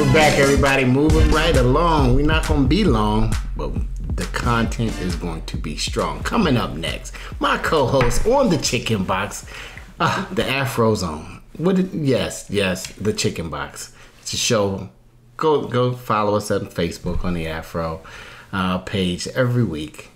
We're back, everybody. Moving right along. We're not going to be long, but the content is going to be strong. Coming up next, my co-host on the Chicken Box, the Afro Zone. Yes, the Chicken Box. It's a show. Go follow us on Facebook on the Afro page every week.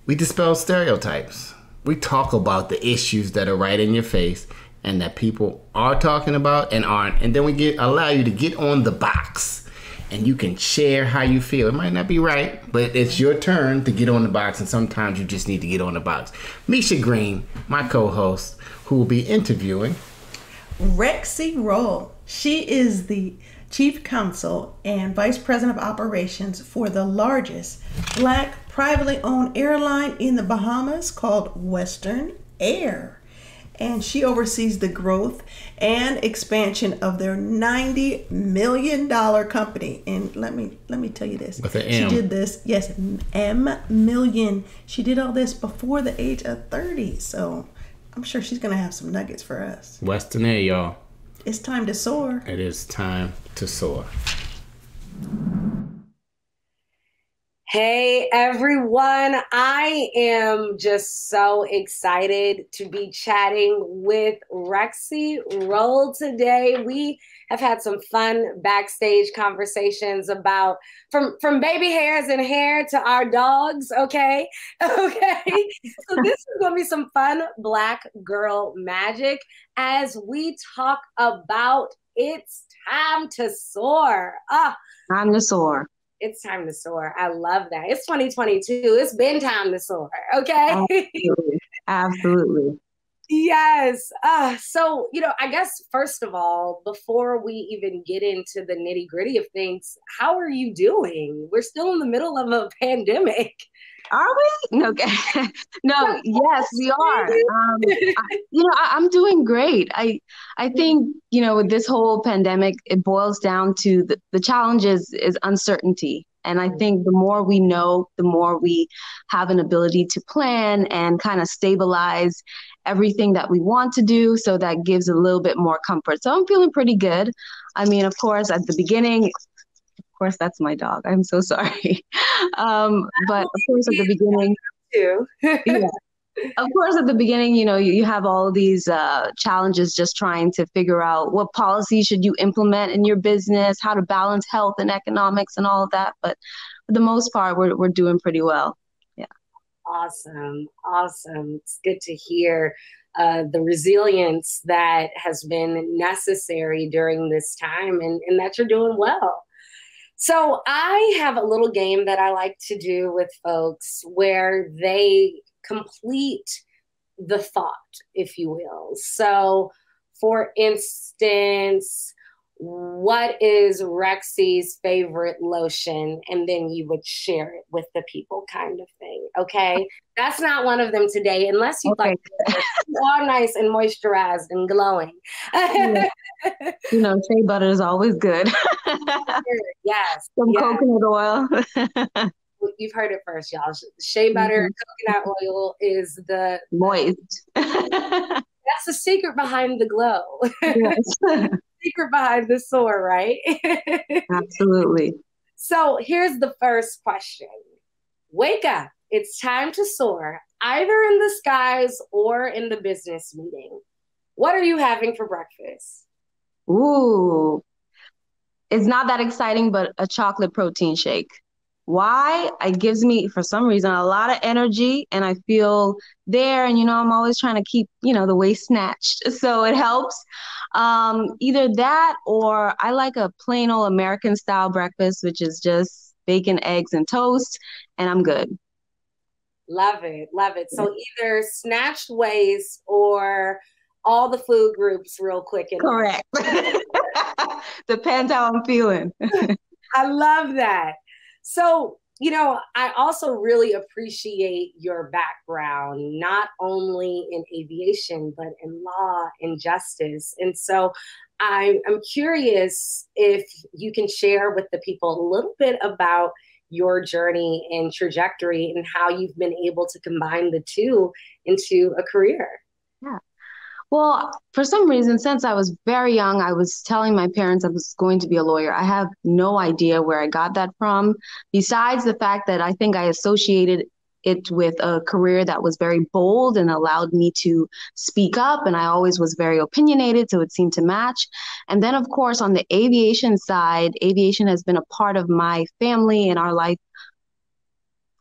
We dispel stereotypes. We talk about the issues that are right in your face and that people are talking about and aren't. And then we allow you to get on the box and you can share how you feel. It might not be right, but it's your turn to get on the box, and sometimes you just need to get on the box. Misha Green, my co-host, who will be interviewing Rexy Roll. She is the Chief Counsel and Vice President of Operations for the largest Black privately owned airline in the Bahamas called Western Air. And she oversees the growth and expansion of their $90 million company. And let me tell you this. With an M. She did this, yes, M million. She did all this before the age of 30. So I'm sure she's going to have some nuggets for us. Western Air, y'all. It's time to soar. It is time to soar. Hey everyone, I am just so excited to be chatting with Rexy Roll today. We have had some fun backstage conversations about from baby hairs and hair to our dogs, okay? Okay, so this is gonna be some fun Black girl magic as we talk about It's Time to Soar. Time to soar. It's time to soar. I love that. It's 2022. It's been time to soar. Okay. Absolutely. Absolutely. Yes. So, I guess first of all, before we even get into the nitty gritty of things, how are you doing? We're still in the middle of a pandemic. Are we? No, yes, we are. I'm doing great. I think, with this whole pandemic, it boils down to the challenge is uncertainty. And I think the more we know, the more we have an ability to plan and kind of stabilize everything that we want to do. So that gives a little bit more comfort. So I'm feeling pretty good. I mean, of course, at the beginning, course, that's my dog. I'm so sorry. But of course, at the beginning, yeah. Of course, at the beginning, you have all these challenges just trying to figure out what policy should you implement in your business, how to balance health and economics and all of that. But for the most part, we're doing pretty well. Yeah. Awesome. It's good to hear the resilience that has been necessary during this time and that you're doing well. So I have a little game that I like to do with folks where they complete the thought, if you will. So, for instance, what is Rexy's favorite lotion? And then you would share it with the people, kind of thing. Okay. That's not one of them today, unless you'd like to all nice and moisturized and glowing. Yeah. Shea butter is always good. Yes. Some coconut oil. You've heard it first, y'all. Shea butter, coconut oil is the moist. That's the secret behind the glow. Yes. Secret behind the soar, right? Absolutely. So here's the first question. Wake up. It's time to soar, either in the skies or in the business meeting. What are you having for breakfast? Ooh, it's not that exciting, but a chocolate protein shake. Why? It gives me, for some reason, a lot of energy, and I feel there. And, I'm always trying to keep, the weight snatched. So it helps. Either that, or I like a plain old American style breakfast, which is just bacon, eggs, and toast, and I'm good. Love it. So either snatched waist or all the food groups real quick. Correct. Depends how I'm feeling. I love that. So, I also really appreciate your background, not only in aviation, but in law and justice. And so I'm curious if you can share with the people a little bit about your journey and trajectory and how you've been able to combine the two into a career. Yeah. Well, for some reason, since I was very young, I was telling my parents I was going to be a lawyer. I have no idea where I got that from, besides the fact that I think I associated it with a career that was very bold and allowed me to speak up. And I always was very opinionated, so it seemed to match. And then, of course, on the aviation side, aviation has been a part of my family and our life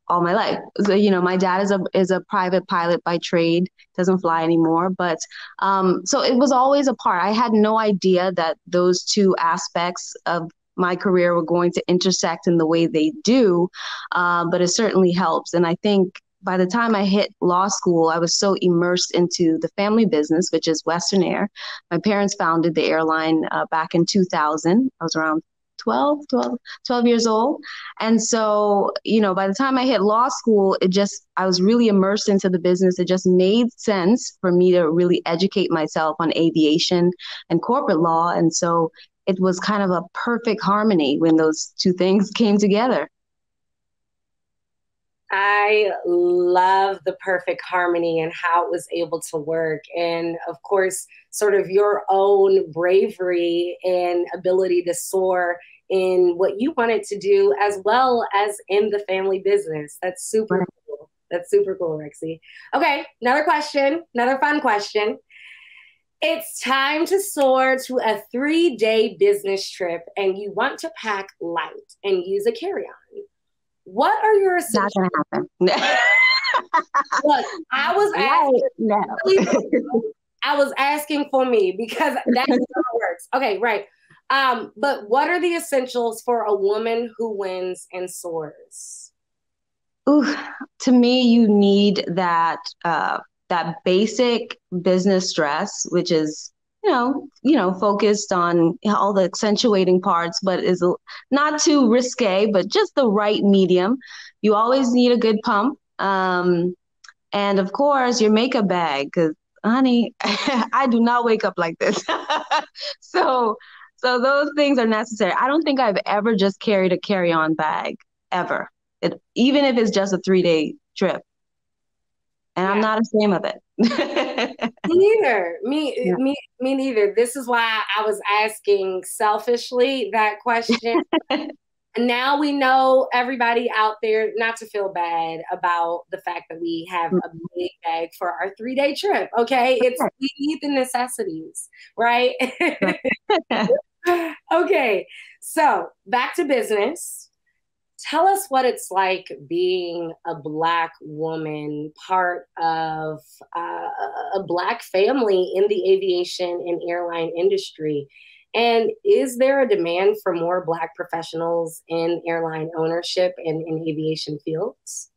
all my life. So, my dad is a private pilot by trade, doesn't fly anymore, but so it was always a part. I had no idea that those two aspects of my career were going to intersect in the way they do, but it certainly helps. And I think by the time I hit law school, I was so immersed into the family business, which is Western Air. My parents founded the airline back in 2000. I was around 12 years old. And so, by the time I hit law school, I was really immersed into the business. It just made sense for me to really educate myself on aviation and corporate law. And so it was kind of a perfect harmony when those two things came together. I love the perfect harmony and how it was able to work. And of course, sort of your own bravery and ability to soar in what you wanted to do, as well as in the family business. That's super cool. That's super cool, Rexy. Okay, another question, another fun question. It's time to soar to a 3-day business trip and you want to pack light and use a carry-on. What are your essentials? Not gonna happen. Look, I was asking. No. I was asking for me because that's how it works. Okay, right. But what are the essentials for a woman who wins and soars? Ooh, to me, you need that basic business dress, which is focused on all the accentuating parts, but is not too risque, but just the right medium. You always need a good pump. And of course, your makeup bag, because honey, I do not wake up like this. So those things are necessary. I don't think I've ever just carried a carry-on bag, ever. Even if it's just a 3-day trip. And I'm not ashamed of it. Me neither. Me neither. This is why I was asking selfishly that question. And now we know, everybody out there, not to feel bad about the fact that we have a big bag for our 3-day trip. Okay. We need the necessities, right? Okay. So back to business. Tell us what it's like being a Black woman, part of a Black family in the aviation and airline industry. And is there a demand for more Black professionals in airline ownership and in aviation fields?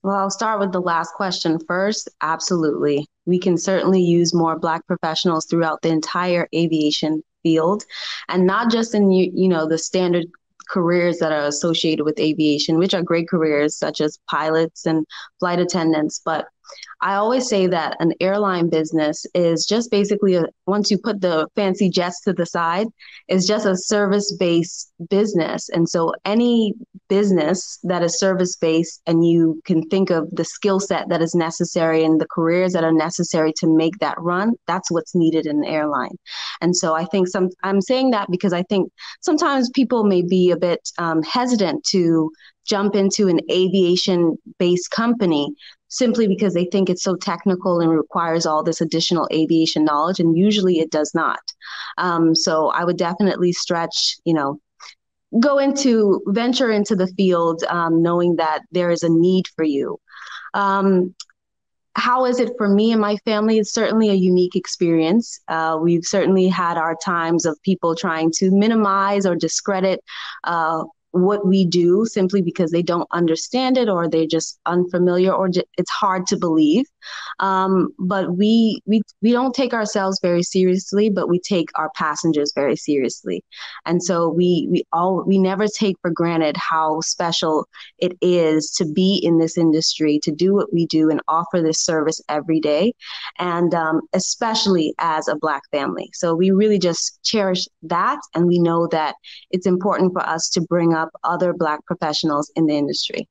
Well, I'll start with the last question first. Absolutely. We can certainly use more Black professionals throughout the entire aviation field, and not just in, the standard careers that are associated with aviation, which are great careers such as pilots and flight attendants. But I always say that an airline business is just basically, once you put the fancy jets to the side, is just a service-based business. And so any business that is service-based, and you can think of the skill set that is necessary and the careers that are necessary to make that run, that's what's needed in an airline. And so I think I'm saying that because I think sometimes people may be a bit hesitant to jump into an aviation-based company simply because they think it's so technical and requires all this additional aviation knowledge, and usually it does not. So I would definitely venture into the field, knowing that there is a need for you. How is it for me and my family? It's certainly a unique experience. We've certainly had our times of people trying to minimize or discredit what we do simply because they don't understand it, or they're just unfamiliar, or it's hard to believe. But we don't take ourselves very seriously, but we take our passengers very seriously. And so we never take for granted how special it is to be in this industry, to do what we do and offer this service every day, and especially as a Black family. So we really just cherish that, and we know that it's important for us to bring up other Black professionals in the industry.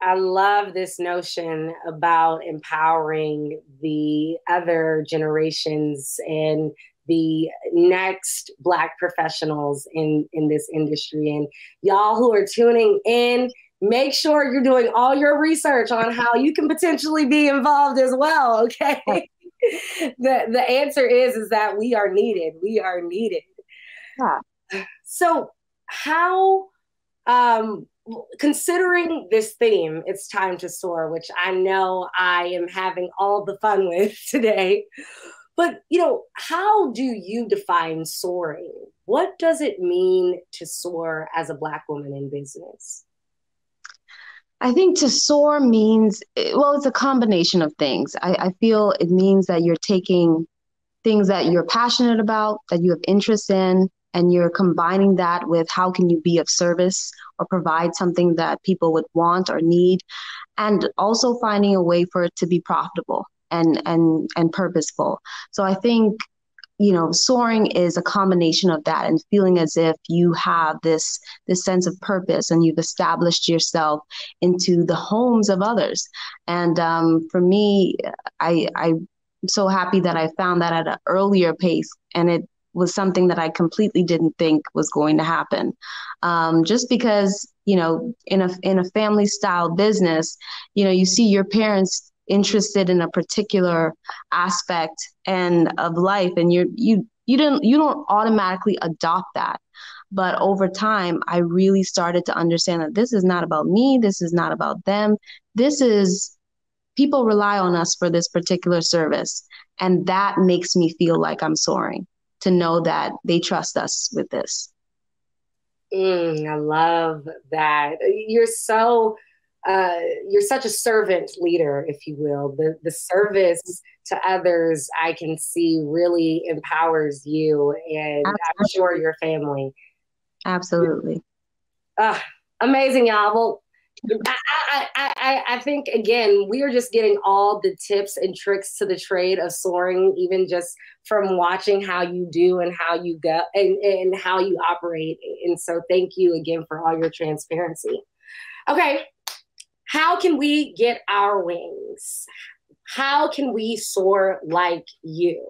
I love this notion about empowering the other generations and the next Black professionals in this industry. And y'all who are tuning in, make sure you're doing all your research on how you can potentially be involved as well, okay? The answer is that we are needed. We are needed. Yeah. So how, considering this theme, it's time to soar, which I know I am having all the fun with today. But, how do you define soaring? What does it mean to soar as a Black woman in business? I think to soar means, well, it's a combination of things. I feel it means that you're taking things that you're passionate about, that you have interest in, and you're combining that with how can you be of service or provide something that people would want or need, and also finding a way for it to be profitable and purposeful. So I think, soaring is a combination of that and feeling as if you have this sense of purpose and you've established yourself into the homes of others. And for me, I'm so happy that I found that at an earlier pace, and it was something that I completely didn't think was going to happen. Just because, in a family style business, you see your parents interested in a particular aspect and of life, and you don't automatically adopt that. But over time, I really started to understand that this is not about me. This is not about them. This is, people rely on us for this particular service. And that makes me feel like I'm soaring, to know that they trust us with this. I love that. You're such a servant leader, if you will. The service to others, I can see, really empowers you, and absolutely. I'm sure your family. Absolutely. Amazing, y'all. Well, I think, again, we are just getting all the tips and tricks to the trade of soaring, even just from watching how you do and how you go and how you operate. And so thank you again for all your transparency. Okay. How can we get our wings? How can we soar like you?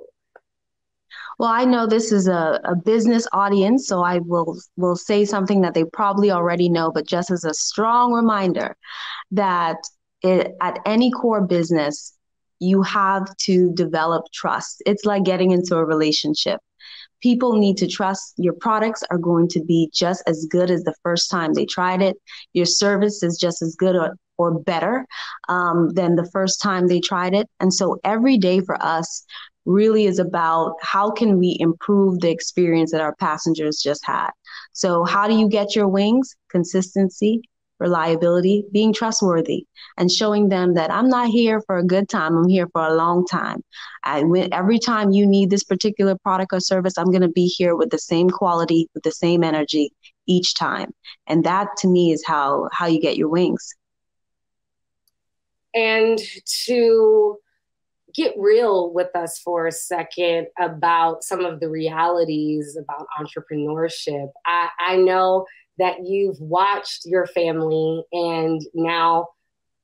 Well, I know this is a business audience, so I will say something that they probably already know, but just as a strong reminder that at any core business, you have to develop trust. It's like getting into a relationship. People need to trust your products are going to be just as good as the first time they tried it. Your service is just as good or better than the first time they tried it. And so every day for us really is about how can we improve the experience that our passengers just had. So how do you get your wings? Consistency, reliability, being trustworthy, and showing them that I'm not here for a good time. I'm here for a long time. Every time you need this particular product or service, I'm going to be here with the same quality, with the same energy each time. And that, to me, is how you get your wings. And to get real with us for a second about some of the realities about entrepreneurship. I know that you've watched your family and now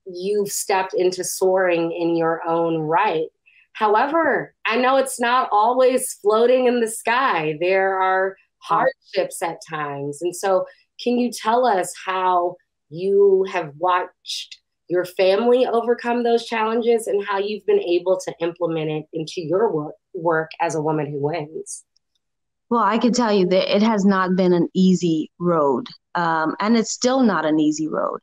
you've stepped into soaring in your own right. However, I know it's not always floating in the sky. There are hardships at times. And so can you tell us how you have watched your family overcome those challenges and how you've been able to implement it into your work as a woman who wins? Well, I can tell you that it has not been an easy road, and it's still not an easy road.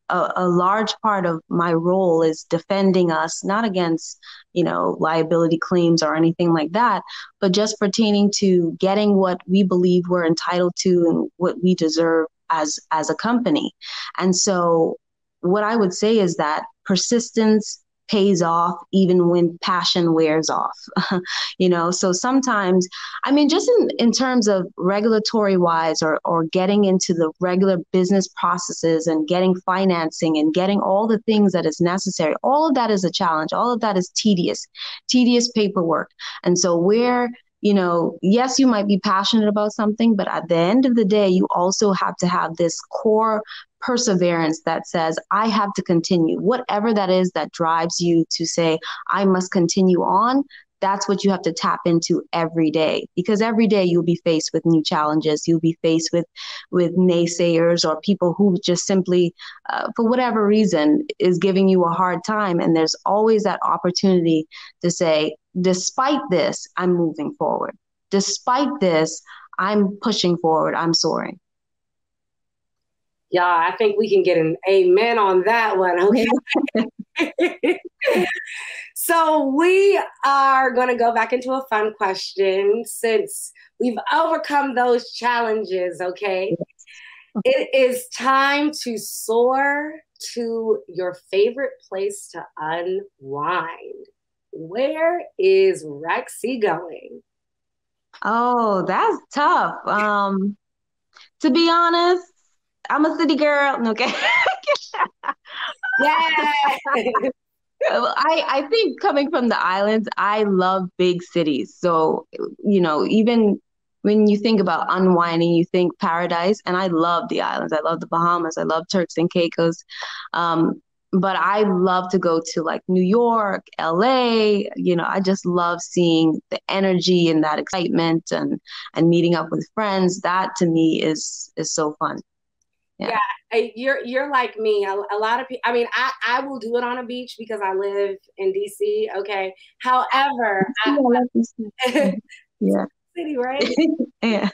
A large part of my role is defending us, not against, liability claims or anything like that, but just pertaining to getting what we believe we're entitled to and what we deserve as a company. And so what I would say is that persistence pays off even when passion wears off. So sometimes, just in terms of regulatory wise or getting into the regular business processes and getting financing and getting all the things that is necessary, all of that is a challenge. All of that is tedious paperwork. And so yes, you might be passionate about something, but at the end of the day, you also have to have this core perseverance that says, I have to continue. Whatever that is that drives you to say, I must continue on, that's what you have to tap into every day, because every day you'll be faced with new challenges. You'll be faced with naysayers or people who just simply, for whatever reason, is giving you a hard time. And there's always that opportunity to say, despite this, I'm moving forward. Despite this, I'm pushing forward. I'm soaring. Yeah, I think we can get an amen on that one. Okay. So we are going to go back into a fun question since we've overcome those challenges. Okay. It is time to soar to your favorite place to unwind. Where is Rexy going? Oh, that's tough. To be honest, I'm a city girl. Okay. Yeah. I think coming from the islands, I love big cities. So, even when you think about unwinding, you think paradise. And I love the islands. I love the Bahamas. I love Turks and Caicos. But I love to go to like New York, LA. I just love seeing the energy and that excitement and meeting up with friends. That to me is so fun. Yeah, you're like me. A lot of people. I mean, I will do it on a beach because I live in DC. Okay. However, yeah, city, right? Yeah,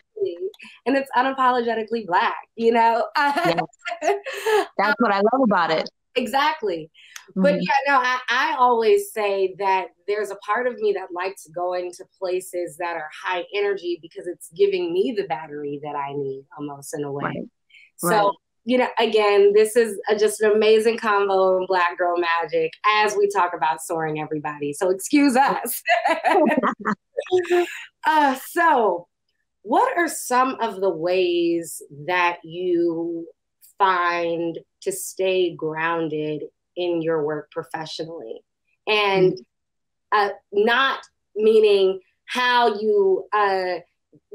and it's unapologetically Black. Yes. That's what I love about it. Exactly. But yeah, no, I always say that there's a part of me that likes going to places that are high energy because it's giving me the battery that I need almost in a way. Right. So, again, this is just an amazing combo of Black Girl Magic as we talk about soaring, everybody. So excuse us. So what are some of the ways that you find to stay grounded in your work professionally? And not meaning how you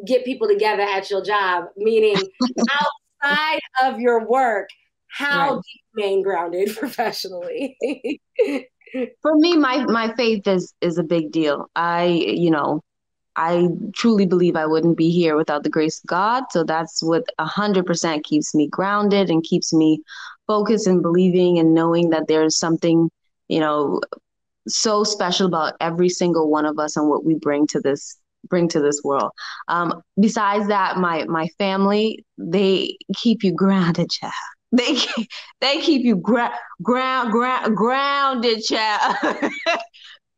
get people together at your job, meaning outside of your work, how do you remain grounded professionally? For me, my faith is a big deal. I truly believe I wouldn't be here without the grace of God. So that's what 100% keeps me grounded and keeps me focused and believing and knowing that there's something, so special about every single one of us and what we bring to this world. Besides that, my family, they keep you grounded, child. They keep you grounded, child.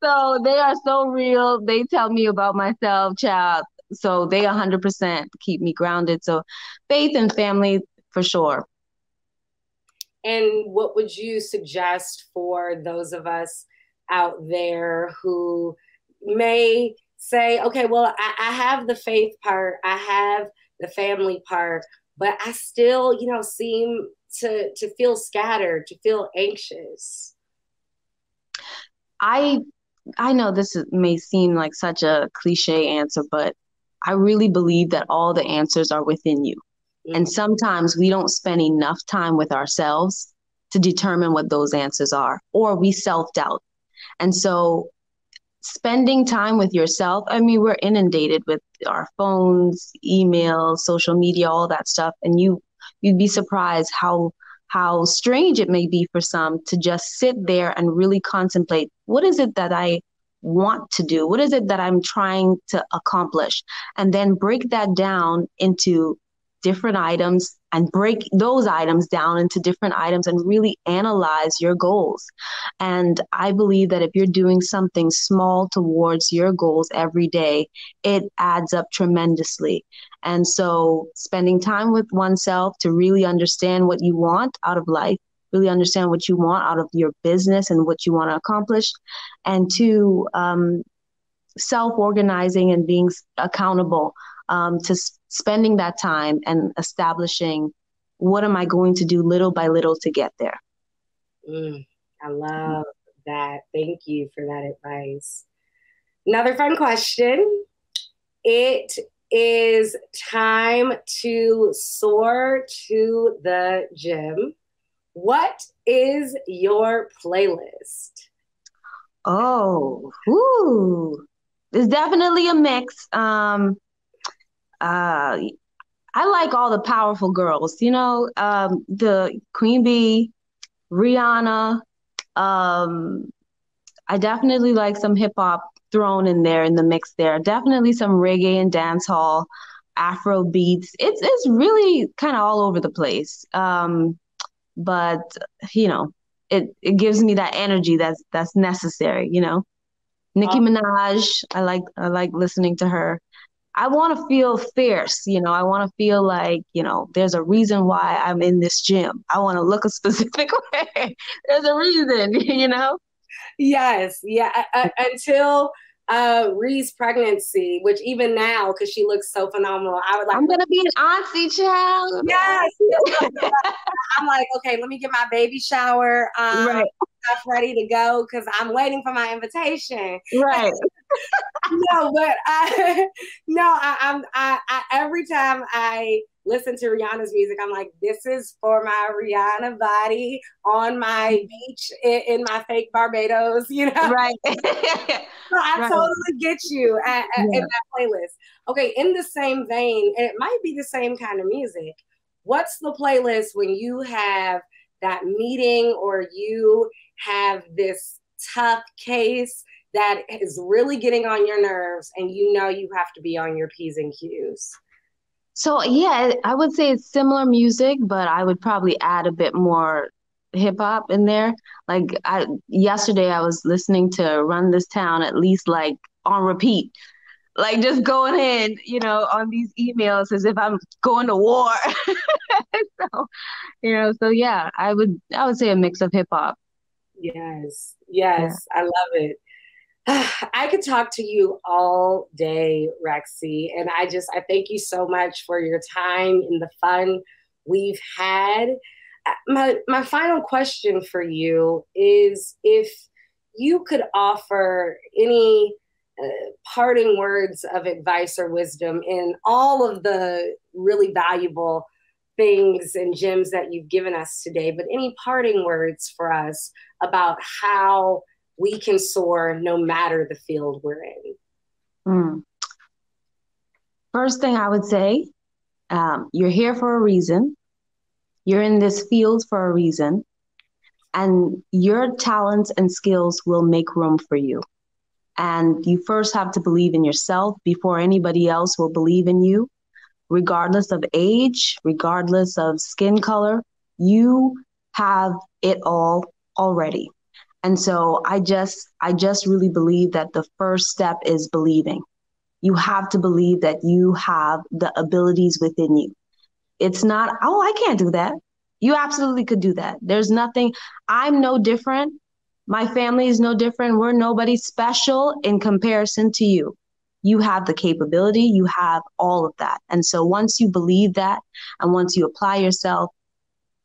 So they are so real. They tell me about myself, child. So they 100% keep me grounded. So faith and family for sure. And what would you suggest for those of us out there who may say, okay, well, I have the faith part, I have the family part, but I still, seem to feel scattered, to feel anxious? I know this may seem like such a cliche answer, but I really believe that all the answers are within you. Mm-hmm. And sometimes we don't spend enough time with ourselves to determine what those answers are, or we self-doubt. And so spending time with yourself, I mean, we're inundated with our phones, emails, social media, all that stuff. And you'd be surprised how strange it may be for some to just sit there and really contemplate, what is it that I want to do? What is it that I'm trying to accomplish? And then break that down into different items and break those items down into different items and really analyze your goals. And I believe that if you're doing something small towards your goals every day, it adds up tremendously. And so spending time with oneself to really understand what you want out of life, really understand what you want out of your business and what you want to accomplish, and to self-organizing and being accountable to spending that time and establishing what am I going to do little by little to get there. I love that. Thank you for that advice. Another fun question. It is time to soar to the gym. What is your playlist? Oh, there's definitely a mix. I like all the powerful girls, the Queen Bee, Rihanna. I definitely like some hip hop thrown in there in the mix there. Definitely some reggae and dancehall, Afro beats. It's really kind of all over the place. But it gives me that energy that's necessary, Nicki Minaj, I like listening to her. I want to feel fierce, I want to feel like, there's a reason why I'm in this gym. I want to look a specific way. There's a reason, Yes. Yeah. Until Ree's pregnancy, which even now, because she looks so phenomenal, I would like. I'm gonna be an auntie child. Yes. I'm like, okay, let me get my baby shower right. stuff ready to go because I'm waiting for my invitation. Right. No, but I every time I listen to Rihanna's music, I'm like, this is for my Rihanna body on my beach in my fake Barbados, Right. So I totally get you in that playlist. Okay, in the same vein, and it might be the same kind of music. What's the playlist when you have that meeting or you have this tough case that is really getting on your nerves and you have to be on your P's and Q's? So yeah, I would say it's similar music, but I would probably add a bit more hip hop in there. Like yesterday I was listening to Run This Town at least like on repeat, like just going in, on these emails as if I'm going to war. So yeah, I would say a mix of hip hop. Yes. Yeah. I love it. I could talk to you all day, Rexy, and I thank you so much for your time and the fun we've had. My final question for you is if you could offer any parting words of advice or wisdom in all of the really valuable things and gems that you've given us today, but any parting words for us about how we can soar no matter the field we're in? First thing I would say, you're here for a reason. You're in this field for a reason. And your talents and skills will make room for you. And you first have to believe in yourself before anybody else will believe in you. Regardless of age, regardless of skin color, you have it all already. And so I just really believe that the first step is believing. You have to believe that you have the abilities within you. It's not, oh, I can't do that. You absolutely could do that. There's nothing, I'm no different. My family is no different. We're nobody special in comparison to you. You have the capability, you have all of that. And so once you believe that, and once you apply yourself,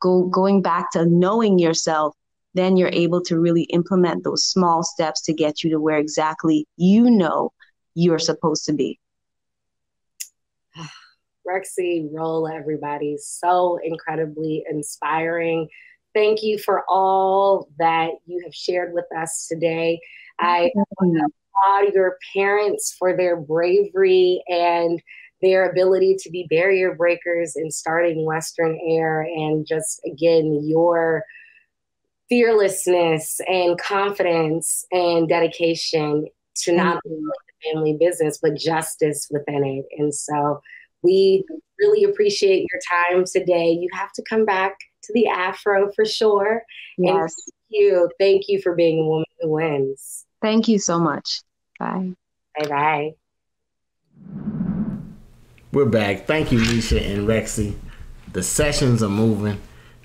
going back to knowing yourself, then you're able to really implement those small steps to get you to where exactly you're supposed to be. Rexy Roll, everybody. So incredibly inspiring. Thank you for all that you have shared with us today. I applaud your parents for their bravery and their ability to be barrier breakers in starting Western Air, and just, again, your fearlessness and confidence and dedication to not only the family business, but justice within it. And so we really appreciate your time today. You have to come back to the Afro for sure. Yes. And thank you for being a woman who wins. Thank you so much. Bye. Bye-bye. We're back. Thank you, Nisha and Rexy. The sessions are moving.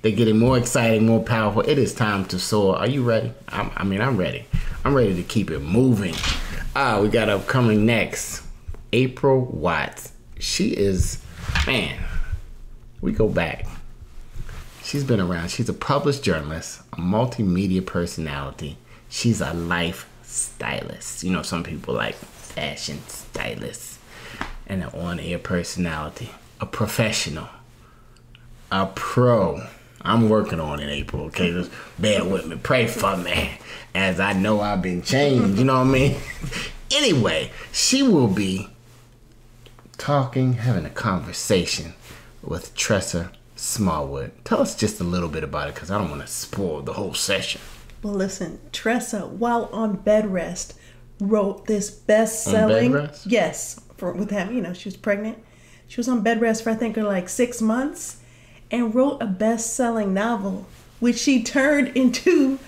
They're getting more exciting, more powerful. It is time to soar. Are you ready? I'm ready. I'm ready to keep it moving. We got upcoming next, April Watts. She is, we go back. She's been around. She's a published journalist, a multimedia personality. She's a life stylist. Some people like fashion stylists. and an on-air personality, a professional, a pro. I'm working on it, April, okay? Just bear with me. Pray for me, as I know I've been changed, you know what I mean? Anyway, she will be having a conversation with Tressa Smallwood. Tell us just a little bit about it, because I don't want to spoil the whole session. Well, listen, Tressa, while on bed rest, wrote this best-selling... On bed rest? Yes, with having, she was pregnant. She was on bed rest for, I think, like 6 months, and wrote a best-selling novel, which she turned into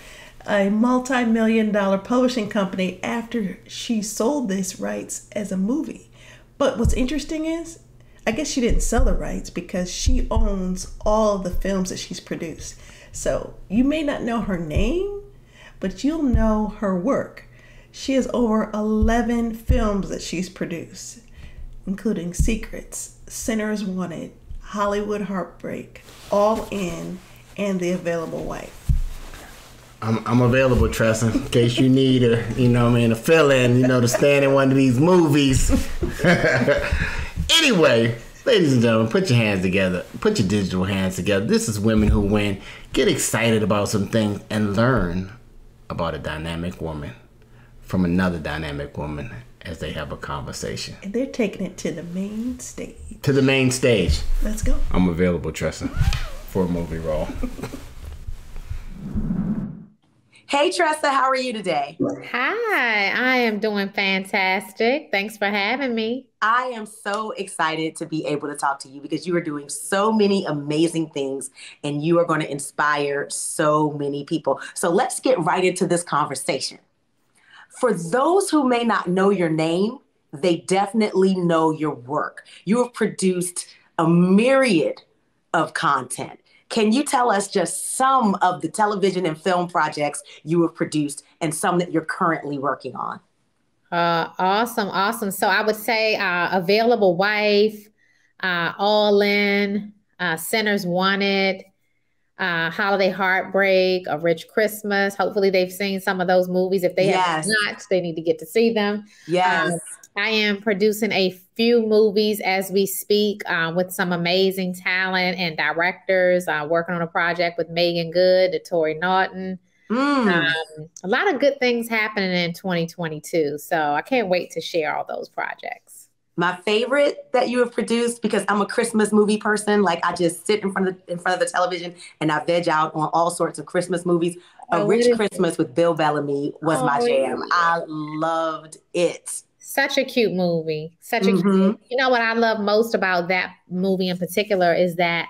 a multi-million-dollar publishing company after she sold this rights as a movie. But what's interesting is, I guess she didn't sell the rights because she owns all of the films that she's produced. So you may not know her name, but you'll know her work. She has over 11 films that she's produced, including Secrets, Sinners Wanted, Hollywood Heartbreak, All In, and The Available Wife. I'm available, Tressa, in case you need a, a fill-in, to stand in one of these movies. Anyway, ladies and gentlemen, put your hands together. Put your digital hands together. This is Women Who Win. Get excited about some things and learn about a dynamic woman from another dynamic woman as they have a conversation. And they're taking it to the main stage. To the main stage. Let's go. I'm available, Tressa, for a movie role. Hey, Tressa, how are you today? Hi, I am doing fantastic. Thanks for having me. I am so excited to be able to talk to you because you are doing so many amazing things and you are going to inspire so many people. So let's get right into this conversation. For those who may not know your name, they definitely know your work. You have produced a myriad of content. Can you tell us just some of the television and film projects you have produced and some that you're currently working on? Awesome. So I would say Available Wife, All In, Sinners Wanted, Holiday Heartbreak, A Rich Christmas. Hopefully they've seen some of those movies. If they have not, they need to get to see them. Yes. I am producing a few movies as we speak with some amazing talent and directors. Working on a project with Megan Good, Tori Naughton. A lot of good things happening in 2022. So I can't wait to share all those projects. My favorite that you have produced, because I'm a Christmas movie person, like I just sit in front of the television and I veg out on all sorts of Christmas movies. A Rich Christmas with Bill Bellamy was my jam. Yeah. I loved it. Such a cute movie. You know what I love most about that movie in particular is that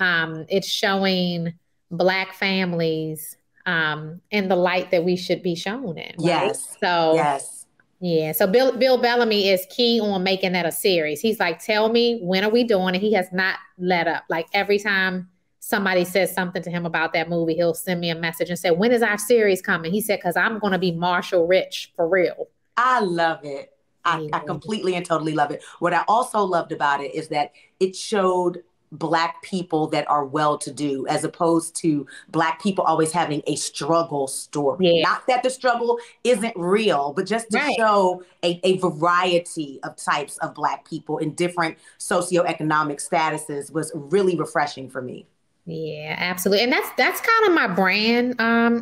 it's showing Black families in the light that we should be shown in. Right? Yes. Yeah. So Bill Bellamy is key on making that a series. He's like, tell me, when are we doing it? He has not let up. Like every time somebody says something to him about that movie, he'll send me a message and say, when is our series coming? He said, because I'm going to be Marshall Rich for real. I love it. I completely and totally love it. What I also loved about it is that it showed Black people that are well-to-do, as opposed to Black people always having a struggle story. Yeah. Not that the struggle isn't real, but just to show a variety of types of Black people in different socioeconomic statuses was really refreshing for me. Yeah, absolutely. And that's kind of my brand,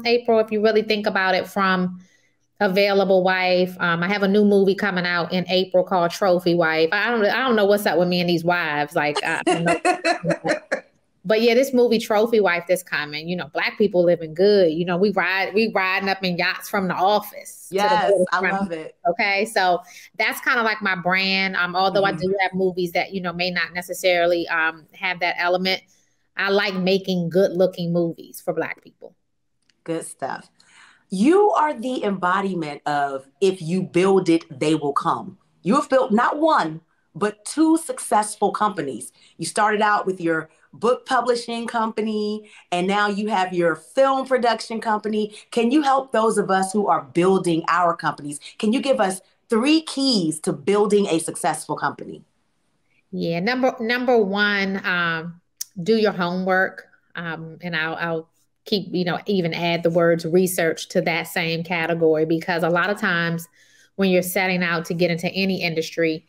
April, if you really think about it from Available Wife. I have a new movie coming out in April called Trophy Wife. I don't know what's up with me and these wives. Like, I don't know. But yeah, this movie Trophy Wife that's coming, Black people living good. We riding up in yachts from the office. Yes, I love it. Okay. So that's kind of like my brand. Although I do have movies that, may not necessarily have that element. I like making good looking movies for Black people. Good stuff. You are the embodiment of, if you build it, they will come. You have built not one, but 2 successful companies. You started out with your book publishing company, and now you have your film production company. Can you help those of us who are building our companies? Can you give us 3 keys to building a successful company? Yeah, number one, do your homework. And I'll keep, even add the words research to that same category, because a lot of times when you're setting out to get into any industry,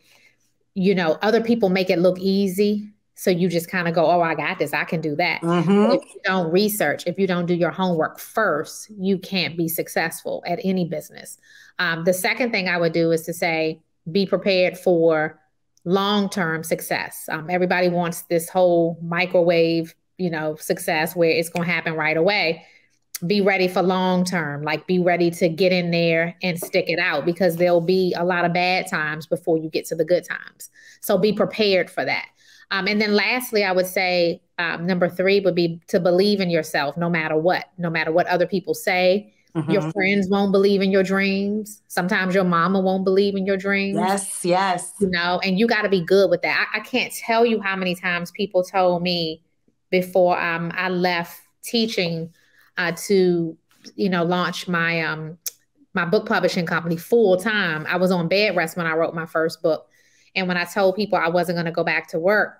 other people make it look easy. So you just kind of go, oh, I got this. I can do that. If you don't research, if you don't do your homework first, you can't be successful at any business. The second thing I would do is to say, be prepared for long-term success. Everybody wants this whole microwave, success where it's going to happen right away. Be ready for long-term, like be ready to get in there and stick it out, because there'll be a lot of bad times before you get to the good times. So be prepared for that. And then lastly, I would say number 3 would be to believe in yourself no matter what other people say. Your friends won't believe in your dreams. Sometimes your mama won't believe in your dreams. Yes. And you got to be good with that. I can't tell you how many times people told me before I left teaching to, launch my my book publishing company full time. I was on bed rest when I wrote my first book. And when I told people I wasn't going to go back to work,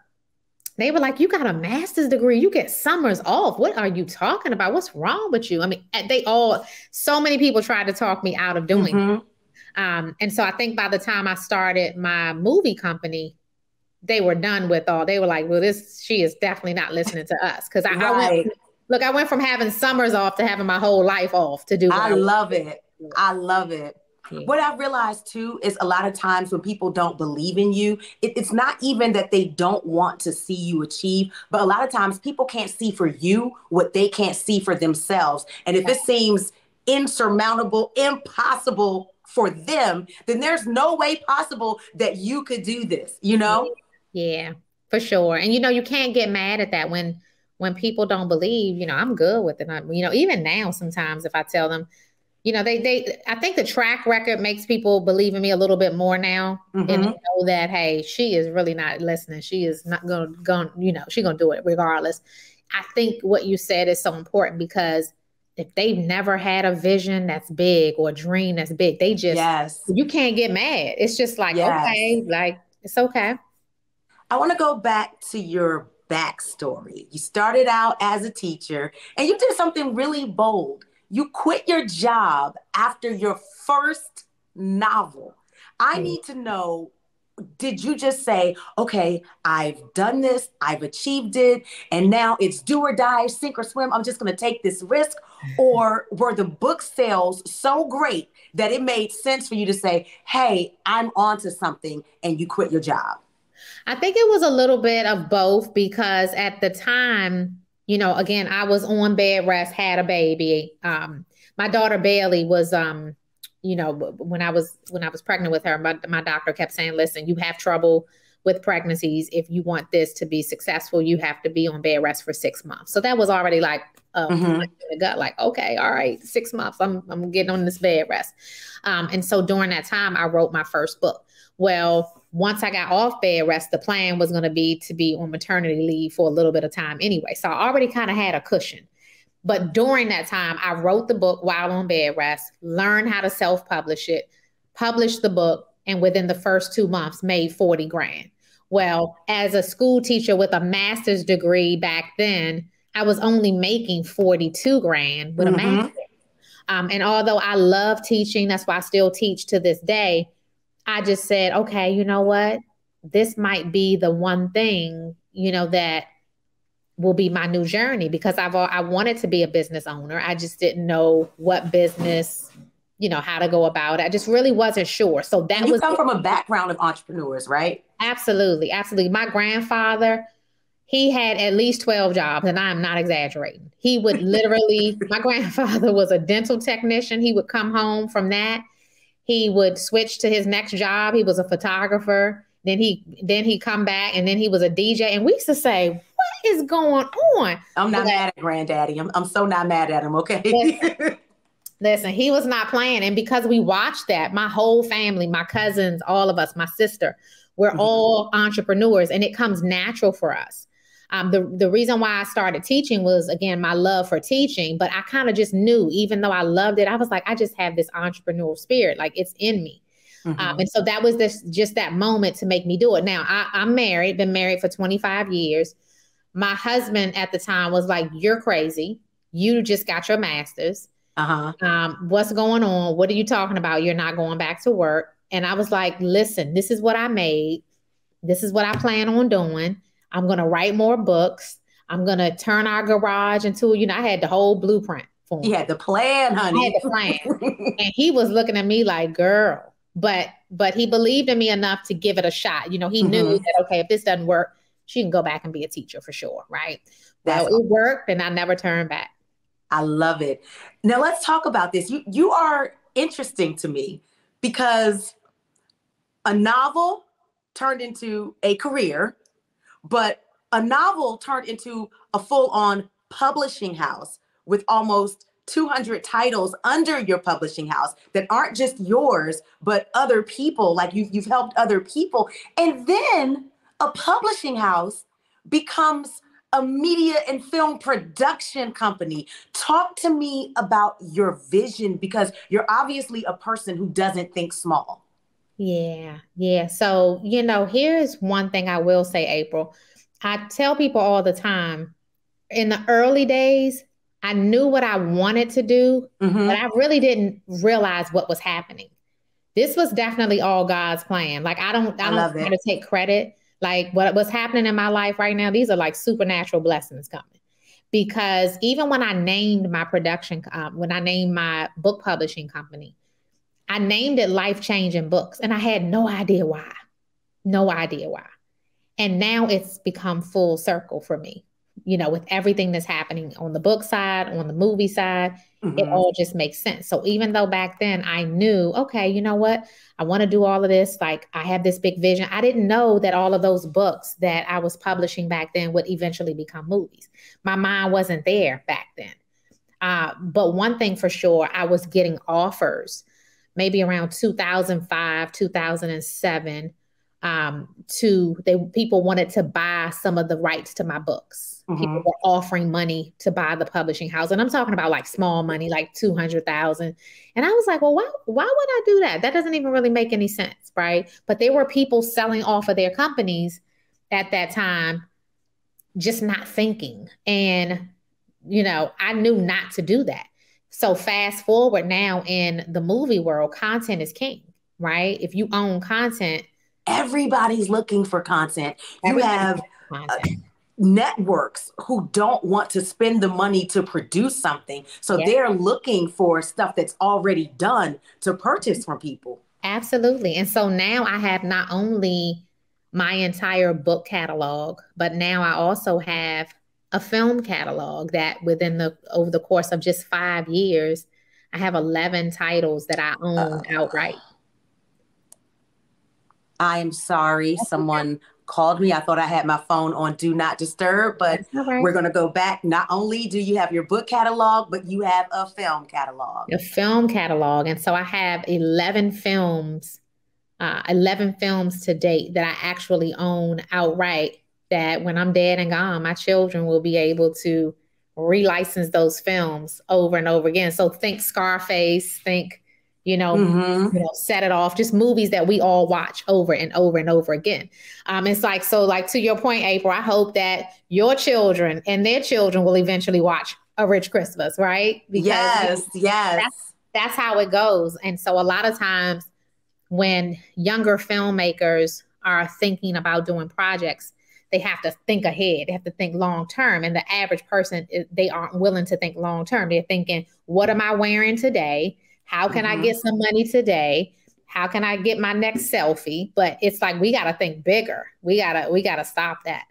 they were like, you got a master's degree. You get summers off. What are you talking about? What's wrong with you? I mean, so many people tried to talk me out of doing it. And so I think by the time I started my movie company, they were done with they were like, well, she is definitely not listening to us. Cause I went from having summers off to having my whole life off to do. I love it. Yeah. What I've realized too is a lot of times when people don't believe in you, it's not even that they don't want to see you achieve, but a lot of times people can't see for you what they can't see for themselves. And if it seems insurmountable, impossible for them, then there's no way possible that you could do this, Yeah, for sure. And, you can't get mad at that when people don't believe, I'm good with it. Even now, sometimes if I tell them, I think the track record makes people believe in me a little bit more now, and they know that, hey, she is really not listening. She is not going to, she's going to do it regardless. I think what you said is so important, because if they've never had a vision that's big or a dream that's big, they just, you can't get mad. It's just like, okay, like it's okay. I want to go back to your backstory. You started out as a teacher and you did something really bold. You quit your job after your first novel. I need to know, did you just say, okay, I've done this, I've achieved it, and now it's do or die, sink or swim, I'm just going to take this risk? Or were the book sales so great that it made sense for you to say, hey, I'm onto something, and you quit your job? I think it was a little bit of both, because at the time, again, I was on bed rest, had a baby. My daughter Bailey was, when I was pregnant with her, my doctor kept saying, listen, you have trouble with pregnancies. If you want this to be successful, you have to be on bed rest for 6 months. So that was already like, in the gut, like, okay, all right, 6 months, I'm getting on this bed rest. And so during that time, I wrote my first book. Well, once I got off bed rest, the plan was going to be on maternity leave for a little bit of time anyway. So I already kind of had a cushion. But during that time, I wrote the book while on bed rest, learned how to self-publish it, published the book, and within the first 2 months made 40 grand. Well, as a school teacher with a master's degree back then, I was only making 42 grand with a master's. And although I love teaching, that's why I still teach to this day, I just said, okay, you know what? This might be the one thing, that will be my new journey, because I wanted to be a business owner. I just didn't know what business, how to go about it. I just really wasn't sure. So that you come from a background of entrepreneurs, right? Absolutely. Absolutely. My grandfather, he had at least 12 jobs, and I'm not exaggerating. He would literally, my grandfather was a dental technician. He would come home from that. He would switch to his next job. He was a photographer. Then he come back, and then he was a DJ. And we used to say, what is going on? I'm not mad at Granddaddy. I'm so not mad at him. Okay. Listen, he was not playing. And because we watched that, my whole family, my cousins, all of us, my sister, we're all entrepreneurs, and it comes natural for us. The reason why I started teaching was, again, my love for teaching, but I kind of just knew, even though I loved it, I was like, I just have this entrepreneurial spirit, like it's in me. And so that was just that moment to make me do it. Now I'm married, been married for 25 years. My husband at the time was like, you're crazy. You just got your master's. What's going on? What are you talking about? You're not going back to work. And I was like, listen, this is what I made. This is what I plan on doing. I'm going to write more books. I'm going to turn our garage into, I had the whole blueprint for him. You had the plan, honey. I had the plan. And he was looking at me like, girl, but he believed in me enough to give it a shot. He knew that, okay, if this doesn't work, she can go back and be a teacher for sure. Right. Well, it worked and I never turned back. I love it. Now let's talk about this. You are interesting to me because a novel turned into a career, but a novel turned into a full-on publishing house with almost 200 titles under your publishing house that aren't just yours, but other people, like you've helped other people. And then a publishing house becomes a media and film production company. Talk to me about your vision, because you're obviously a person who doesn't think small. Yeah. So, here's one thing I will say, April. I tell people all the time, in the early days, I knew what I wanted to do, but I really didn't realize what was happening. This was definitely all God's plan. Like, I don't try to take credit. Like, what's happening in my life right now, these are like supernatural blessings coming. Because even when I named my when I named my book publishing company, I named it Life Changing Books, and I had no idea why. And now it's become full circle for me, with everything that's happening on the book side, on the movie side, it all just makes sense. So even though back then I knew, okay, you know what? I want to do all of this. Like, I have this big vision. I didn't know that all of those books that I was publishing back then would eventually become movies. My mind wasn't there back then. But one thing for sure, I was getting offers maybe around 2005, 2007, people wanted to buy some of the rights to my books. People were offering money to buy the publishing house. And I'm talking about like small money, like $200,000. And I was like, well, why would I do that? That doesn't even really make any sense, right? But there were people selling off of their companies at that time, just not thinking. And, I knew not to do that. So fast forward now in the movie world, content is king, right? If you own content, everybody's looking for content. You have networks who don't want to spend the money to produce something. So they're looking for stuff that's already done to purchase from people. Absolutely. And so now I have not only my entire book catalog, but now I also have a film catalog that over the course of just 5 years, I have 11 titles that I own outright. I am sorry. Someone called me. I thought I had my phone on Do Not Disturb, but we're going to go back. Not only do you have your book catalog, but you have a film catalog. A film catalog. And so I have 11 films to date that I actually own outright, that when I'm dead and gone, my children will be able to relicense those films over and over again. So think Scarface, think Set It Off, just movies that we all watch over and over and over again. It's like, so like to your point, April, I hope that your children and their children will eventually watch A Rich Christmas, right? Because yes. That's how it goes. And so a lot of times when younger filmmakers are thinking about doing projects, they have to think ahead. They have to think long term. And the average person, they aren't willing to think long term. They're thinking, what am I wearing today? How can I get some money today? How can I get my next selfie? But it's like, we got to think bigger. We got to stop that.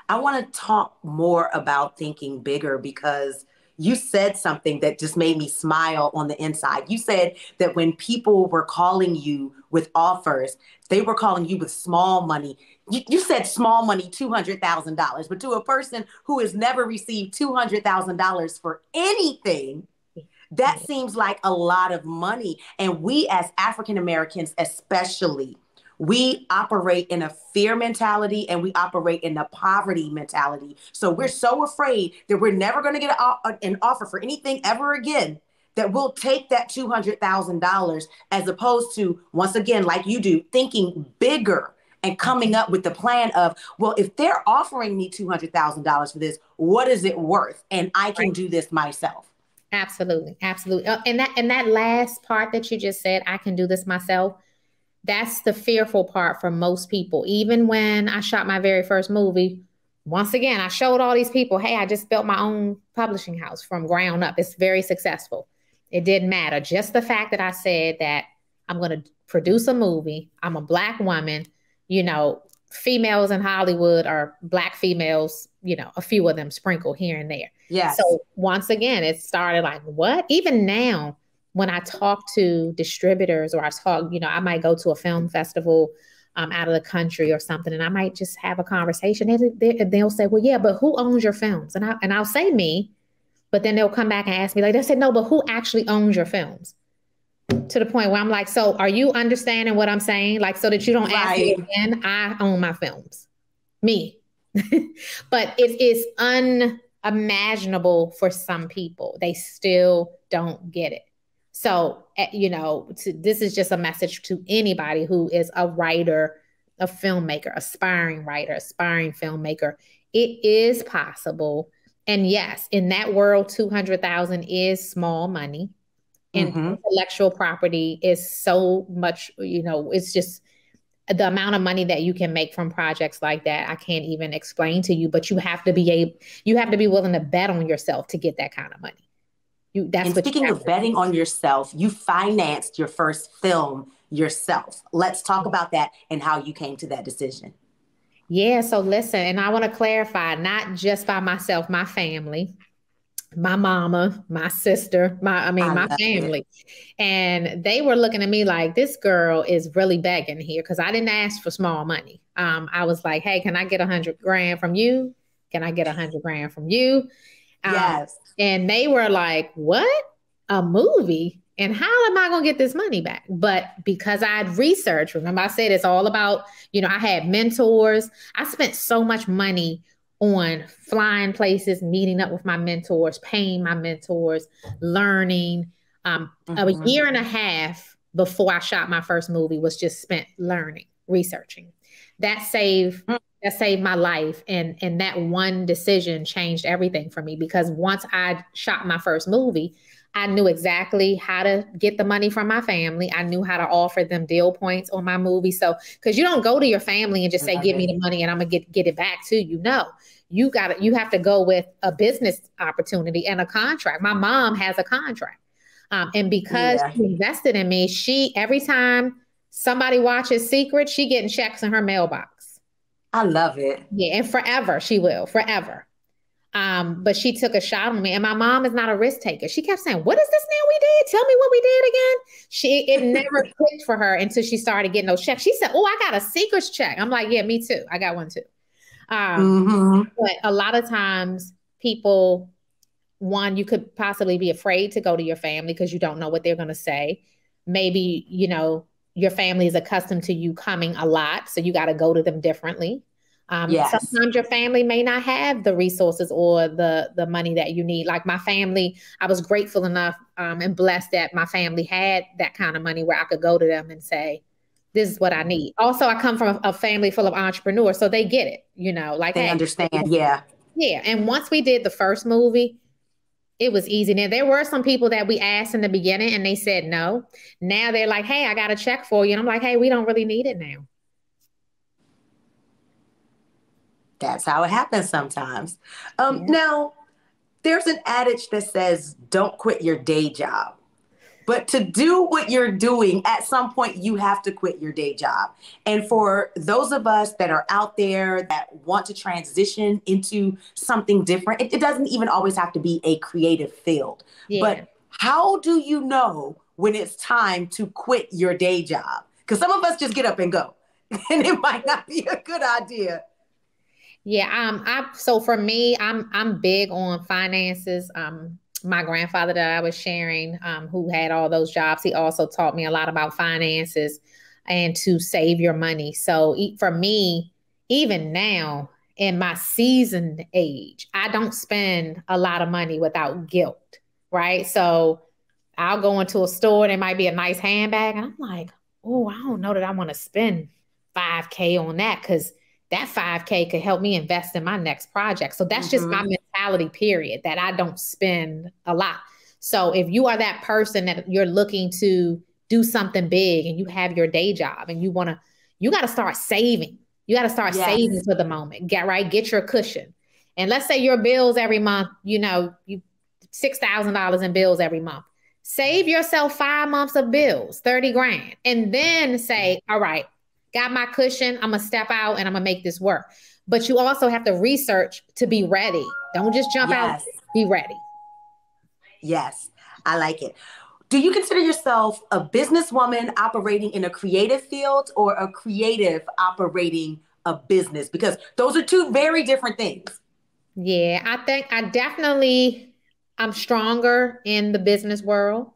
I want to talk more about thinking bigger, because you said something that just made me smile on the inside. You said that when people were calling you with offers, they were calling you with small money. You said small money, $200,000, but to a person who has never received $200,000 for anything, that seems like a lot of money. And we as African Americans especially, we operate in a fear mentality and we operate in a poverty mentality. So we're so afraid that we're never going to get an offer for anything ever again, that we'll take that $200,000 as opposed to, once again, like you do, thinking bigger and coming up with the plan of, well, if they're offering me $200,000 for this, what is it worth? And I can do this myself. Absolutely. Absolutely. And that last part that you just said, I can do this myself. that's the fearful part for most people. Even when I shot my very first movie, once again, I showed all these people, hey, I just built my own publishing house from ground up. It's very successful. It didn't matter. Just the fact that I said that I'm going to produce a movie. I'm a Black woman. You know, females in Hollywood are Black females, you know, a few of them sprinkled here and there. Yeah. So once again, it started like, what? Even now, when I talk to distributors or I talk, you know, I might go to a film festival out of the country or something, and I might just have a conversation. They'll say, well, yeah, but who owns your films? And I'll say me, but then they'll come back and ask me, like, they said, no, but who actually owns your films? To the point where I'm like, so are you understanding what I'm saying? Like, so that you don't ask me again, I own my films. Me. But it is unimaginable for some people. They still don't get it. So, you know, this is just a message to anybody who is a writer, a filmmaker, aspiring writer, aspiring filmmaker. It is possible. And yes, in that world, 200,000 is small money. And intellectual property is so much, you know, it's just the amount of money that you can make from projects like that. I can't even explain to you, but you have to be willing to bet on yourself to get that kind of money. Speaking of betting on yourself, you financed your first film yourself. Let's talk about that and how you came to that decision. Yeah. So listen, and I want to clarify, not just by myself, my family, my mama, my sister, my family. And they were looking at me like, this girl is really begging here, because I didn't ask for small money. I was like, hey, can I get $100 grand from you? Can I get $100 grand from you? Yes. And they were like, what? A movie? And how am I going to get this money back? But because I had researched, remember I said it's all about, you know, I had mentors. I spent so much money on flying places, meeting up with my mentors, paying my mentors, learning. A year and a half before I shot my first movie was just spent learning, researching. That saved my life. And that one decision changed everything for me, because once I shot my first movie, I knew exactly how to get the money from my family. I knew how to offer them deal points on my movie. So, because you don't go to your family and just say, give me the money and I'm gonna get it back to you. No, you have to go with a business opportunity and a contract. My mom has a contract. And because she invested in me, every time somebody watches Secret, she getting checks in her mailbox. I love it. Yeah, and forever, she will, forever. But she took a shot on me, and my mom is not a risk taker. She kept saying, what is this now we did? Tell me what we did again. It never clicked for her until she started getting those checks. She said, oh, I got a Secrets check. I'm like, yeah, me too. I got one too. But a lot of times people, you could possibly be afraid to go to your family because you don't know what they're going to say. Maybe, you know, your family is accustomed to you coming a lot, so you got to go to them differently. Sometimes your family may not have the resources or the money that you need. Like my family, I was grateful enough and blessed that my family had that kind of money where I could go to them and say, this is what I need. Also, I come from a family full of entrepreneurs, so they get it, you know, like they understand. Yeah. Yeah. And once we did the first movie, it was easy. Now, there were some people that we asked in the beginning and they said no. Now they're like, hey, I got a check for you. And I'm like, hey, we don't really need it now. That's how it happens sometimes. Now, there's an adage that says, don't quit your day job. But to do what you're doing, at some point, you have to quit your day job. And for those of us that are out there that want to transition into something different, it doesn't even always have to be a creative field. Yeah. But how do you know when it's time to quit your day job? Because some of us just get up and go, and it might not be a good idea. Yeah, so for me, I'm big on finances. My grandfather that I was sharing, who had all those jobs, he also taught me a lot about finances and to save your money. So for me, even now in my seasoned age, I don't spend a lot of money without guilt, right? So I'll go into a store and it might be a nice handbag and I'm like, oh, I don't know that I want to spend $5,000 on that, because that $5,000 could help me invest in my next project. So that's just my mentality, period, that I don't spend a lot. So if you are that person that you're looking to do something big and you have your day job and you got to start saving. You got to start saving for the moment. Get your cushion. And let's say your bills every month, you $6,000 in bills every month. Save yourself 5 months of bills, 30 grand. And then say, all right, got my cushion. I'm going to step out and I'm going to make this work. But you also have to research to be ready. Don't just jump out. Be ready. Yes, I like it. Do you consider yourself a businesswoman operating in a creative field or a creative operating a business? Because those are two very different things. Yeah, I think I'm stronger in the business world.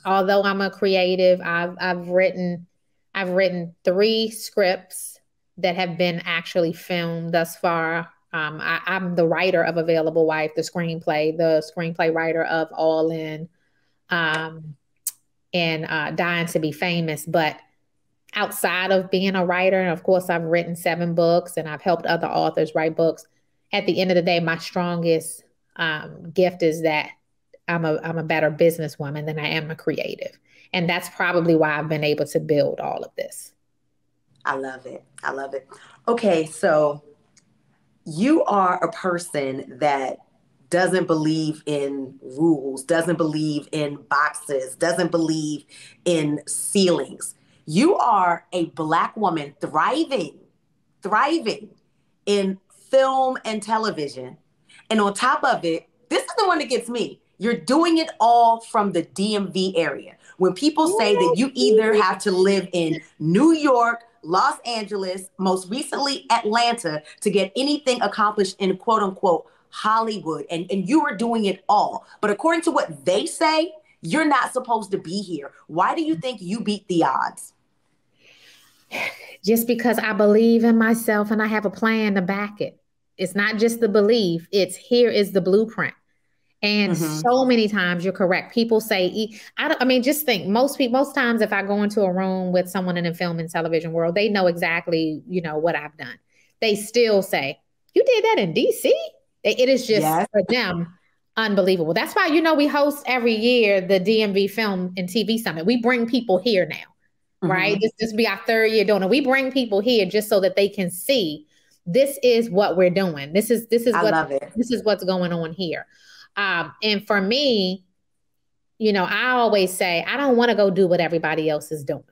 Although I'm a creative, I've written 3 scripts that have been actually filmed thus far. I'm the writer of Available Wife, the screenplay writer of All In, and Dying to Be Famous. But outside of being a writer, and of course, I've written 7 books and I've helped other authors write books. At the end of the day, my strongest gift is that I'm a better businesswoman than I am a creative. And that's probably why I've been able to build all of this. I love it. I love it. Okay, so you are a person that doesn't believe in rules, doesn't believe in boxes, doesn't believe in ceilings. You are a Black woman thriving in film and television. And on top of it, this is the one that gets me. You're doing it all from the DMV area. When people say that you either have to live in New York, Los Angeles, most recently Atlanta, to get anything accomplished in quote unquote Hollywood, and you are doing it all. But according to what they say, you're not supposed to be here. Why do you think you beat the odds? Just because I believe in myself and I have a plan to back it. It's not just the belief, it's here is the blueprint. And so many times you're correct. People say, just think most times if I go into a room with someone in the film and television world, they know exactly, what I've done. They still say, you did that in DC? It is just for them unbelievable. That's why, we host every year the DMV Film and TV Summit. We bring people here now, right? This will be our 3rd year doing it. We bring people here just so that they can see this is what we're doing. This is what's going on here. And for me, I always say, I don't want to go do what everybody else is doing.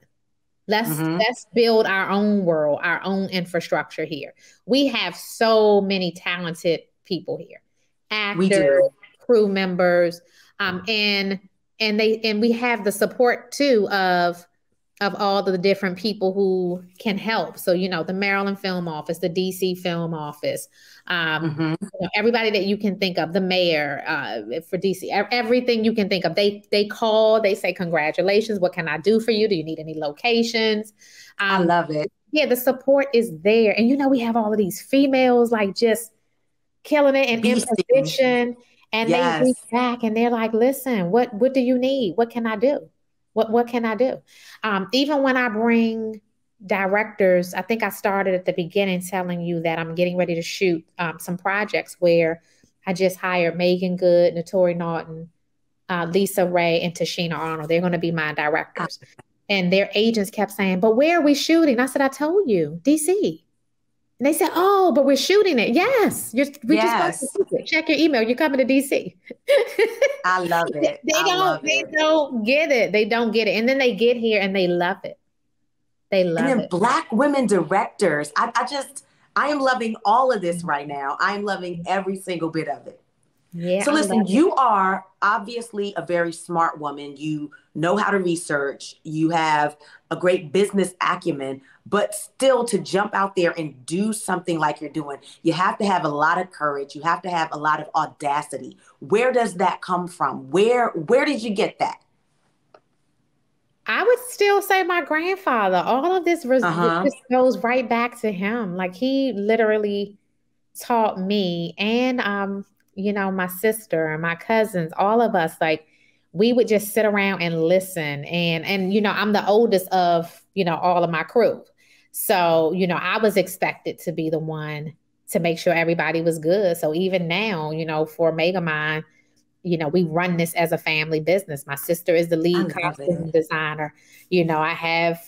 Let's build our own world, our own infrastructure here. We have so many talented people here, actors, crew members, and we have the support too of all the different people who can help. So, the Maryland Film Office, the DC Film Office, everybody that you can think of, the mayor for DC, everything you can think of. They call, they say, congratulations. What can I do for you? Do you need any locations? I love it. Yeah, the support is there. And, we have all of these females like just killing it and in position. And they reach back and they're like, listen, what do you need? What can I do? What can I do? Even when I bring directors, I think I started at the beginning telling you that I'm getting ready to shoot some projects where I just hired Megan Good, Naturi Naughton, Lisa Ray, and Tashina Arnold. They're going to be my directors. And their agents kept saying, but where are we shooting? I said, I told you, DC. And they said, oh, but we're shooting it. Yes. Just check your email. You're coming to DC. I love it. They don't get it. They don't get it. And then they get here and they love it. They love it. And then Black women directors. I am loving all of this right now. I am loving every single bit of it. Yeah. So listen, you are obviously a very smart woman. You know how to research. You have a great business acumen, but still to jump out there and do something like you're doing, you have to have a lot of courage. You have to have a lot of audacity. Where does that come from? Where did you get that? I would still say my grandfather. All of this just goes right back to him. Like he literally taught me and my sister and my cousins, all of us, like we would just sit around and listen. And I'm the oldest of, all of my crew. So, I was expected to be the one to make sure everybody was good. So even now, for Megamind, we run this as a family business. My sister is the lead costume designer. I have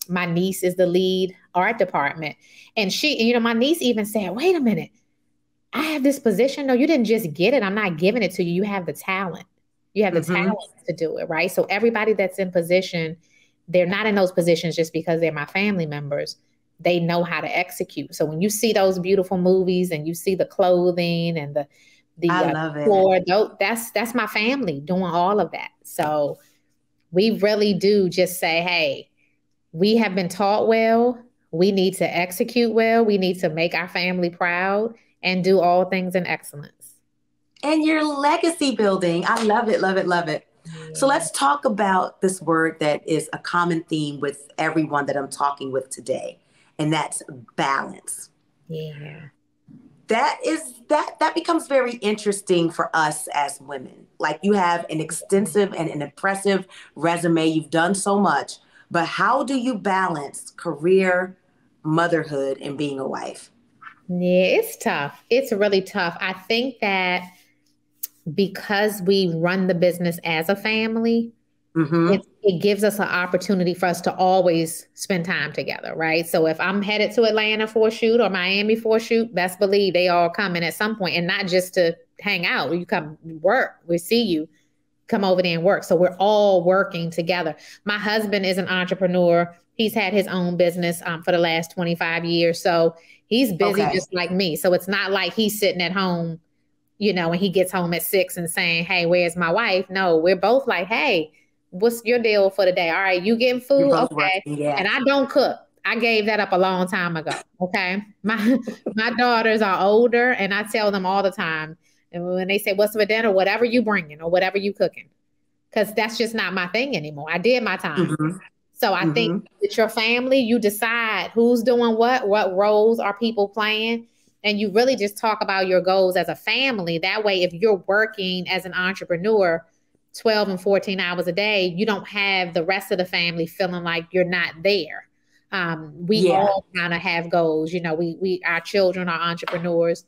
my niece is the lead art department. And she, my niece even said, wait a minute, I have this position. No, you didn't just get it. I'm not giving it to you. You have the talent. You have the talent to do it, right? So everybody that's in position, they're not in those positions just because they're my family members. They know how to execute. So when you see those beautiful movies and you see the clothing and the I love it. That's my family doing all of that. So we really do just say, hey, we have been taught well. We need to execute well. We need to make our family proud and do all things in excellence. And your legacy building. I love it, love it, love it. Yeah. So let's talk about this word that is a common theme with everyone that I'm talking with today, and that's balance. Yeah. That becomes very interesting for us as women. Like, you have an extensive and an impressive resume. You've done so much, but how do you balance career, motherhood, and being a wife? Yeah, it's tough. It's really tough. I think that because we run the business as a family, it gives us an opportunity for us to always spend time together, right? So if I'm headed to Atlanta for a shoot or Miami for a shoot, best believe they all come in at some point, and not just to hang out. You come work, we see you, come over there and work. So we're all working together. My husband is an entrepreneur. He's had his own business for the last 25 years. So he's busy just like me. So it's not like he's sitting at home, and he gets home at 6 and saying, hey, where's my wife? No, we're both like, hey, what's your deal for the day? All right, you getting food? Okay. Yeah. And I don't cook. I gave that up a long time ago. Okay. My daughters are older, and I tell them all the time, and when they say, what's for dinner, whatever you bringing or whatever you cooking, because that's just not my thing anymore. I did my time. So I think with your family, you decide who's doing what roles are people playing, and you really just talk about your goals as a family. That way, if you're working as an entrepreneur 12 and 14 hours a day, you don't have the rest of the family feeling like you're not there. We all kind of have goals. Our children are entrepreneurs.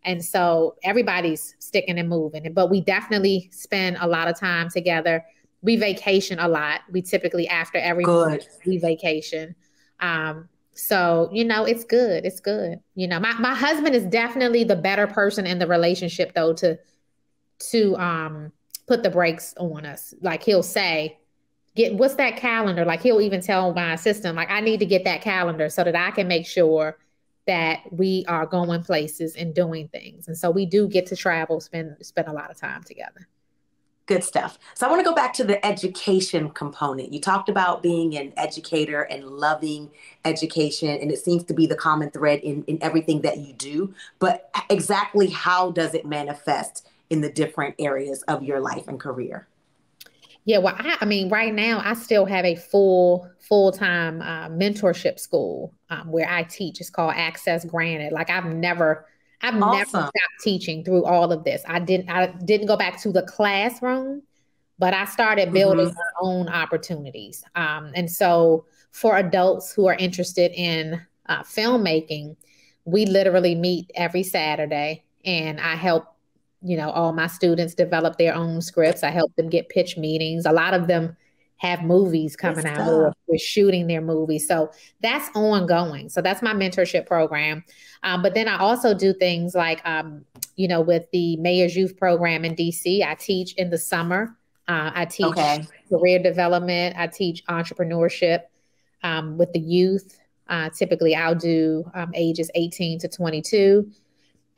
And so everybody's sticking and moving, but we definitely spend a lot of time together. We vacation a lot. We typically, after every month, we vacation. So, it's good. It's good. My husband is definitely the better person in the relationship, though, to put the brakes on us. Like, he'll say, what's that calendar? Like, he'll even tell my assistant, like, I need to get that calendar so that I can make sure that we are going places and doing things. And so we do get to travel, spend a lot of time together. Good stuff. So I want to go back to the education component. You talked about being an educator and loving education, and it seems to be the common thread in everything that you do. But exactly how does it manifest in the different areas of your life and career? Yeah, well, I mean, right now I still have a full-time mentorship school where I teach. It's called Access Granted. Like, I've never stopped teaching through all of this. I didn't go back to the classroom, but I started building my own opportunities. And so for adults who are interested in filmmaking, we literally meet every Saturday, and I help all my students develop their own scripts. I help them get pitch meetings. A lot of them have movies coming out, or we're shooting their movies. So that's ongoing. So that's my mentorship program. But then I also do things like, with the Mayor's Youth Program in DC, I teach in the summer. I teach career development. I teach entrepreneurship with the youth. Typically, I'll do ages 18 to 22.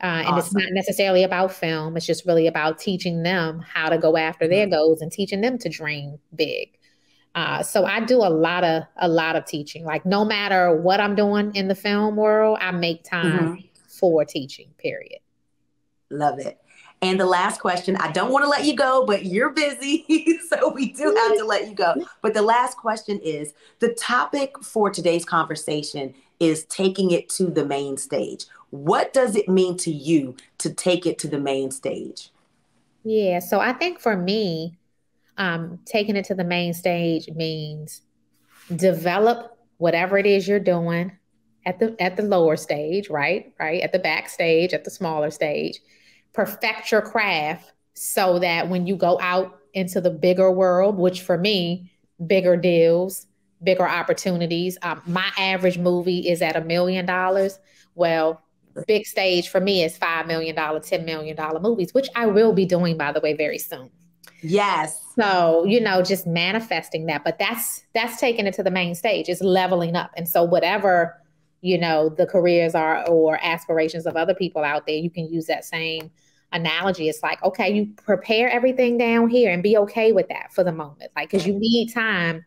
And it's not necessarily about film. It's just really about teaching them how to go after their goals and teaching them to dream big. So I do a lot of teaching. Like, no matter what I'm doing in the film world, I make time for teaching, period. Love it. And the last question, I don't want to let you go, but you're busy, so we do have to let you go. But the last question is, the topic for today's conversation is taking it to the main stage. What does it mean to you to take it to the main stage? Yeah, so I think for me, taking it to the main stage means develop whatever it is you're doing at the lower stage, right? At the backstage, at the smaller stage. Perfect your craft so that when you go out into the bigger world, which for me, bigger deals, bigger opportunities. My average movie is at $1 million. Well, big stage for me is $5 million, $10 million movies, which I will be doing, by the way, very soon. Yes. So, you know, just manifesting that. But that's taking it to the main stage. It's leveling up. And so whatever, you know, the careers are or aspirations of other people out there, you can use that same analogy. It's like, okay, you prepare everything down here and be okay with that for the moment. Like, because you need time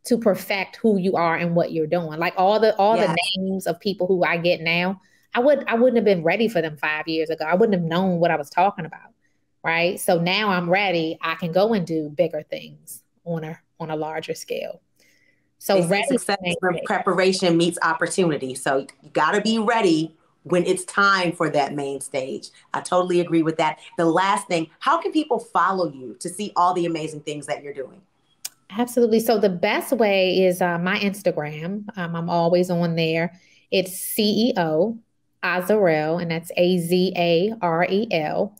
to perfect who you are and what you're doing. Like all the names of people who I get now, I wouldn't have been ready for them 5 years ago. I wouldn't have known what I was talking about. Right. So now I'm ready. I can go and do bigger things on a larger scale. So success when preparation meets opportunity. So you got to be ready when it's time for that main stage. I totally agree with that. The last thing, how can people follow you to see all the amazing things that you're doing? Absolutely. So the best way is my Instagram. I'm always on there. It's CEO Azarel, and that's Azarel.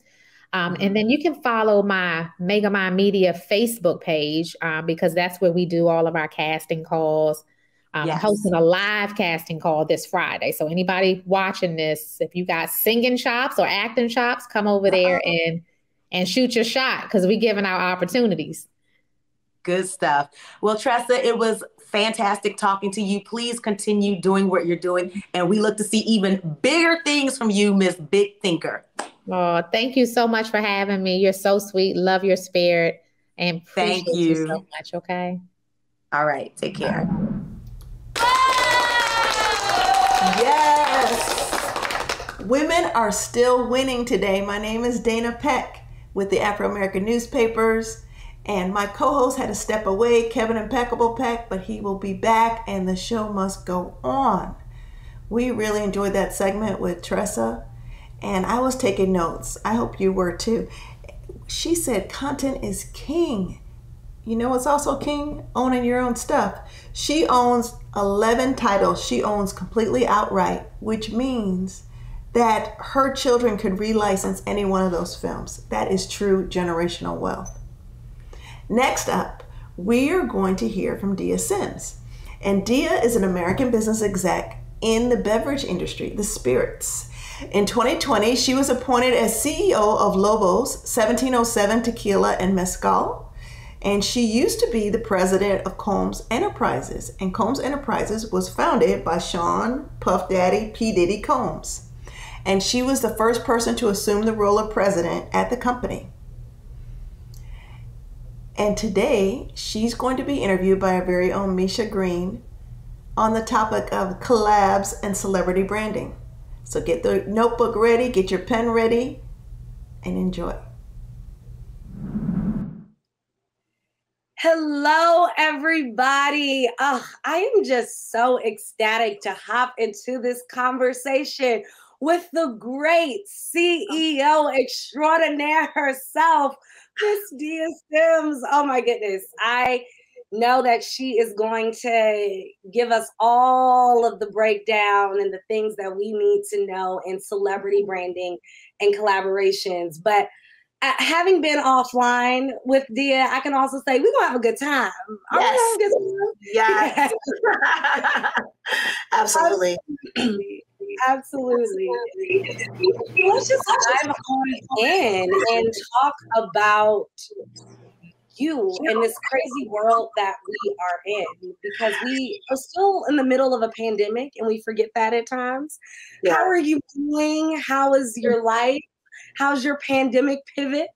And then you can follow my Megamind Media Facebook page because that's where we do all of our casting calls. I'm hosting a live casting call this Friday. So anybody watching this, if you got singing chops or acting chops, come over there and shoot your shot because we're giving out opportunities. Good stuff. Well, Tressa, it was fantastic talking to you. Please continue doing what you're doing. And we look to see even bigger things from you, Miss Big Thinker. Oh, thank you so much for having me. You're so sweet. Love your spirit and appreciate you so much. Okay. All right. Take care. Yes. Women are still winning today. My name is Dana Peck with the Afro-American Newspapers. And my co-host had to step away, Kevin Impeccable Peck, but he will be back and the show must go on. We really enjoyed that segment with Tressa. And I was taking notes. I hope you were too. She said content is king. You know what's also king? Owning your own stuff. She owns 11 titles. She owns completely outright, which means that her children could relicense any one of those films. That is true generational wealth. Next up, we are going to hear from Dia Sims. And Dia is an American business exec in the beverage industry, the spirits. In 2020, she was appointed as CEO of Lobos 1707 Tequila and Mezcal. And she used to be the president of Combs Enterprises. And Combs Enterprises was founded by Sean Puff Daddy P. Diddy Combs. And she was the first person to assume the role of president at the company. And today, she's going to be interviewed by our very own Misha Green on the topic of collabs and celebrity branding. So get the notebook ready, get your pen ready, and enjoy. Hello, everybody. I am just so ecstatic to hop into this conversation with the great CEO extraordinaire herself, Miss Dia Sims. Oh my goodness. I know that she is going to give us all of the breakdown and the things that we need to know in celebrity branding and collaborations. But having been offline with Dia, I can also say we're going to have a good time. Yes. Absolutely. Absolutely. Let's just dive on in and talk about you in this crazy world that we are in, because we are still in the middle of a pandemic and we forget that at times. Yeah. How are you doing? How is your life? How's your pandemic pivot?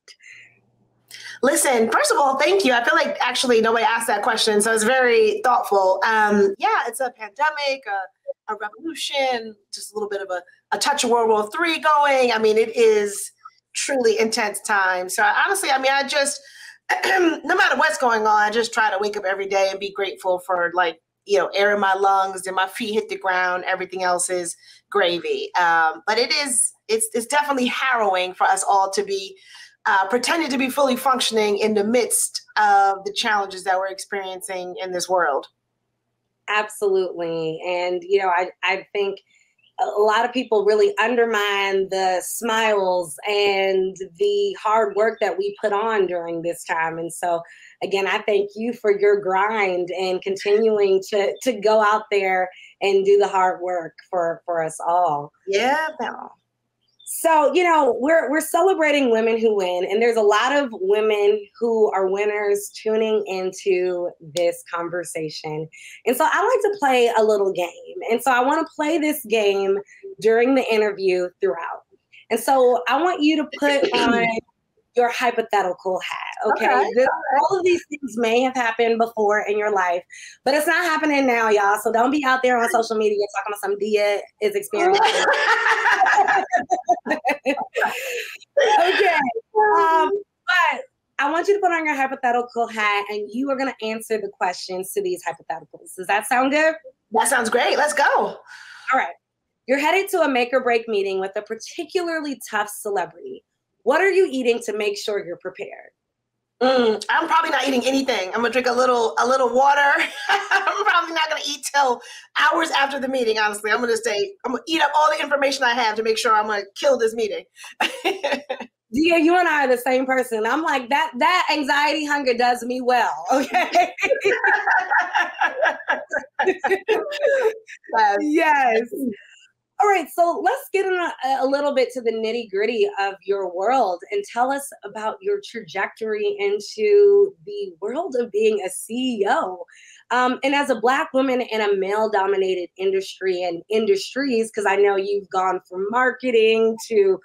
Listen, first of all, thank you. I feel like actually nobody asked that question, so it's very thoughtful. Yeah, it's a pandemic, a revolution, just a little bit of a touch of World War III going. I mean, it is truly intense time. So honestly, I mean, I just, no matter what's going on, I just try to wake up every day and be grateful for, like, you know, air in my lungs and my feet hit the ground. Everything else is gravy. But it's definitely harrowing for us all to be pretending to be fully functioning in the midst of the challenges that we're experiencing in this world. Absolutely. And, you know, I think a lot of people really undermine the smiles and the hard work that we put on during this time. And so, again, I thank you for your grind and continuing to go out there and do the hard work for us all. Yeah, Belle. So, you know, we're celebrating women who win, and there's a lot of women who are winners tuning into this conversation. And so I like to play a little game. And so I want to play this game during the interview throughout. And so I want you to put on your hypothetical hat, okay? All of these things may have happened before in your life, but it's not happening now, y'all. So don't be out there on social media talking about some Dia is experiencing. Okay. But I want you to put on your hypothetical hat and you are going to answer the questions to these hypotheticals. Does that sound good? That sounds great. Let's go. All right. You're headed to a make or break meeting with a particularly tough celebrity. What are you eating to make sure you're prepared? I'm probably not eating anything. I'm gonna drink a little water. I'm probably not gonna eat till hours after the meeting. Honestly, I'm gonna eat up all the information I have to make sure I'm gonna kill this meeting. Yeah, you and I are the same person. I'm like that anxiety hunger does me well. Okay. Yes. All right, so let's get in a little bit to the nitty gritty of your world and tell us about your trajectory into the world of being a CEO. And as a Black woman in a male-dominated industry and industries, because I know you've gone from marketing to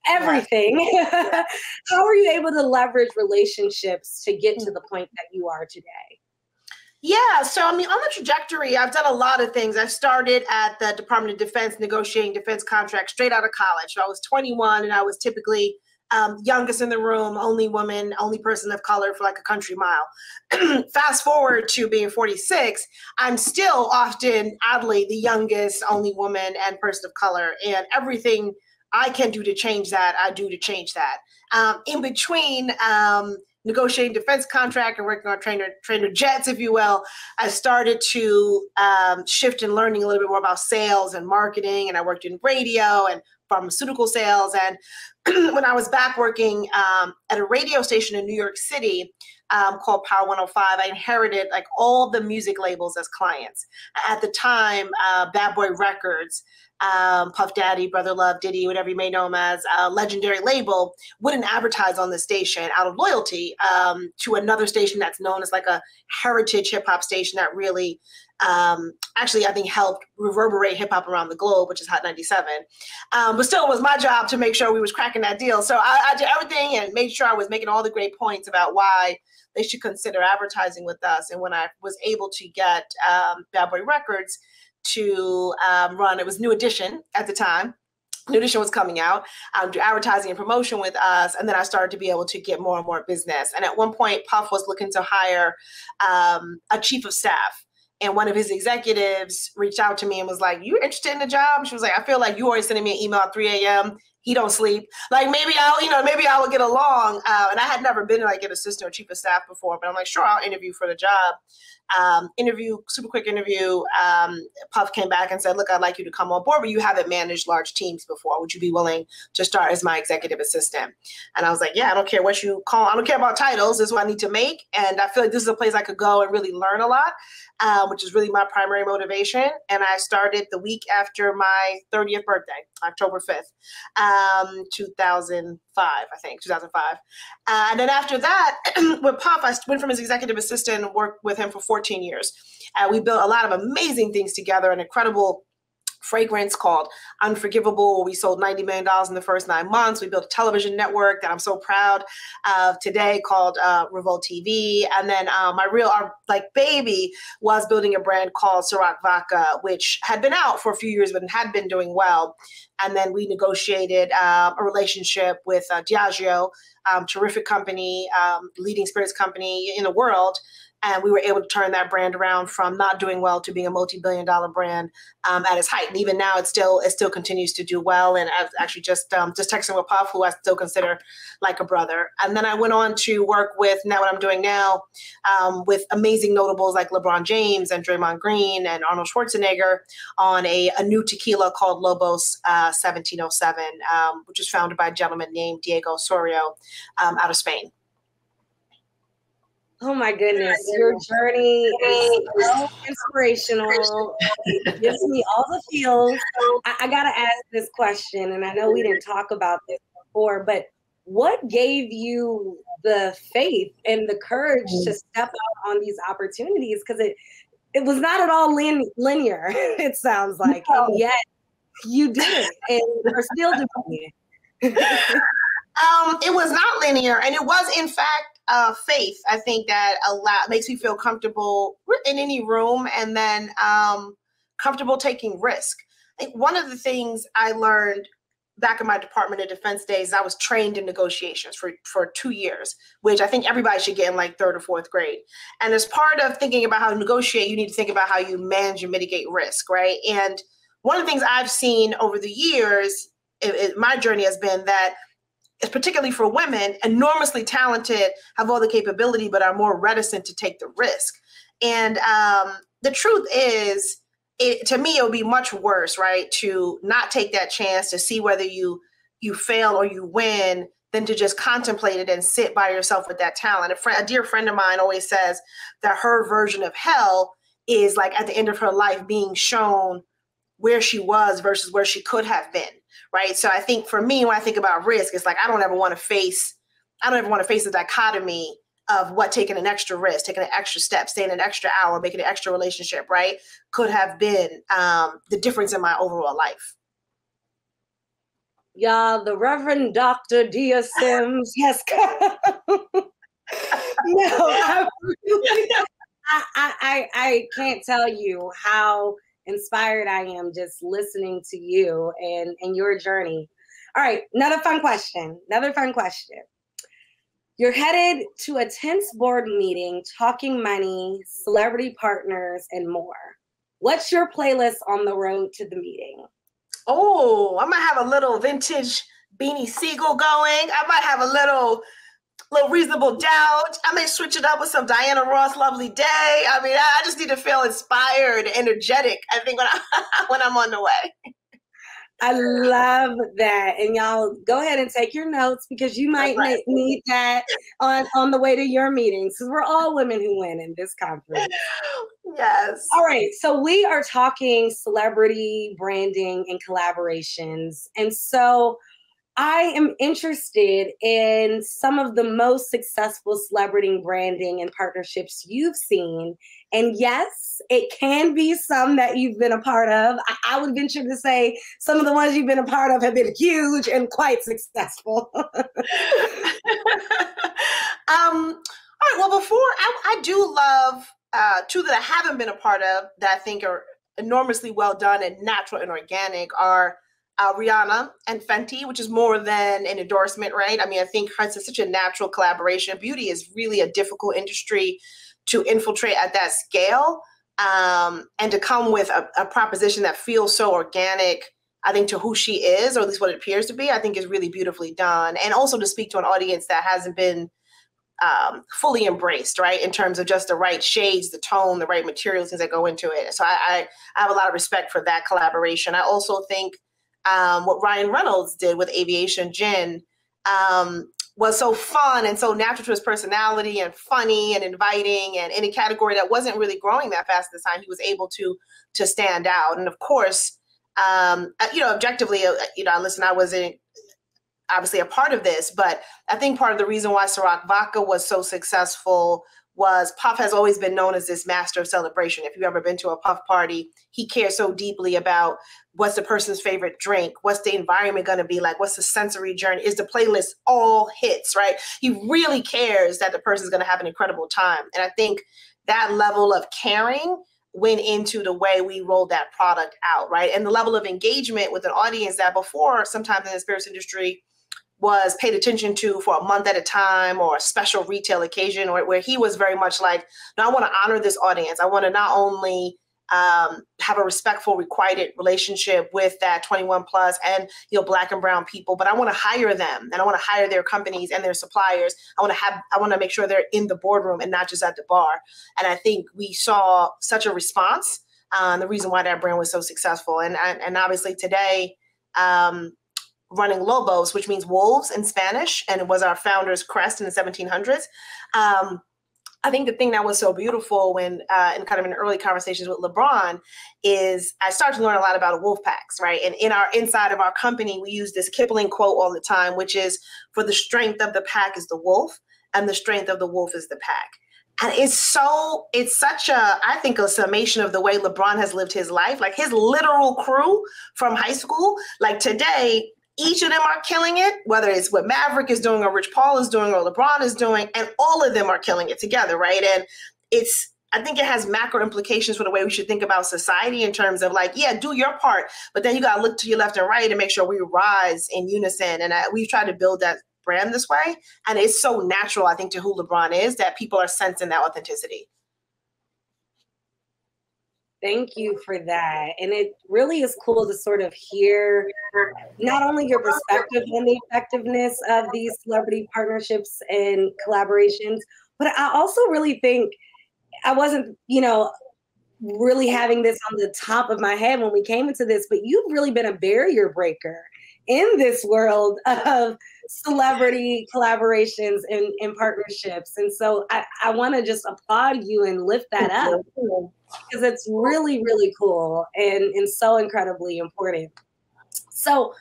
everything, how are you able to leverage relationships to get to the point that you are today? Yeah, so I mean, on the trajectory, I've done a lot of things. I started at the Department of Defense negotiating defense contracts straight out of college. So I was 21 and I was typically youngest in the room, only woman, only person of color for like a country mile. Fast forward to being 46, I'm still often, oddly, the youngest, only woman and person of color. And everything I can do to change that, I do to change that. In between, negotiating defense contract and working on trainer jets, if you will, I started to shift and learning a little bit more about sales and marketing. And I worked in radio and pharmaceutical sales. And when I was back working at a radio station in New York City called Power 105, I inherited like all the music labels as clients. At the time, Bad Boy Records, Puff Daddy, Brother Love, Diddy, whatever you may know him as, a legendary label, wouldn't advertise on the station out of loyalty to another station that's known as like a heritage hip hop station that really actually I think helped reverberate hip hop around the globe, which is Hot 97. But still, it was my job to make sure we was cracking that deal. So I did everything and made sure I was making all the great points about why they should consider advertising with us. And when I was able to get Bad Boy Records to run, it was New Edition at the time. New Edition was coming out, do advertising and promotion with us. And then I started to be able to get more and more business. And at one point, Puff was looking to hire a chief of staff. And one of his executives reached out to me and was like, "You interested in the job?" She was like, "I feel like you always sending me an email at 3 a.m. He don't sleep. Like maybe I will get along." And I had never been like an assistant or chief of staff before, but I'm like, sure, I'll interview for the job. Super quick interview. Puff came back and said, "Look, I'd like you to come on board, but you haven't managed large teams before. Would you be willing to start as my executive assistant?" And I was like, "Yeah, I don't care what you call. I don't care about titles. This is what I need to make." And I feel like this is a place I could go and really learn a lot, which is really my primary motivation. And I started the week after my 30th birthday, October 5th, 2005. And then after that, with Puff, I went from his executive assistant and worked with him for 14 years. We built a lot of amazing things together, an incredible fragrance called Unforgivable. We sold $90 million in the first 9 months. We built a television network that I'm so proud of today called Revolt TV. And then our baby was building a brand called Ciroc Vodka, which had been out for a few years, but had been doing well. And then we negotiated a relationship with Diageo, terrific company, leading spirits company in the world. And we were able to turn that brand around from not doing well to being a multi-billion-dollar brand at its height. And even now, it still continues to do well. And I've actually just texting with Puff, who I still consider like a brother. And then I went on to work with now what I'm doing now with amazing notables like LeBron James and Draymond Green and Arnold Schwarzenegger on a new tequila called Lobos 1707, which was founded by a gentleman named Diego Sorio out of Spain. Oh my goodness, your journey is so inspirational. It gives me all the feels. I got to ask this question, and I know we didn't talk about this before, but what gave you the faith and the courage to step out on these opportunities? Because it was not at all linear, it sounds like, and yet you did it, and are still doing it. It was not linear, and it was, in fact, faith. I think that makes me feel comfortable in any room, and then comfortable taking risk. I think one of the things I learned back in my Department of Defense days, I was trained in negotiations for 2 years, which I think everybody should get in like 3rd or 4th grade. And as part of thinking about how to negotiate, you need to think about how you manage and mitigate risk, right? And one of the things I've seen over the years, my journey has been that, particularly for women, enormously talented, have all the capability, but are more reticent to take the risk. And the truth is, to me, it would be much worse, right, to not take that chance to see whether you fail or you win than to just contemplate it and sit by yourself with that talent. A dear friend of mine always says that her version of hell is like at the end of her life being shown where she was versus where she could have been. Right. So I think for me, when I think about risk, it's like I don't ever want to face the dichotomy of what taking an extra risk, taking an extra step, staying an extra hour, making an extra relationship, right, could have been the difference in my overall life. Yeah, the Reverend Dr. Dia Sims has come. No, I can't tell you how inspired I am just listening to you and your journey. All right, another fun question. You're headed to a tense board meeting, talking money, celebrity partners, and more. What's your playlist on the road to the meeting? Oh, I might have a little vintage Beanie Siegel going. I might have a little Reasonable Doubt. I may switch it up with some Diana Ross, Lovely Day. I mean, I just need to feel inspired and energetic, I think, when I'm on the way. I love that. And y'all go ahead and take your notes because you might need that on the way to your meetings. Because we're all women who win in this conference. Yes. All right. So we are talking celebrity branding and collaborations. And so I am interested in some of the most successful celebrity branding and partnerships you've seen. And yes, it can be some that you've been a part of. I would venture to say some of the ones you've been a part of have been huge and quite successful. All right. Well, before I do love 2 that I haven't been a part of that I think are enormously well done and natural and organic are Rihanna and Fenty, which is more than an endorsement, right? I mean, I think it's such a natural collaboration. Beauty is really a difficult industry to infiltrate at that scale, and to come with a proposition that feels so organic, I think, to who she is, or at least what it appears to be, I think is really beautifully done. And also to speak to an audience that hasn't been fully embraced, right, in terms of just the right shades, the tone, the right materials, things that go into it. So I have a lot of respect for that collaboration. I also think what Ryan Reynolds did with Aviation Gin was so fun and so natural to his personality and funny and inviting, and in a category that wasn't really growing that fast at the time, he was able to stand out. And of course, objectively, listen, I wasn't obviously a part of this, but I think part of the reason why Ciroc Vodka was so successful was Puff has always been known as this master of celebration. If you've ever been to a Puff party, he cares so deeply about what's the person's favorite drink, what's the environment going to be like, what's the sensory journey, is the playlist all hits, right? He really cares that the person's going to have an incredible time. And I think that level of caring went into the way we rolled that product out, right? And the level of engagement with an audience that before, sometimes in the spirits industry, was paid attention to for a month at a time or a special retail occasion, or where he was very much like, no, I want to honor this audience. I want to not only have a respectful, requited relationship with that 21 plus and, you know, Black and brown people, but I want to hire them and I want to hire their companies and their suppliers. I want to make sure they're in the boardroom and not just at the bar. And I think we saw such a response. The reason why that brand was so successful. And obviously today, running Lobos, which means wolves in Spanish, and it was our founder's crest in the 1700s. I think the thing that was so beautiful when, in kind of in early conversations with LeBron, is I started to learn a lot about wolf packs, right? And inside of our company, we use this Kipling quote all the time, which is, for the strength of the pack is the wolf, and the strength of the wolf is the pack. And it's such a, I think, a summation of the way LeBron has lived his life. Like his literal crew from high school, like today, each of them are killing it, whether it's what Maverick is doing or Rich Paul is doing or LeBron is doing, and all of them are killing it together, right? And I think it has macro implications for the way we should think about society in terms of like, yeah, do your part, but then you got to look to your left and right and make sure we rise in unison. And we've tried to build that brand this way. And it's so natural, I think, to who LeBron is that people are sensing that authenticity. Thank you for that. And it really is cool to sort of hear not only your perspective on the effectiveness of these celebrity partnerships and collaborations, but I also really think I wasn't, really having this on the top of my head when we came into this, but you've really been a barrier breaker in this world of celebrity collaborations and partnerships. And so I want to just applaud you and lift that up because it's really, really cool and so incredibly important. So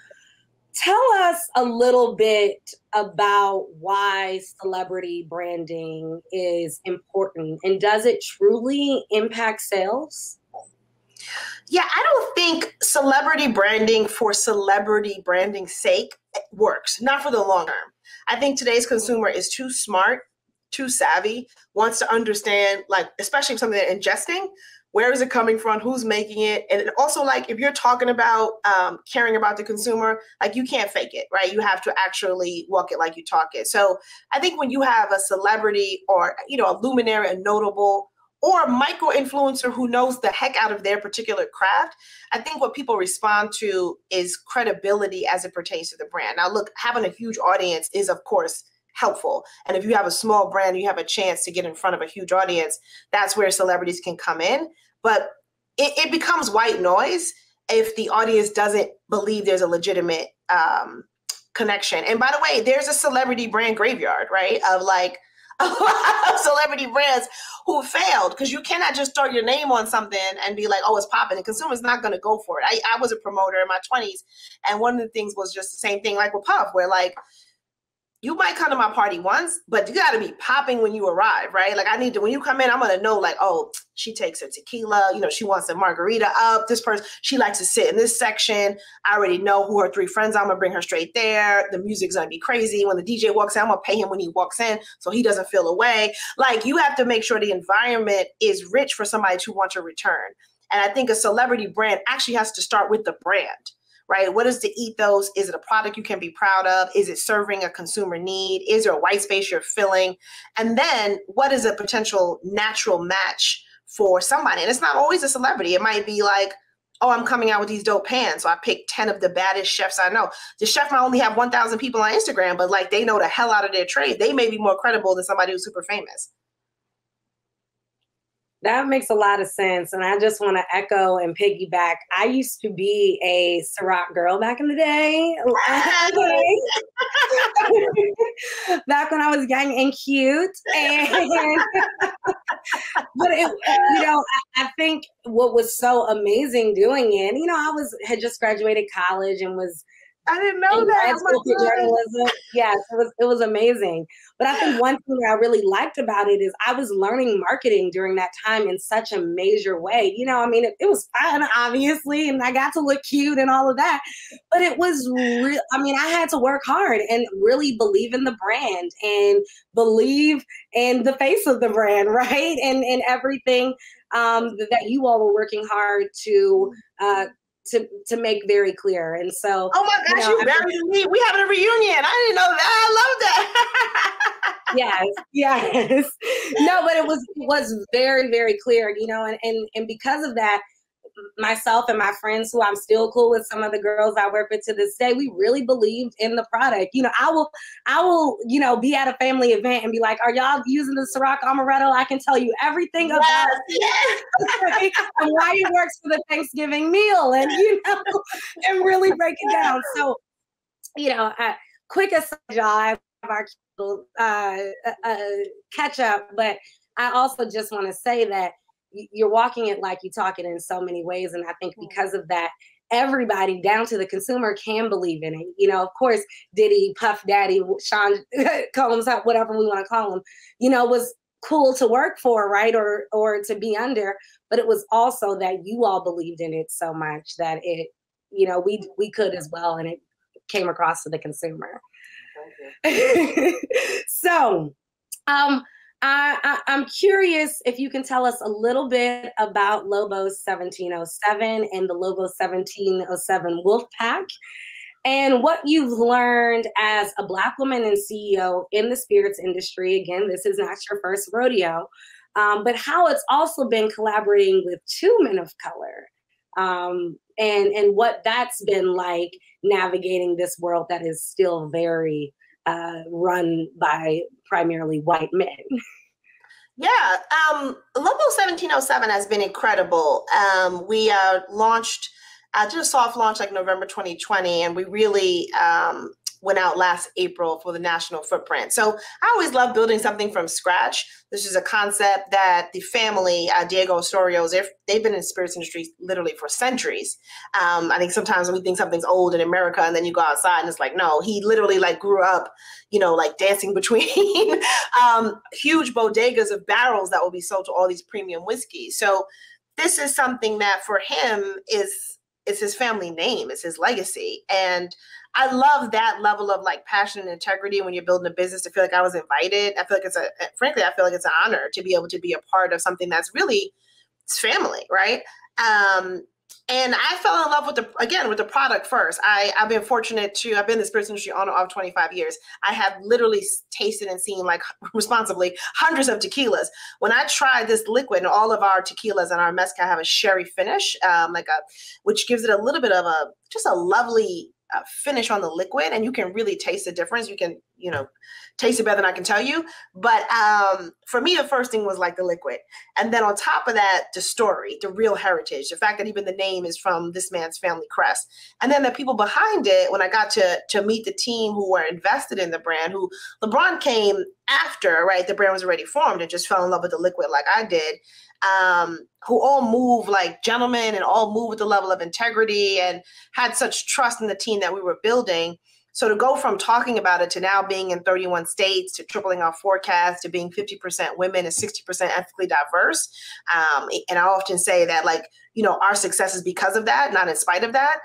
tell us a little bit about why celebrity branding is important, and does it truly impact sales? Yeah, I don't think celebrity branding for celebrity branding's sake works, not for the long term. I think today's consumer is too smart, too savvy, wants to understand, like, especially something they're ingesting, where is it coming from, who's making it? And also, like, if you're talking about caring about the consumer, like, you can't fake it, right? You have to actually walk it like you talk it. So I think when you have a celebrity or, a luminary, a notable, or a micro influencer who knows the heck out of their particular craft, I think what people respond to is credibility as it pertains to the brand. Now, look, having a huge audience is, of course, helpful. And if you have a small brand, you have a chance to get in front of a huge audience, that's where celebrities can come in. But it becomes white noise if the audience doesn't believe there's a legitimate connection. And by the way, there's a celebrity brand graveyard, right? Of like, a lot of celebrity brands who failed, because you cannot just throw your name on something and be like, oh, it's popping. The consumer's not going to go for it. I was a promoter in my 20s, and one of the things was just the same thing like with Puff, where like, you might come to my party once, but you got to be popping when you arrive, right? Like when you come in, I'm going to know like, oh, she takes her tequila, she wants a margarita up. This person, she likes to sit in this section. I already know who her 3 friends are. I'm going to bring her straight there. The music's going to be crazy. When the DJ walks in, I'm going to pay him when he walks in so he doesn't feel away. Like, you have to make sure the environment is rich for somebody to want to return. And I think a celebrity brand actually has to start with the brand. Right? What is the ethos? Is it a product you can be proud of? Is it serving a consumer need? Is there a white space you're filling? And then what is a potential natural match for somebody? And it's not always a celebrity. It might be like, oh, I'm coming out with these dope pans, so I picked 10 of the baddest chefs I know. The chef might only have 1,000 people on Instagram, but like, they know the hell out of their trade. They may be more credible than somebody who's super famous. That makes a lot of sense. And I just want to echo and piggyback. I used to be a Ciroc girl back in the day. Back when I was young and cute. But I think what was so amazing doing it, had just graduated college and was I didn't know that. Journalism. Yes, it was amazing. But I think one thing I really liked about it is I was learning marketing during that time in such a major way. It was fun, obviously, and I got to look cute and all of that. But it was real. I had to work hard and really believe in the brand and believe in the face of the brand, right? And everything that you all were working hard to to make very clear. And so, oh my gosh, you buried me. We having a reunion. I didn't know that. I love that. Yes. No, but it was very, very clear, you know, and because of that, myself and my friends, who I'm still cool with, some of the girls I work with to this day, we really believed in the product. You know, I will, you know, be at a family event and be like, are y'all using the Ciroc Amaretto? I can tell you everything about it and why it works for the Thanksgiving meal, and, you know, and really break it down. So, you know, quick aside, y'all, I have our catch up, but I also just want to say that you're walking it like you talk it in so many ways. And I think because of that, everybody down to the consumer can believe in it. You know, of course, Diddy, Puff Daddy, Sean Combs, whatever we want to call him, you know, was cool to work for, right? Or to be under, but it was also that you all believed in it so much that it, you know, we could as well. And it came across to the consumer. So, I'm curious if you can tell us a little bit about Lobos 1707 and the Lobos 1707 Wolf Pack, and what you've learned as a Black woman and CEO in the spirits industry. Again, this is not your first rodeo, but how it's also been collaborating with two men of color, and what that's been like navigating this world that is still very run by primarily white men. Yeah, Lobo 1707 has been incredible. We launched, did a soft launch like November 2020, and we really went out last April for the national footprint. So I always love building something from scratch. This is a concept that the family, Diego Osorios, they've been in the spirits industry literally for centuries. I think sometimes we think something's old in America and then you go outside and it's like, no, he literally like grew up, you know, like dancing between huge bodegas of barrels that will be sold to all these premium whiskeys. So this is something that for him is his family name, it's his legacy. And I love that level of like passion and integrity when you're building a business, to feel like I was invited. I feel like frankly, I feel like it's an honor to be able to be a part of something that's really, it's family, right? And I fell in love with the product first. I've been fortunate I've been in the spirits industry on and off 25 years. I have literally tasted and seen, like, responsibly, hundreds of tequilas. When I tried this liquid, and all of our tequilas and our mezcal have a sherry finish, which gives it a little bit of just a lovely finish on the liquid, and you can really taste the difference. You can, you know, taste it better than I can tell you. But for me, the first thing was like the liquid. And then on top of that, the story, the real heritage, the fact that even the name is from this man's family crest. And then the people behind it, when I got to meet the team who were invested in the brand, who LeBron came after, right? The brand was already formed, and just fell in love with the liquid like I did. Who all move like gentlemen and all move with the level of integrity and had such trust in the team that we were building. So to go from talking about it to now being in 31 states, to tripling our forecast, to being 50% women and 60% ethnically diverse. And I often say that, like, you know, our success is because of that, not in spite of that.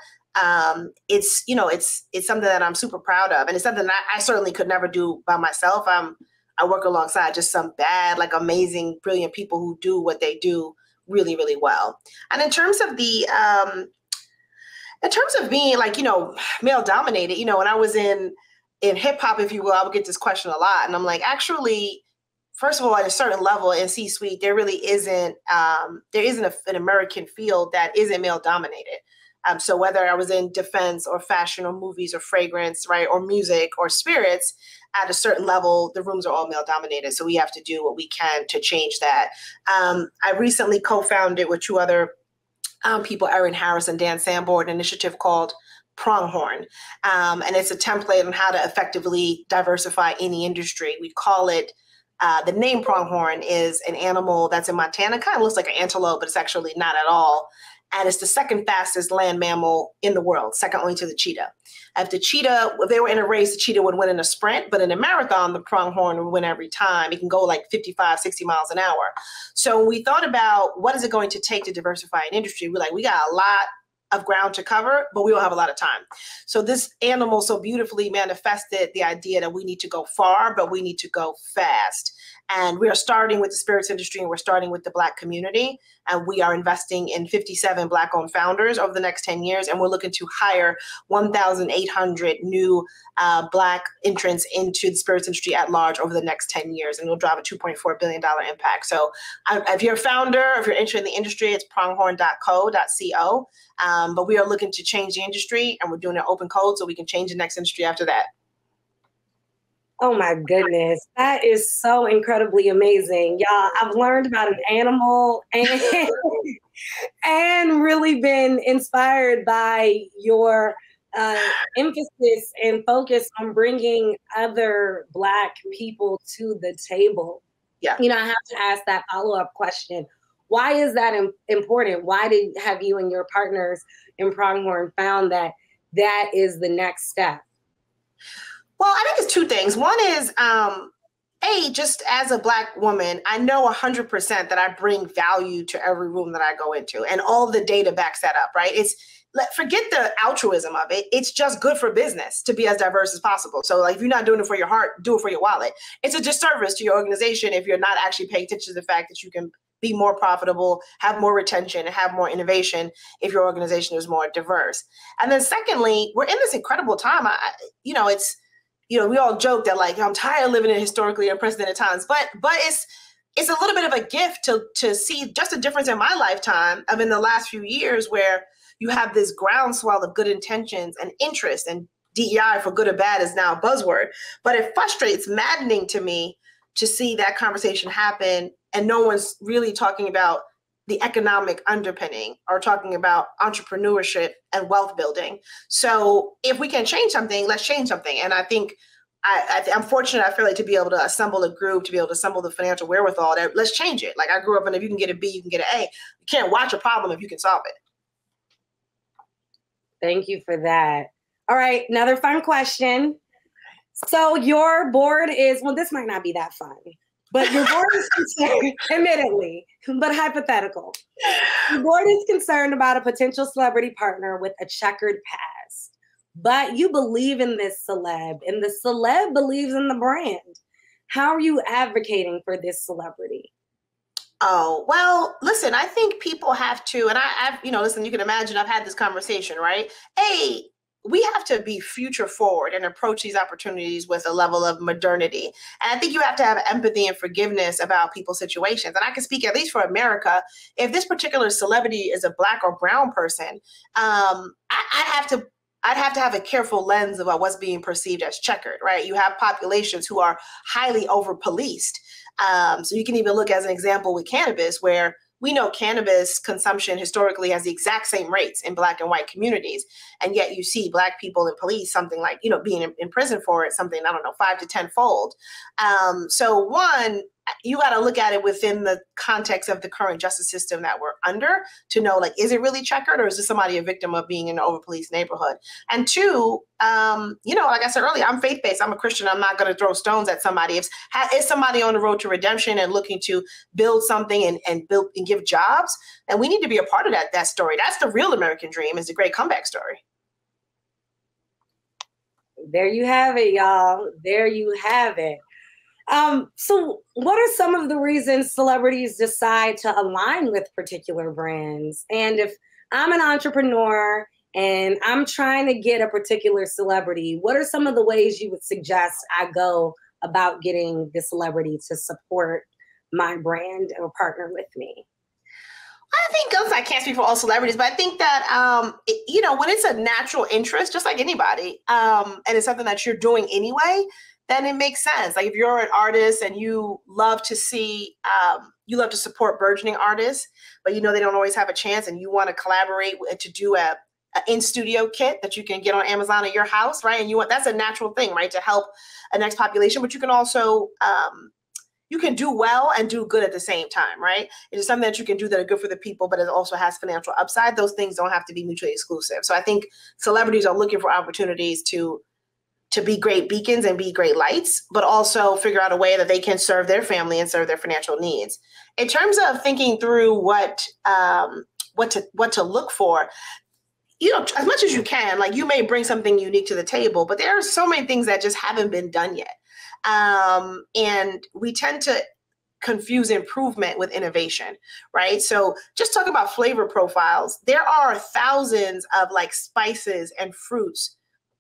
It's, you know, it's something that I'm super proud of. And it's something that I certainly could never do by myself. I work alongside just some bad, like, amazing, brilliant people who do what they do really, really well. And in terms of being, like, you know, male dominated, you know, when I was in hip hop, if you will, I would get this question a lot. And I'm like, actually, first of all, at a certain level in C-suite, there really isn't, an American field that isn't male dominated. So whether I was in defense or fashion or movies or fragrance, right, or music or spirits, at a certain level, the rooms are all male dominated. So we have to do what we can to change that. I recently co-founded with two other people, Erin Harris and Dan Sanborn, an initiative called Pronghorn. And it's a template on how to effectively diversify any industry. We call it, the name Pronghorn is an animal that's in Montana, kind of looks like an antelope, but it's actually not at all. And it's the second fastest land mammal in the world, second only to the cheetah. If they were in a race, the cheetah would win in a sprint, but in a marathon, the pronghorn would win every time. It can go like 55, 60 miles an hour. So we thought about, what is it going to take to diversify an industry? We got a lot of ground to cover, but we don't have a lot of time. So this animal so beautifully manifested the idea that we need to go far, but we need to go fast. And we are starting with the spirits industry, and we're starting with the Black community. And we are investing in 57 Black-owned founders over the next 10 years. And we're looking to hire 1,800 new Black entrants into the spirits industry at large over the next 10 years. And we'll drive a $2.4 billion impact. So if you're a founder, if you're interested in the industry, it's pronghorn.co. But we are looking to change the industry, and we're doing an open code so we can change the next industry after that. Oh my goodness. That is so incredibly amazing. Y'all, I've learned about an animal and really been inspired by your emphasis and focus on bringing other Black people to the table. Yeah. You know, I have to ask that follow-up question. Why is that important? Why have you and your partners in Pronghorn found that that is the next step? Well, I think it's two things. One is, just as a Black woman, I know 100% that I bring value to every room that I go into, and all the data backs that up, right? Forget the altruism of it. It's just good for business to be as diverse as possible. So like, if you're not doing it for your heart, do it for your wallet. It's a disservice to your organization if you're not actually paying attention to the fact that you can be more profitable, have more retention, and have more innovation if your organization is more diverse. And then secondly, we're in this incredible time. We all joke that like, I'm tired of living in historically unprecedented times, but it's a little bit of a gift to see just a difference in my lifetime of in the last few years where you have this groundswell of good intentions and interest, and DEI for good or bad is now a buzzword, but it frustrates, maddening to me to see that conversation happen and no one's really talking about the economic underpinning or talking about entrepreneurship and wealth building. So if we can change something, let's change something. And I think I'm fortunate, I feel like, to be able to assemble a group, to be able to assemble the financial wherewithal that let's change it. Like I grew up in, if you can get a B, you can get an A. You can't watch a problem if you can solve it. Thank you for that. All right, another fun question. So your board is, well, this might not be that fun, but your board is concerned, admittedly, but hypothetical. The board is concerned about a potential celebrity partner with a checkered past, but you believe in this celeb and the celeb believes in the brand. How are you advocating for this celebrity? Oh, well, listen, I think people have to, and I've, listen, you can imagine I've had this conversation, right? We have to be future forward and approach these opportunities with a level of modernity. And I think you have to have empathy and forgiveness about people's situations. And I can speak, at least for America, if this particular celebrity is a Black or brown person, I'd have to have a careful lens about what's being perceived as checkered, right? You have populations who are highly over-policed. So you can even look as an example with cannabis, where we know cannabis consumption historically has the exact same rates in Black and white communities. And yet you see Black people in police, something like, being in prison for it, something, 5 to 10 fold. So one, you got to look at it within the context of the current justice system that we're under to know, like, is it really checkered, or is this somebody a victim of being in an over-policed neighborhood? And two, like I said earlier, I'm faith-based. I'm a Christian. I'm not going to throw stones at somebody. If somebody on the road to redemption and looking to build something and build and give jobs, and we need to be a part of that story. That's the real American dream, is the great comeback story. There you have it, y'all. There you have it. So what are some of the reasons celebrities decide to align with particular brands? And if I'm an entrepreneur and I'm trying to get a particular celebrity, what are some of the ways you would suggest I go about getting the celebrity to support my brand or partner with me? I think, I can't speak for all celebrities, but I think that, when it's a natural interest, just like anybody, and it's something that you're doing anyway, then it makes sense. Like if you're an artist and you love to see, you love to support burgeoning artists, but they don't always have a chance, and you want to collaborate to do a in-studio kit that you can get on Amazon at your house, right? And that's a natural thing, right? To help a next population, but you can also, you can do well and do good at the same time, right? It is something that you can do that are good for the people, but it also has financial upside. Those things don't have to be mutually exclusive. So I think celebrities are looking for opportunities to be great beacons and be great lights, but also figure out a way that they can serve their family and serve their financial needs. In terms of thinking through what to look for, you know, as much as you can, like you may bring something unique to the table, but there are so many things that just haven't been done yet. And we tend to confuse improvement with innovation, right? So just talk about flavor profiles. There are thousands of like spices and fruits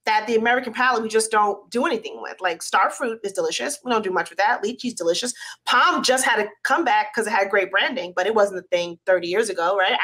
that the American palate, we just don't do anything with. Like star fruit is delicious. We don't do much with that. Lychee's delicious. Palm just had a comeback because it had great branding, but it wasn't a thing 30 years ago, right?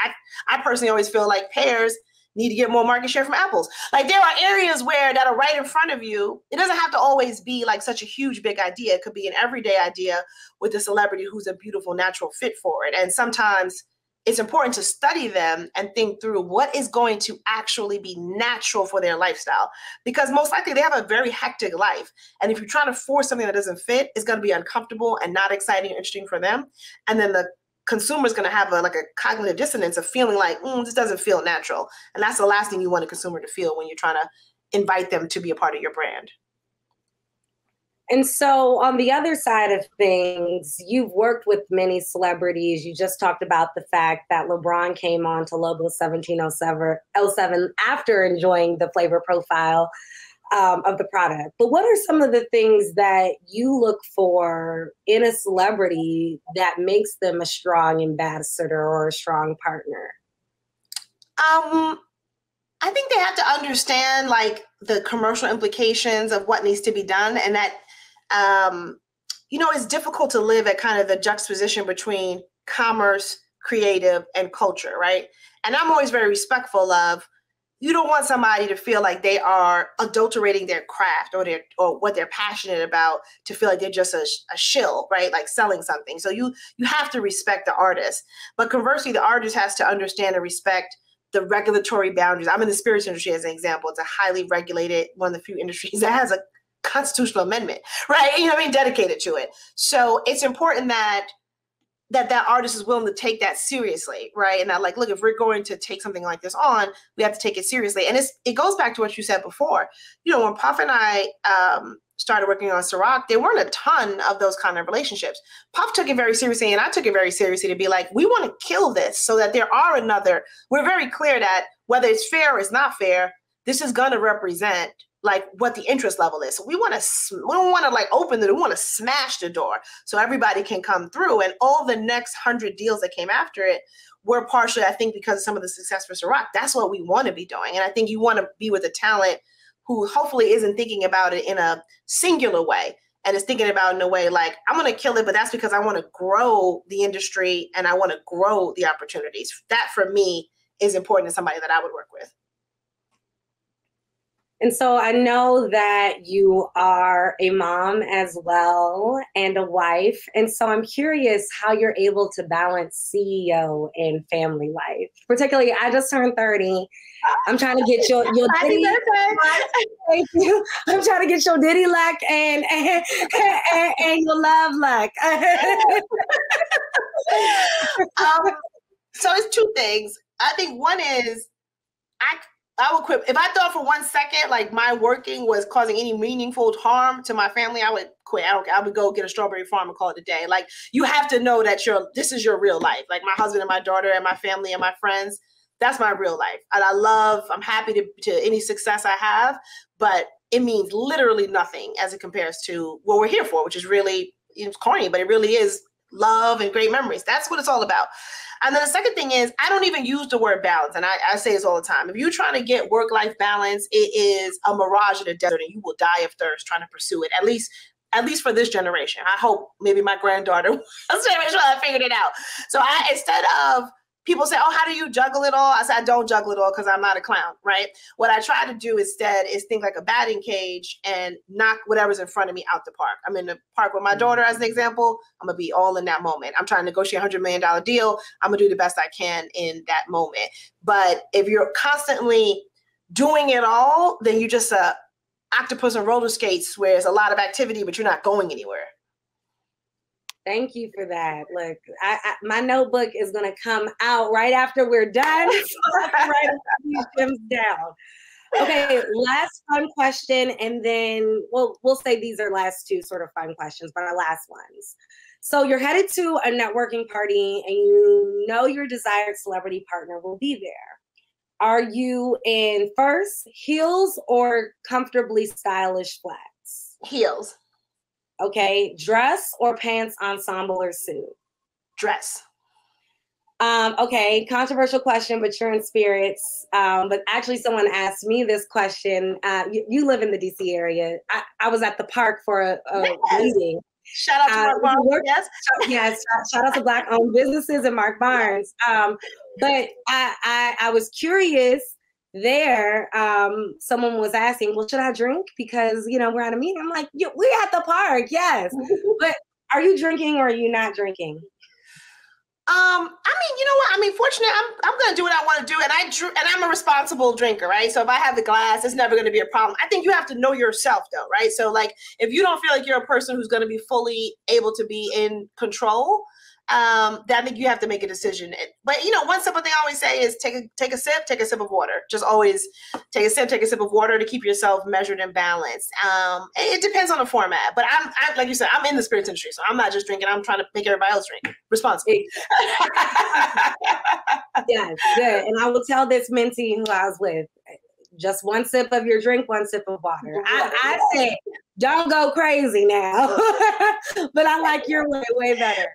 I personally always feel like pears need to get more market share from apples. Like there are areas where that are right in front of you. It doesn't have to always be like such a huge, big idea. It could be an everyday idea with a celebrity who's a beautiful, natural fit for it. And sometimes it's important to study them and think through what is going to actually be natural for their lifestyle. Because most likely they have a very hectic life. And if you're trying to force something that doesn't fit, it's going to be uncomfortable and not exciting or interesting for them. And then the consumer is going to have a cognitive dissonance of feeling like, this doesn't feel natural. And that's the last thing you want a consumer to feel when you're trying to invite them to be a part of your brand. And so on the other side of things, you've worked with many celebrities. You just talked about the fact that LeBron came on to Logo 1707 after enjoying the flavor profile of the product. But what are some of the things that you look for in a celebrity that makes them a strong ambassador or a strong partner? I think they have to understand like the commercial implications of what needs to be done, and that it's difficult to live at kind of the juxtaposition between commerce, creative, and culture, right? And I'm always very respectful of, you don't want somebody to feel like they are adulterating their craft or what they're passionate about to feel like they're just a shill, right? Like selling something. So you have to respect the artist. But conversely, the artist has to understand and respect the regulatory boundaries. I'm in the spirits industry as an example. It's a highly regulated, one of the few industries that has a constitutional amendment, right? Dedicated to it. So it's important that artist is willing to take that seriously, right? And that like, look, if we're going to take something like this on, we have to take it seriously. And it goes back to what you said before. When Puff and I started working on Ciroc, there weren't a ton of those kind of relationships. Puff took it very seriously, and I took it very seriously to be like, we want to kill this so that we're very clear that whether it's fair or it's not fair, this is going to represent like what the interest level is. So we don't want to like open the door, we want to smash the door so everybody can come through. And all the next 100 deals that came after it were partially, I think, because of some of the success for Ciroc. That's what we want to be doing. And I think you want to be with a talent who hopefully isn't thinking about it in a singular way and is thinking about it in a way like, I'm going to kill it, but that's because I want to grow the industry and I want to grow the opportunities. That for me is important to somebody that I would work with. And so I know that you are a mom as well and a wife. And so I'm curious how you're able to balance CEO and family life. Particularly, I just turned 30. I'm trying to get your Diddy. Thank you. I'm trying to get your Diddy luck and your love luck. So it's two things. I think one is I would quit. If I thought for 1 second, like my working was causing any meaningful harm to my family, I would quit. I would go get a strawberry farm and call it a day. Like you have to know that this is your real life. Like my husband and my daughter and my family and my friends, that's my real life. And I'm happy to any success I have, but it means literally nothing as it compares to what we're here for, which is really, it's corny, but it really is love and great memories. That's what it's all about. And then the second thing is, I don't even use the word balance. And I say this all the time. If you're trying to get work-life balance, it is a mirage in the desert and you will die of thirst trying to pursue it, at least for this generation. I hope maybe my granddaughter will I figured it out. So instead of people say, oh, how do you juggle it all? I said, I don't juggle it all because I'm not a clown, right? What I try to do instead is think like a batting cage and knock whatever's in front of me out the park. I'm in the park with my daughter, as an example. I'm going to be all in that moment. I'm trying to negotiate a $100 million deal. I'm going to do the best I can in that moment. But if you're constantly doing it all, then you're just a octopus on roller skates where there's a lot of activity, but you're not going anywhere. Thank you for that. Look, my notebook is going to come out right after we're done. So I can write these gems down. Okay, last fun question, and then we'll say these are last two sort of fun questions, but our last ones. So you're headed to a networking party, and you know your desired celebrity partner will be there. Are you in first heels or comfortably stylish flats? Heels. Okay. Dress or pants, ensemble, or suit? Dress. Okay, controversial question, but you're in spirits. But actually, someone asked me this question. You live in the DC area. I was at the park for a meeting. Shout out to Mark Barnes. Yes, shout out to Black-owned businesses and Mark Barnes. But I was curious there. Someone was asking, well, should I drink? Because, we're at a meeting. I'm like, we're at the park, yes. But are you drinking or are you not drinking? You know what? Fortunately, I'm going to do what I want to do, and I'm a responsible drinker, right? So if I have the glass, it's never going to be a problem. I think you have to know yourself, though, right? So, like, if you don't feel like you're a person who's going to be fully able to be in control, then I think you have to make a decision. But one simple thing I always say is take a sip of water. Just always take a sip of water to keep yourself measured and balanced. It depends on the format, but I'm like you said, I'm in the spirits industry, so I'm not just drinking. I'm trying to make everybody else drink responsibly. Yes, good. And I will tell this mentee who I was with, just one sip of your drink, one sip of water. I say, don't go crazy now, but I like your way better.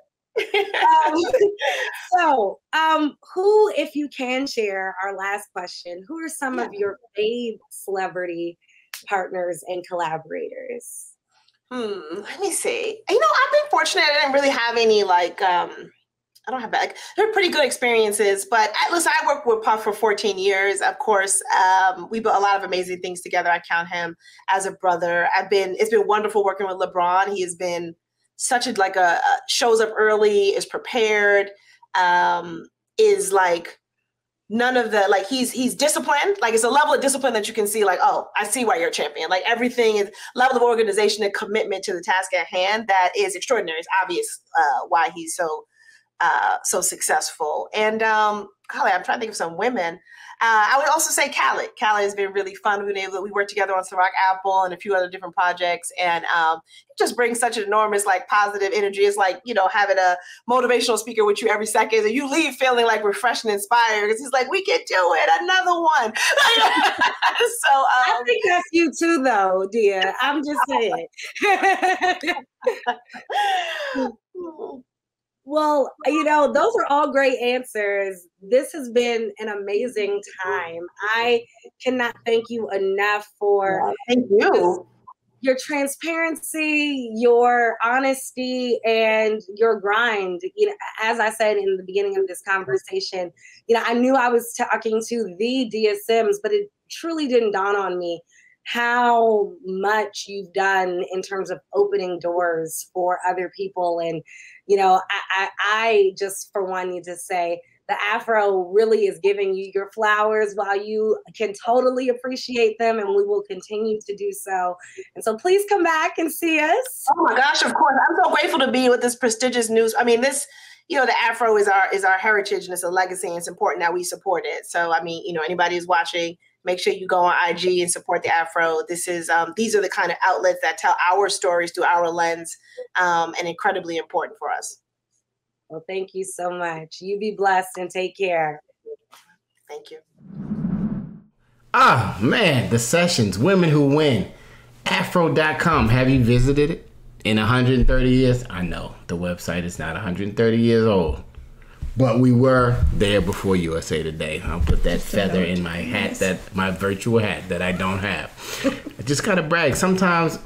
Who, if you can share, our last question, who are some of your fave celebrity partners and collaborators? Let me see. I've been fortunate. I didn't really have any I don't have that. They're pretty good experiences, but listen, I worked with Puff for 14 years. Of course, we built a lot of amazing things together. I count him as a brother. It's been wonderful working with LeBron. He has been such a shows up early, is prepared, is like none of the, he's disciplined. Like, it's a level of discipline that you can see, oh, I see why you're a champion. Like, everything is level of organization and commitment to the task at hand that is extraordinary. It's obvious why he's so successful. And golly, I'm trying to think of some women. I would also say Khaled. Khaled has been really fun. We worked together on Ciroc Apple and a few other different projects, and it just brings such an enormous positive energy. It's like having a motivational speaker with you every second, and you leave feeling refreshed and inspired because he's like, "We can do it, another one." So I think that's you too, though, dear. I'm just saying. Well, those are all great answers. This has been an amazing time. I cannot thank you enough for thank you. Your transparency, your honesty, and your grind. As I said in the beginning of this conversation, I knew I was talking to the Dia Sims, but it truly didn't dawn on me how much you've done in terms of opening doors for other people. And, I just, for one, need to say the Afro really is giving you your flowers while you can totally appreciate them, and we will continue to do so. And so please come back and see us. Oh my gosh, of course. I'm so grateful to be with this prestigious news. The Afro is our heritage, and it's a legacy, and it's important that we support it. So, anybody who's watching, make sure you go on IG and support the Afro. This is these are the kind of outlets that tell our stories through our lens, and incredibly important for us. Well, thank you so much. You be blessed and take care. Thank you. Ah, man, the sessions, Women Who Win, afro.com. Have you visited it? In 130 years? I know the website is not 130 years old, but we were there before USA Today. I'll put that feather in my hat, my virtual hat that I don't have. I just gotta brag. Sometimes,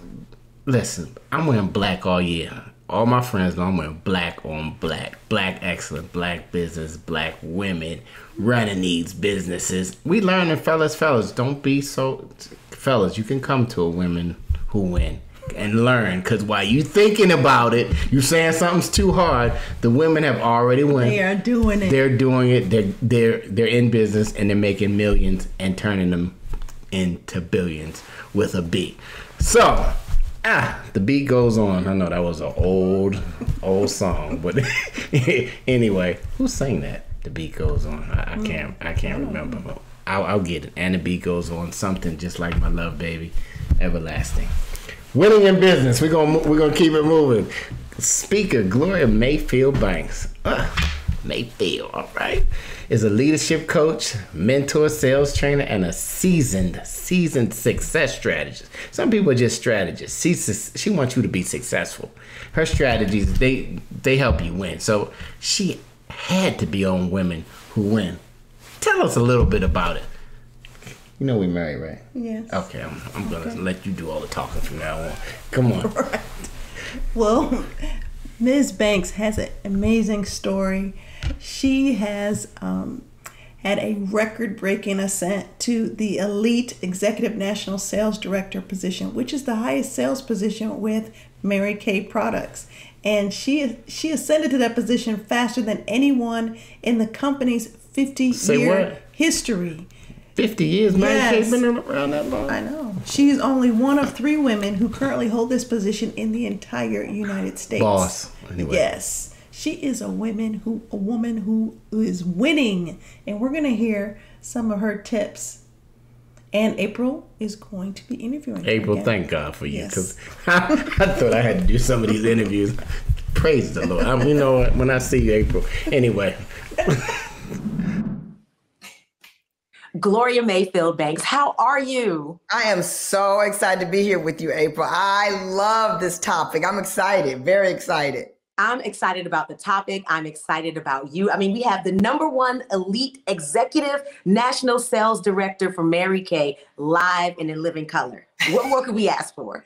listen, I'm wearing black all year. All my friends know I'm wearing black on black. Black excellence, black business, black women running these businesses. We learning, fellas, don't be so, fellas, you can come to a Women Who Win and learn, because while you thinking about it, you saying something's too hard, the women have already won. They are doing it. They're doing it. They're in business, and they're making millions and turning them into billions with a B. So, the beat goes on. I know that was an old song, but anyway, who sang that? The beat goes on. I can't remember, but I'll get it. And the beat goes on. Something just like my love, baby, everlasting. Winning in business. We're gonna keep it moving. Speaker Gloria Mayfield Banks. Mayfield, all right, is a leadership coach, mentor, sales trainer, and a seasoned success strategist. Some people are just strategists. She wants you to be successful. Her strategies, they help you win. So she had to be on Women Who Win. Tell us a little bit about it. You know we married, right? Yes. Okay, I'm gonna let you do all the talking from now on. Come on. Right. Well, Ms. Banks has an amazing story. She has had a record-breaking ascent to the elite executive national sales director position, which is the highest sales position with Mary Kay Products. And she ascended to that position faster than anyone in the company's 50-year history. 50 years, Mary Kay's been around that long? I know. She's only one of 3 women who currently hold this position in the entire United States. Boss, anyway. Yes. She is a woman who is winning. And we're going to hear some of her tips. And April is going to be interviewing her April, again. thank God for you, because Yes. I thought I had to do some of these interviews. Praise the Lord. You know what? When I see you, April. Anyway. Gloria Mayfield Banks, how are you? I am so excited to be here with you, April. I love this topic. I'm excited, very excited. I'm excited about the topic. I'm excited about you. I mean, we have the #1 elite executive national sales director for Mary Kay live and in living color. What more could we ask for?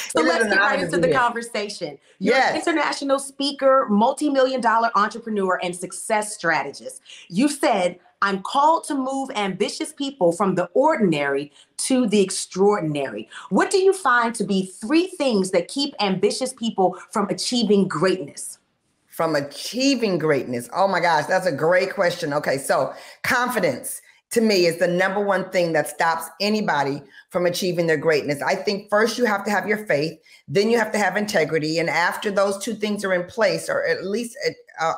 So let's get right into the conversation. You're an international speaker, multi-million-dollar entrepreneur, and success strategist. You said, I'm called to move ambitious people from the ordinary to the extraordinary. What do you find to be 3 things that keep ambitious people from achieving greatness? From achieving greatness. Oh my gosh, that's a great question. Okay, so confidence to me is the #1 thing that stops anybody from achieving their greatness. I think first you have to have your faith, then you have to have integrity. And after those 2 things are in place, or at least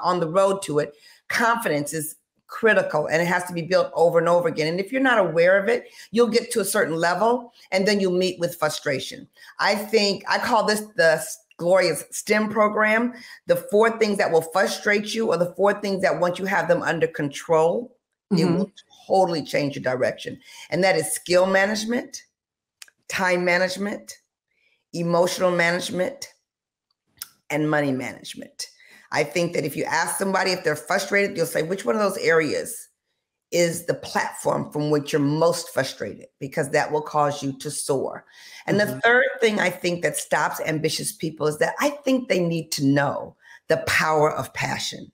on the road to it, confidence is critical, and it has to be built over and over again. And if you're not aware of it, you'll get to a certain level and then you'll meet with frustration. I call this the Gloria's STEM program. The 4 things that will frustrate you, or the 4 things that once you have them under control, it will totally change your direction. And that is skill management, time management, emotional management, and money management. I think that if you ask somebody if they're frustrated, you'll say, which one of those areas is the platform from which you're most frustrated? Because that will cause you to soar. And the 3rd thing I think that stops ambitious people is that I think they need to know the power of passion.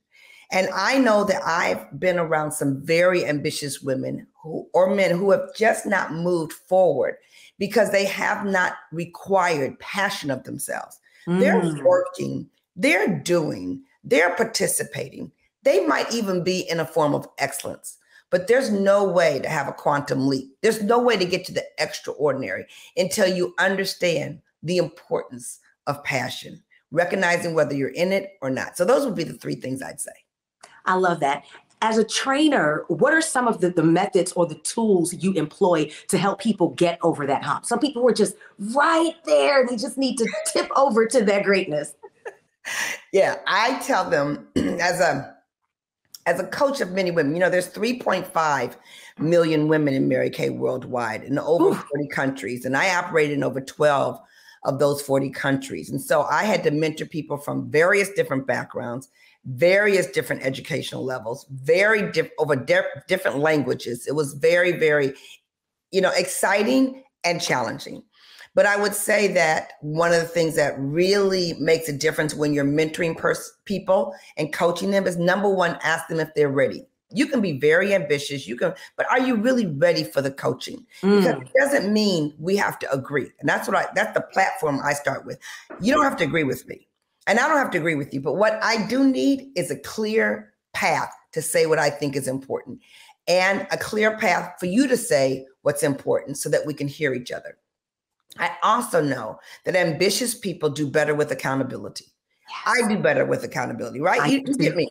And I know that I've been around some very ambitious women or men who have just not moved forward because they have not required passion of themselves. They're working, they're doing, they're participating. They might even be in a form of excellence, but there's no way to have a quantum leap. There's no way to get to the extraordinary until you understand the importance of passion, recognizing whether you're in it or not. So those would be the 3 things I'd say. I love that. As a trainer, what are some of the methods or the tools you employ to help people get over that hump? Some people are just right there. They just need to tip over to their greatness. Yeah, I tell them as a coach of many women, there's 3.5 million women in Mary Kay worldwide in over 40 countries. And I operate in over 12 of those 40 countries. And so I had to mentor people from various different backgrounds, various different educational levels, over different languages. It was very, very, exciting and challenging. But I would say that one of the things that really makes a difference when you're mentoring people and coaching them is, #1, ask them if they're ready. You can be very ambitious, but are you really ready for the coaching? Because it doesn't mean we have to agree. And that's the platform I start with. You don't have to agree with me. And I don't have to agree with you, but what I do need is a clear path to say what I think is important, and a clear path for you to say what's important so that we can hear each other. I also know that ambitious people do better with accountability. Yes. I do better with accountability, right? You get me.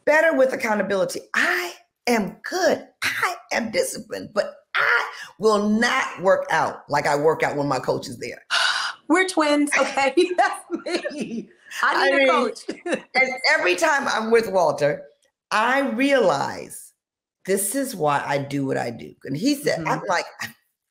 Better with accountability. I am good. I am disciplined, but I will not work out like I work out when my coach is there. We're twins, okay? That's me. I need a coach. And every time I'm with Walter, I realize this is why I do what I do. And he said, I'm like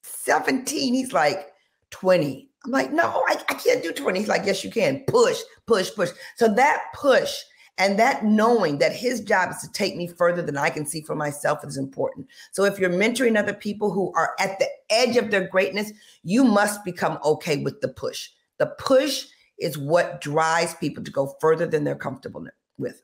17. He's like 20. I'm like, no, I can't do 20. He's like, yes, you can. Push, push, push. So that push and that knowing that his job is to take me further than I can see for myself is important. So if you're mentoring other people who are at the edge of their greatness, you must become okay with the push. The push is what drives people to go further than they're comfortable with.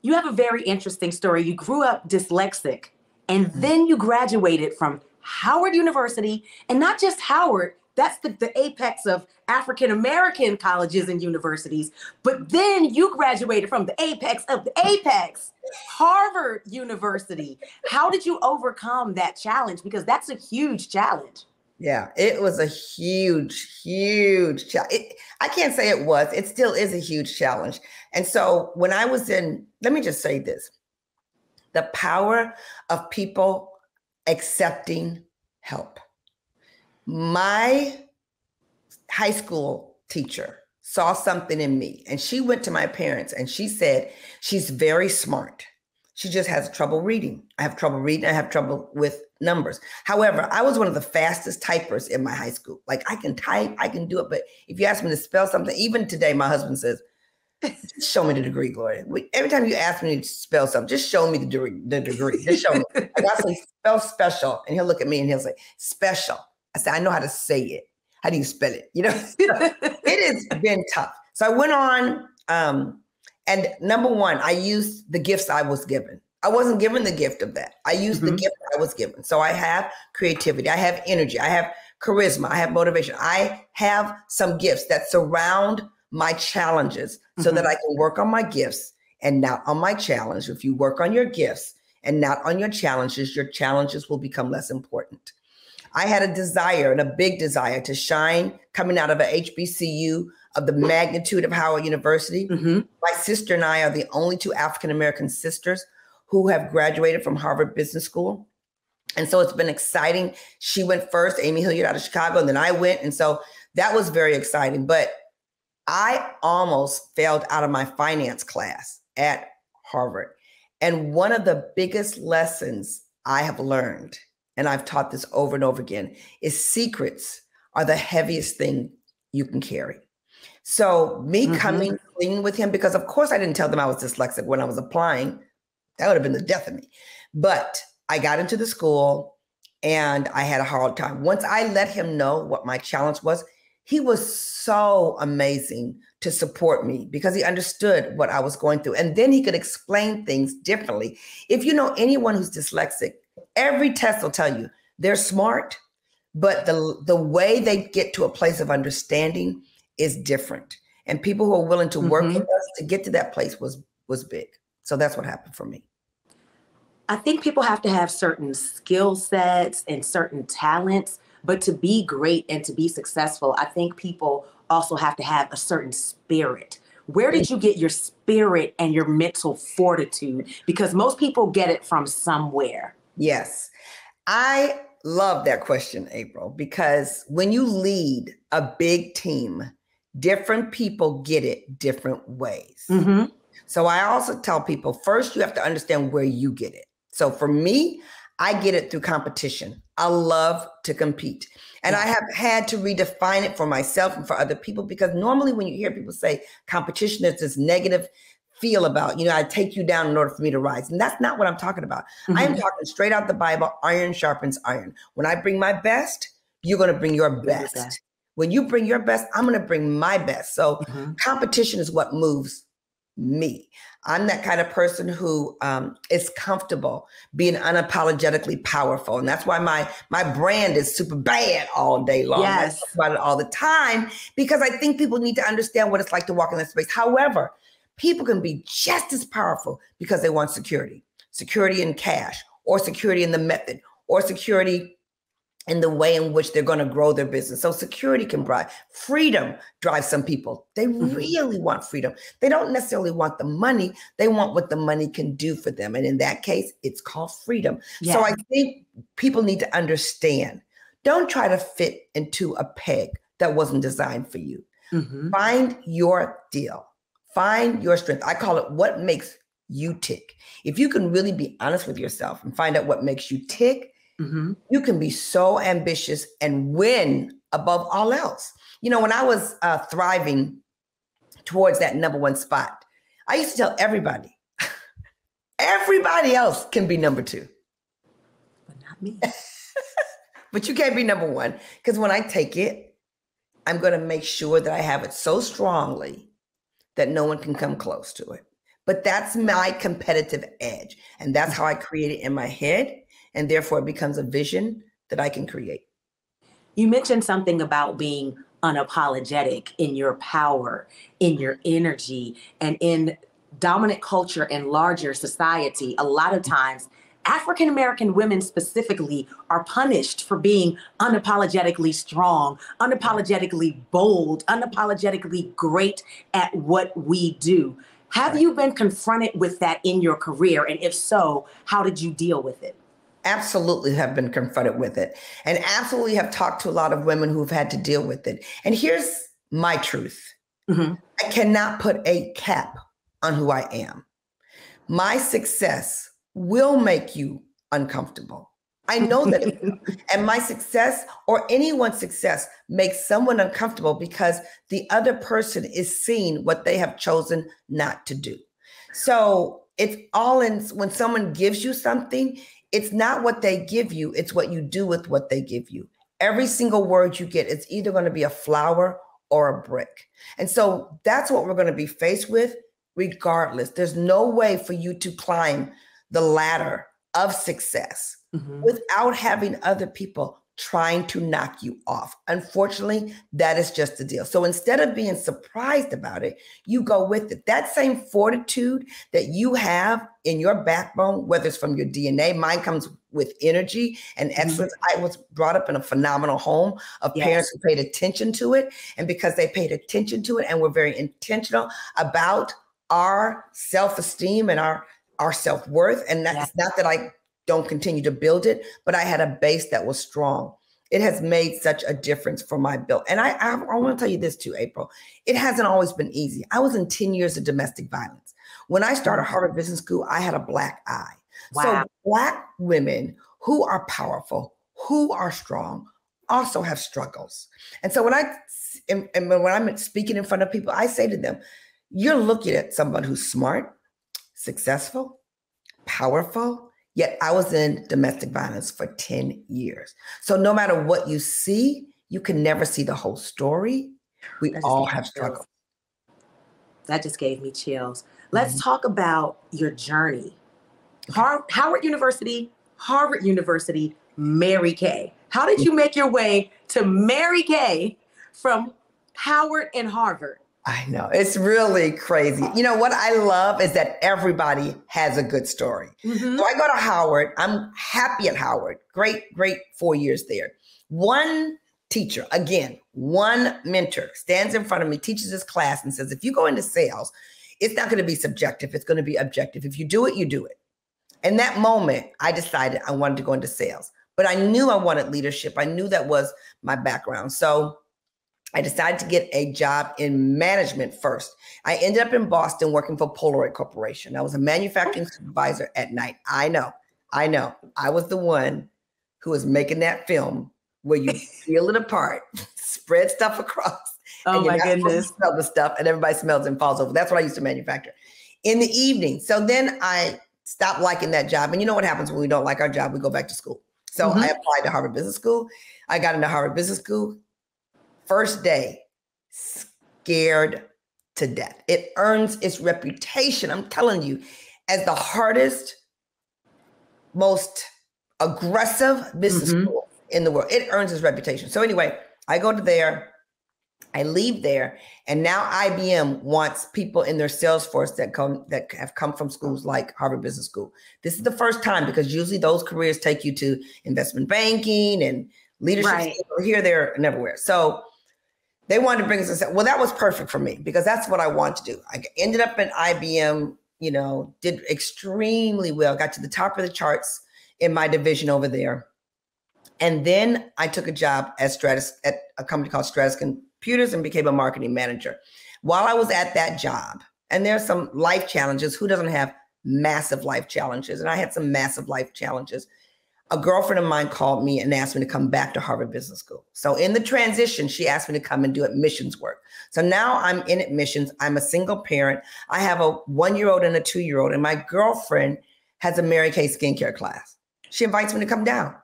You have a very interesting story. You grew up dyslexic, and then you graduated from Howard University, and not just Howard, that's the apex of African-American colleges and universities. But then you graduated from the apex of the apex, Harvard University. How did you overcome that challenge? Because that's a huge challenge. Yeah, it was a huge, huge challenge. I can't say it was, it still is a huge challenge. And so when I was let me just say this, the power of people accepting help. My high school teacher saw something in me, and she went to my parents and she said, she's very smart. She just has trouble reading. I have trouble reading. I have trouble with numbers. However, I was one of the fastest typers in my high school. Like, I can type, I can do it. But if you ask me to spell something, even today, my husband says, just show me the degree, Gloria. Every time you ask me to spell something, just show me the degree. Just show me. Like, I say spell special, and he'll look at me and he'll say special. I said, I know how to say it. How do you spell it? You know, it has been tough. So I went on, and number one, I used the gifts I was given. I wasn't given the gift of that. I used the gift I was given. So I have creativity. I have energy. I have charisma. I have motivation. I have some gifts that surround my challenges so that I can work on my gifts and not on my challenge. If you work on your gifts and not on your challenges will become less important. I had a desire, and a big desire, to shine coming out of a HBCU of the magnitude of Howard University. My sister and I are the only two African-American sisters who have graduated from Harvard Business School. And so it's been exciting. She went first, Amy Hilliard out of Chicago, and then I went. And so that was very exciting. But I almost failed out of my finance class at Harvard. And one of the biggest lessons I have learned, and I've taught this over and over again, is secrets are the heaviest thing you can carry. So me coming clean with him, because of course I didn't tell them I was dyslexic when I was applying. That would have been the death of me. But I got into the school and I had a hard time. Once I let him know what my challenge was, he was so amazing to support me because he understood what I was going through. And then he could explain things differently. If you know anyone who's dyslexic, every test will tell you they're smart, but the way they get to a place of understanding is different. And people who are willing to work with us to get to that place was big. So that's what happened for me. I think people have to have certain skill sets and certain talents, but to be great and to be successful, I think people also have to have a certain spirit. Where did you get your spirit and your mental fortitude? Because most people get it from somewhere. Yes. I love that question, April, because when you lead a big team, different people get it different ways. So I also tell people, first, you have to understand where you get it. So for me, I get it through competition. I love to compete. And I have had to redefine it for myself and for other people, because normally when you hear people say competition, there's this negative feel about, I take you down in order for me to rise. And that's not what I'm talking about. I am talking straight out the Bible, iron sharpens iron. When I bring my best, you're going to bring your best. When you bring your best, I'm going to bring my best. So competition is what moves me. I'm that kind of person who is comfortable being unapologetically powerful. And that's why my brand is super bad all day long. Yes. I talk about it all the time, because I think people need to understand what it's like to walk in that space. However, people can be just as powerful because they want security in cash, or security in the method, or security in the way in which they're going to grow their business. So security can drive. Freedom drives some people. They really want freedom. They don't necessarily want the money. They want what the money can do for them. And in that case, it's called freedom. So I think people need to understand, don't try to fit into a peg that wasn't designed for you. Find your deal. Find your strength. I call it what makes you tick. If you can really be honest with yourself and find out what makes you tick, you can be so ambitious and win above all else. You know, when I was thriving towards that number one spot, I used to tell everybody, everybody else can be number two. But not me. But you can't be number one, because when I take it, I'm going to make sure that I have it so strongly that no one can come close to it. But that's my competitive edge. And that's how I create it in my head. And therefore it becomes a vision that I can create. You mentioned something about being unapologetic in your power, in your energy, and in dominant culture and larger society. A lot of times, African-American women specifically are punished for being unapologetically strong, unapologetically bold, unapologetically great at what we do. Have you been confronted with that in your career? And if so, how did you deal with it? Absolutely have been confronted with it, and absolutely have talked to a lot of women who've had to deal with it. And here's my truth. I cannot put a cap on who I am. My success will make you uncomfortable. I know that it will. And my success, or anyone's success, makes someone uncomfortable because the other person is seeing what they have chosen not to do. So it's all in, when someone gives you something, it's not what they give you, it's what you do with what they give you. Every single word you get, it's either going to be a flower or a brick. And so that's what we're going to be faced with regardless. There's no way for you to climb the ladder of success without having other people trying to knock you off. Unfortunately, that is just the deal. So instead of being surprised about it, you go with it. That same fortitude that you have in your backbone, whether it's from your DNA, mine comes with energy and excellence. I was brought up in a phenomenal home of parents who paid attention to it. And because they paid attention to it and were very intentional about our self-esteem and our self-worth. And that's not that I don't continue to build it, but I had a base that was strong. It has made such a difference for my build. And I want to tell you this too, April. It hasn't always been easy. I was in 10 years of domestic violence. When I started Harvard Business School, I had a Black eye. Wow. So Black women who are powerful, who are strong, also have struggles. And so when I'm speaking in front of people, I say to them, you're looking at someone who's smart, successful, powerful, yet I was in domestic violence for 10 years. So no matter what you see, you can never see the whole story. We all have struggles. That just gave me chills. Let's talk about your journey. Howard University, Mary Kay. How did you make your way to Mary Kay from Howard and Harvard? I know, it's really crazy. You know, what I love is that everybody has a good story. So I go to Howard. I'm happy at Howard. Great 4 years there. One teacher, again, one mentor stands in front of me, teaches this class and says, if you go into sales, it's not going to be subjective. It's going to be objective. If you do it, you do it. In that moment, I decided I wanted to go into sales, but I knew I wanted leadership. I knew that was my background. So I decided to get a job in management first. I ended up in Boston working for Polaroid Corporation. I was a manufacturing supervisor at night. I know. I was the one who was making that film where you peel it apart, spread stuff across. Oh my goodness. Smell the stuff and everybody smells and falls over. That's what I used to manufacture in the evening. So then I stopped liking that job. And you know what happens when we don't like our job? We go back to school. So I applied to Harvard Business School. I got into Harvard Business School. First day, scared to death. It earns its reputation, I'm telling you, as the hardest, most aggressive business school in the world. It earns its reputation. So anyway, I go to there, I leave there, and now IBM wants people in their sales force that have come from schools like Harvard Business School. This is the first time, because usually those careers take you to investment banking and leadership. Here, there, and everywhere. So they wanted to bring us and say, well, that was perfect for me because that's what I want to do. I ended up at IBM, did extremely well, got to the top of the charts in my division over there. And then I took a job at a company called Stratus Computers and became a marketing manager. While I was at that job And there's some life challenges. Who doesn't have massive life challenges? And I had some massive life challenges. A girlfriend of mine called me and asked me to come back to Harvard Business School. So in the transition, she asked me to come and do admissions work. So now I'm in admissions. I'm a single parent. I have a 1-year-old and a 2-year-old, and my girlfriend has a Mary Kay skincare class. She invites me to come down.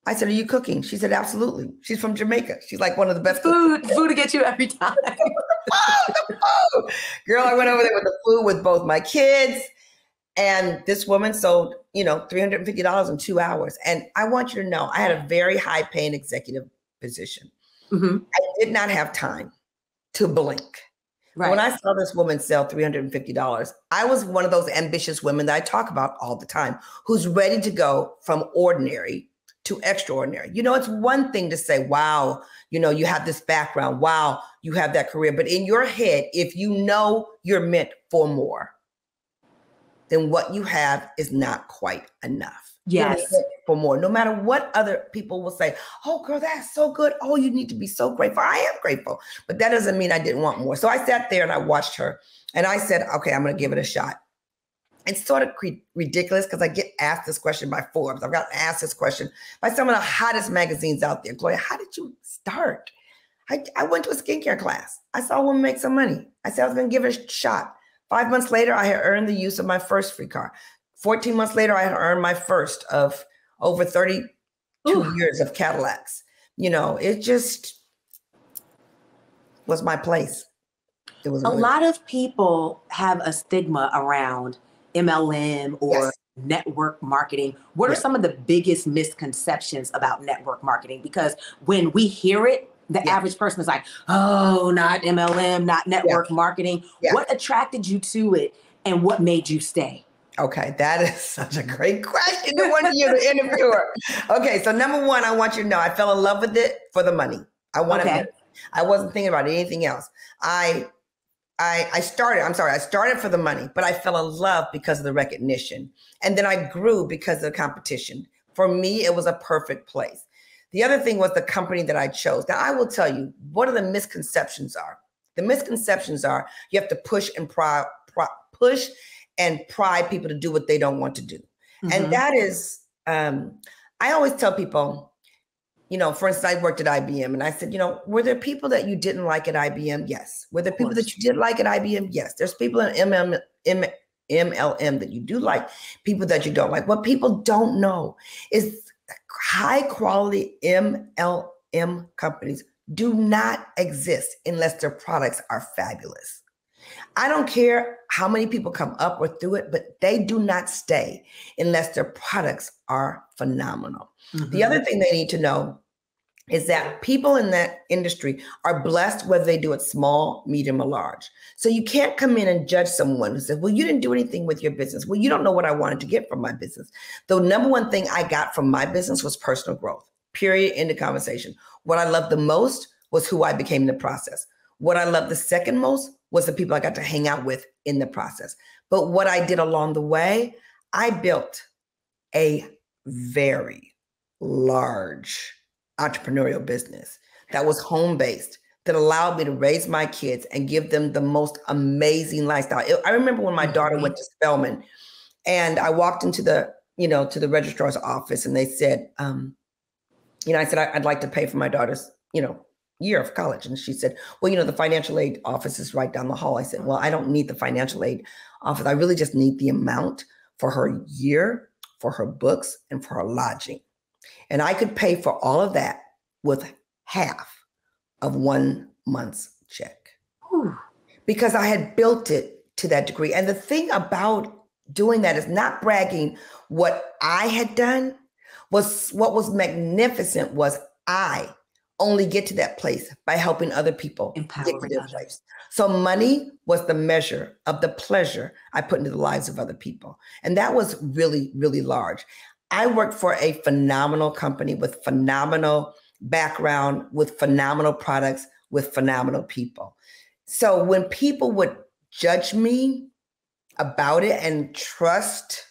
I said, are you cooking? She said, absolutely. She's from Jamaica. She's like one of the best food to get you every time. the food. Girl, I went over there with the food with both my kids. And this woman sold, $350 in 2 hours. And I want you to know, I had a very high paying executive position. I did not have time to blink. Right. When I saw this woman sell $350, I was one of those ambitious women that I talk about all the time, who's ready to go from ordinary to extraordinary. It's one thing to say, wow, you have this background. Wow, you have that career. But in your head, if you know you're meant for more, then what you have is not quite enough. Yes. For more, no matter what other people will say, oh, girl, that's so good. Oh, you need to be so grateful. I am grateful. But that doesn't mean I didn't want more. So I sat there and I watched her and I said, okay, I'm going to give it a shot. It's sort of ridiculous because I get asked this question by Forbes. I've gotten asked this question by some of the hottest magazines out there. Gloria, how did you start? I went to a skincare class. I saw a woman make some money. I said I was going to give it a shot. 5 months later, I had earned the use of my first free car. 14 months later, I had earned my first of over 32 years of Cadillacs. It just was my place. It was a lot of people have a stigma around MLM or network marketing. What are some of the biggest misconceptions about network marketing? Because when we hear it, the average person is like, oh, not MLM, not network marketing. What attracted you to it and what made you stay? Okay, that is such a great question to want you to interviewer. Okay, so number one, I want you to know I fell in love with it for the money. I wasn't thinking about anything else. I started for the money, but I fell in love because of the recognition. And then I grew because of the competition. For me, it was a perfect place. The other thing was the company that I chose. Now, I will tell you what are the misconceptions are. The misconceptions are you have to push and pry people to do what they don't want to do. And that is, I always tell people, for instance, I worked at IBM and I said, were there people that you didn't like at IBM? Yes. Were there people that you did like at IBM? Yes. There's people in MLM that you do like, people that you don't like. What people don't know is high quality MLM companies do not exist unless their products are fabulous. I don't care how many people come up or through it, but they do not stay unless their products are phenomenal. The other thing they need to know is that people in that industry are blessed whether they do it small, medium, or large. So you can't come in and judge someone who says, well, you didn't do anything with your business. Well, you don't know what I wanted to get from my business. The number one thing I got from my business was personal growth, period, end of conversation. What I loved the most was who I became in the process. What I loved the second most was the people I got to hang out with in the process. But what I did along the way, I built a very large entrepreneurial business that was home-based, that allowed me to raise my kids and give them the most amazing lifestyle. I remember when my daughter went to Spelman and I walked into the, to the registrar's office and they said, I said, I'd like to pay for my daughter's, year of college. And she said, well, the financial aid office is right down the hall. I said, well, I don't need the financial aid office. I really just need the amount for her year, for her books, and for her lodging. And I could pay for all of that with half of 1 month's check. Because I had built it to that degree. And the thing about doing that is not bragging what I had done. What was magnificent was I only get to that place by helping other people get to their place. So money was the measure of the pleasure I put into the lives of other people. And that was really, really large. I worked for a phenomenal company with phenomenal background, with phenomenal products, with phenomenal people. So when people would judge me about it and trust,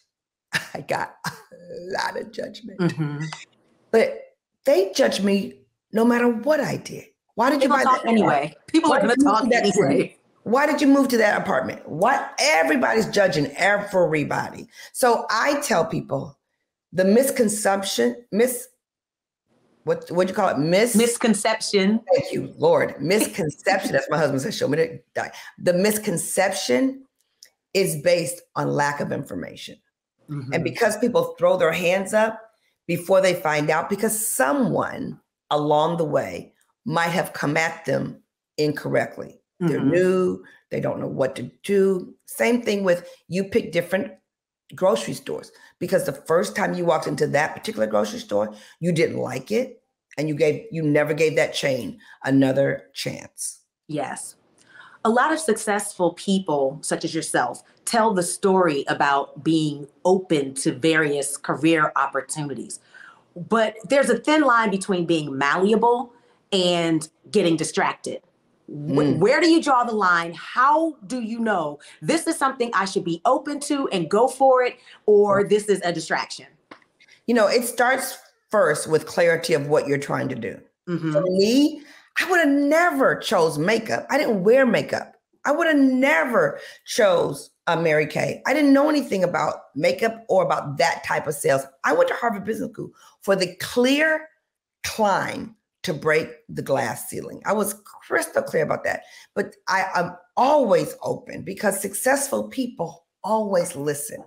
I got a lot of judgment. But they judged me no matter what I did. Why did you buy that anyway? People are going to talk anyway. Why did you move to that apartment? What? Everybody's judging everybody. So I tell people the misconception, what you call it? Misconception. Thank you, Lord. Misconception. That's my husband said, show me to die. The misconception is based on lack of information. Mm-hmm. And because people throw their hands up before they find out, because someone along the way might have come at them incorrectly. Mm-hmm. They're new, they don't know what to do. Same thing with you pick different grocery stores because the first time you walked into that particular grocery store, you didn't like it and you never gave that chain another chance. Yes. A lot of successful people, such as yourself, tell the story about being open to various career opportunities. But there's a thin line between being malleable and getting distracted. Where do you draw the line? How do you know this is something I should be open to and go for it, or this is a distraction? You know, it starts first with clarity of what you're trying to do. Mm-hmm. For me, I would have never chose makeup. I didn't wear makeup. I would have never chose Mary Kay. I didn't know anything about makeup or about that type of sales. I went to Harvard Business School for the clear climb to break the glass ceiling. I was crystal clear about that. But I'm always open because successful people always listen.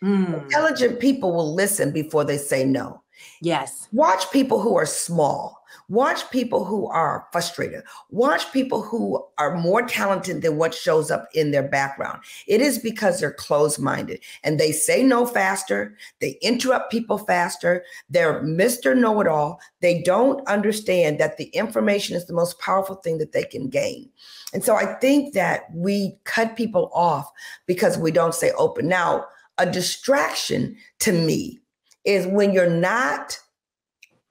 Intelligent people will listen before they say no. Yes. Watch people who are small. Watch people who are frustrated. Watch people who are more talented than what shows up in their background. It is because they're closed-minded and they say no faster. They interrupt people faster. They're Mr. Know-it-all. They don't understand that the information is the most powerful thing that they can gain. And so I think that we cut people off because we don't stay open. Now, a distraction to me is when you're not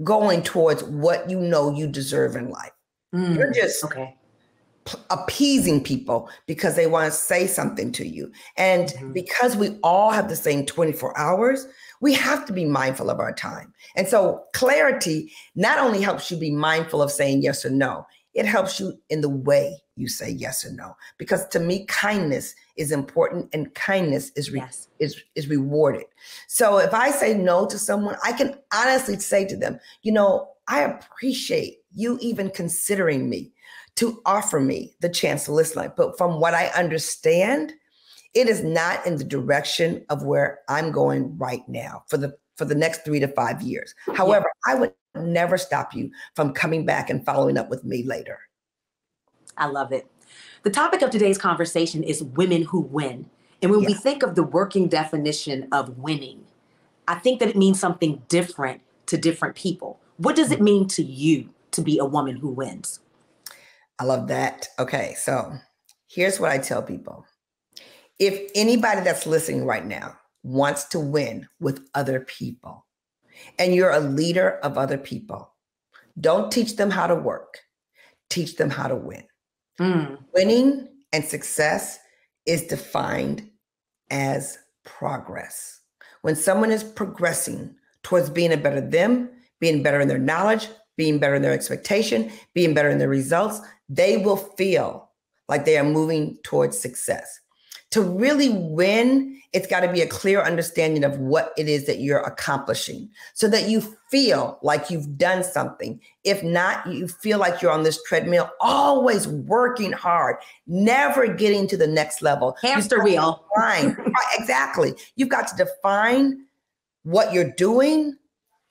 going towards what you know you deserve in life. You're just appeasing people because they want to say something to you. And because we all have the same 24 hours, we have to be mindful of our time. And so clarity not only helps you be mindful of saying yes or no, it helps you in the way you say yes or no. Because to me, kindness is important and kindness is rewarded. So if I say no to someone, I can honestly say to them, you know, I appreciate you even considering me to offer me the chance to listen. But from what I understand, it is not in the direction of where I'm going right now for the next 3 to 5 years. However, I would never stop you from coming back and following up with me later. I love it. The topic of today's conversation is women who win. And when we think of the working definition of winning, I think that it means something different to different people. What does it mean to you to be a woman who wins? I love that. Okay, so here's what I tell people. If anybody that's listening right now wants to win with other people, and you're a leader of other people, don't teach them how to work. Teach them how to win. Winning and success is defined as progress. When someone is progressing towards being a better them, being better in their knowledge, being better in their expectation, being better in their results, they will feel like they are moving towards success. To really win, it's got to be a clear understanding of what it is that you're accomplishing so that you feel like you've done something. If not, you feel like you're on this treadmill, always working hard, never getting to the next level. Hamster wheel. Exactly. You've got to define what you're doing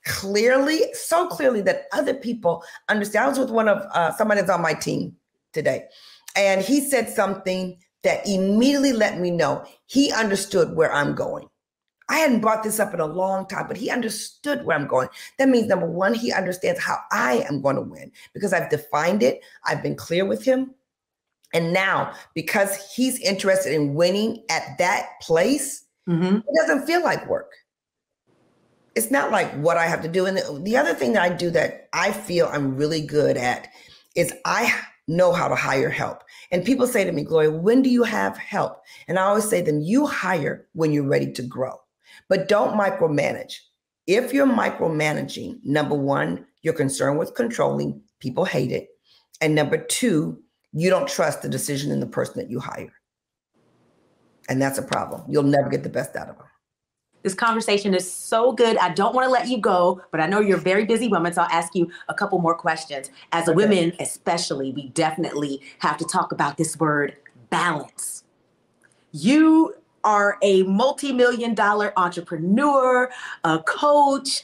clearly, so clearly that other people understand. I was with one of somebody that's on my team today, and he said something that immediately let me know he understood where I'm going. I hadn't brought this up in a long time, but he understood where I'm going. That means, number one, he understands how I am going to win because I've defined it. I've been clear with him. And now, because he's interested in winning at that place, it doesn't feel like work. It's not like what I have to do. And the other thing that I do that I feel I'm really good at is I know how to hire help. And people say to me, Gloria, when do you have help? And I always say to them, you hire when you're ready to grow, but don't micromanage. If you're micromanaging, number one, you're concerned with controlling, people hate it. And number two, you don't trust the decision in the person that you hire. And that's a problem. You'll never get the best out of them. This conversation is so good. I don't want to let you go, but I know you're a very busy woman, so I'll ask you a couple more questions. As a women, especially, we definitely have to talk about this word, balance. You are a multi-million-dollar entrepreneur, a coach,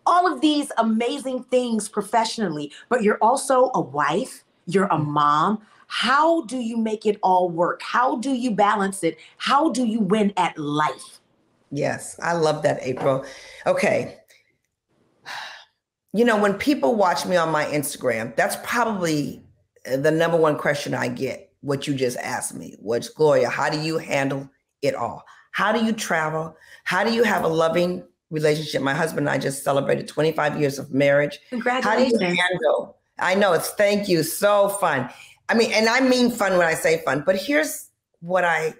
all of these amazing things professionally, but you're also a wife, you're a mom. How do you make it all work? How do you balance it? How do you win at life? Yes, I love that, April. Okay. You know, when people watch me on my Instagram, that's probably the number one question I get, what you just asked me, which, Gloria, how do you handle it all? How do you travel? How do you have a loving relationship? My husband and I just celebrated 25 years of marriage. Congratulations. How do you handle? I know, it's thank you, so fun. I mean, and I mean fun when I say fun, but here's what I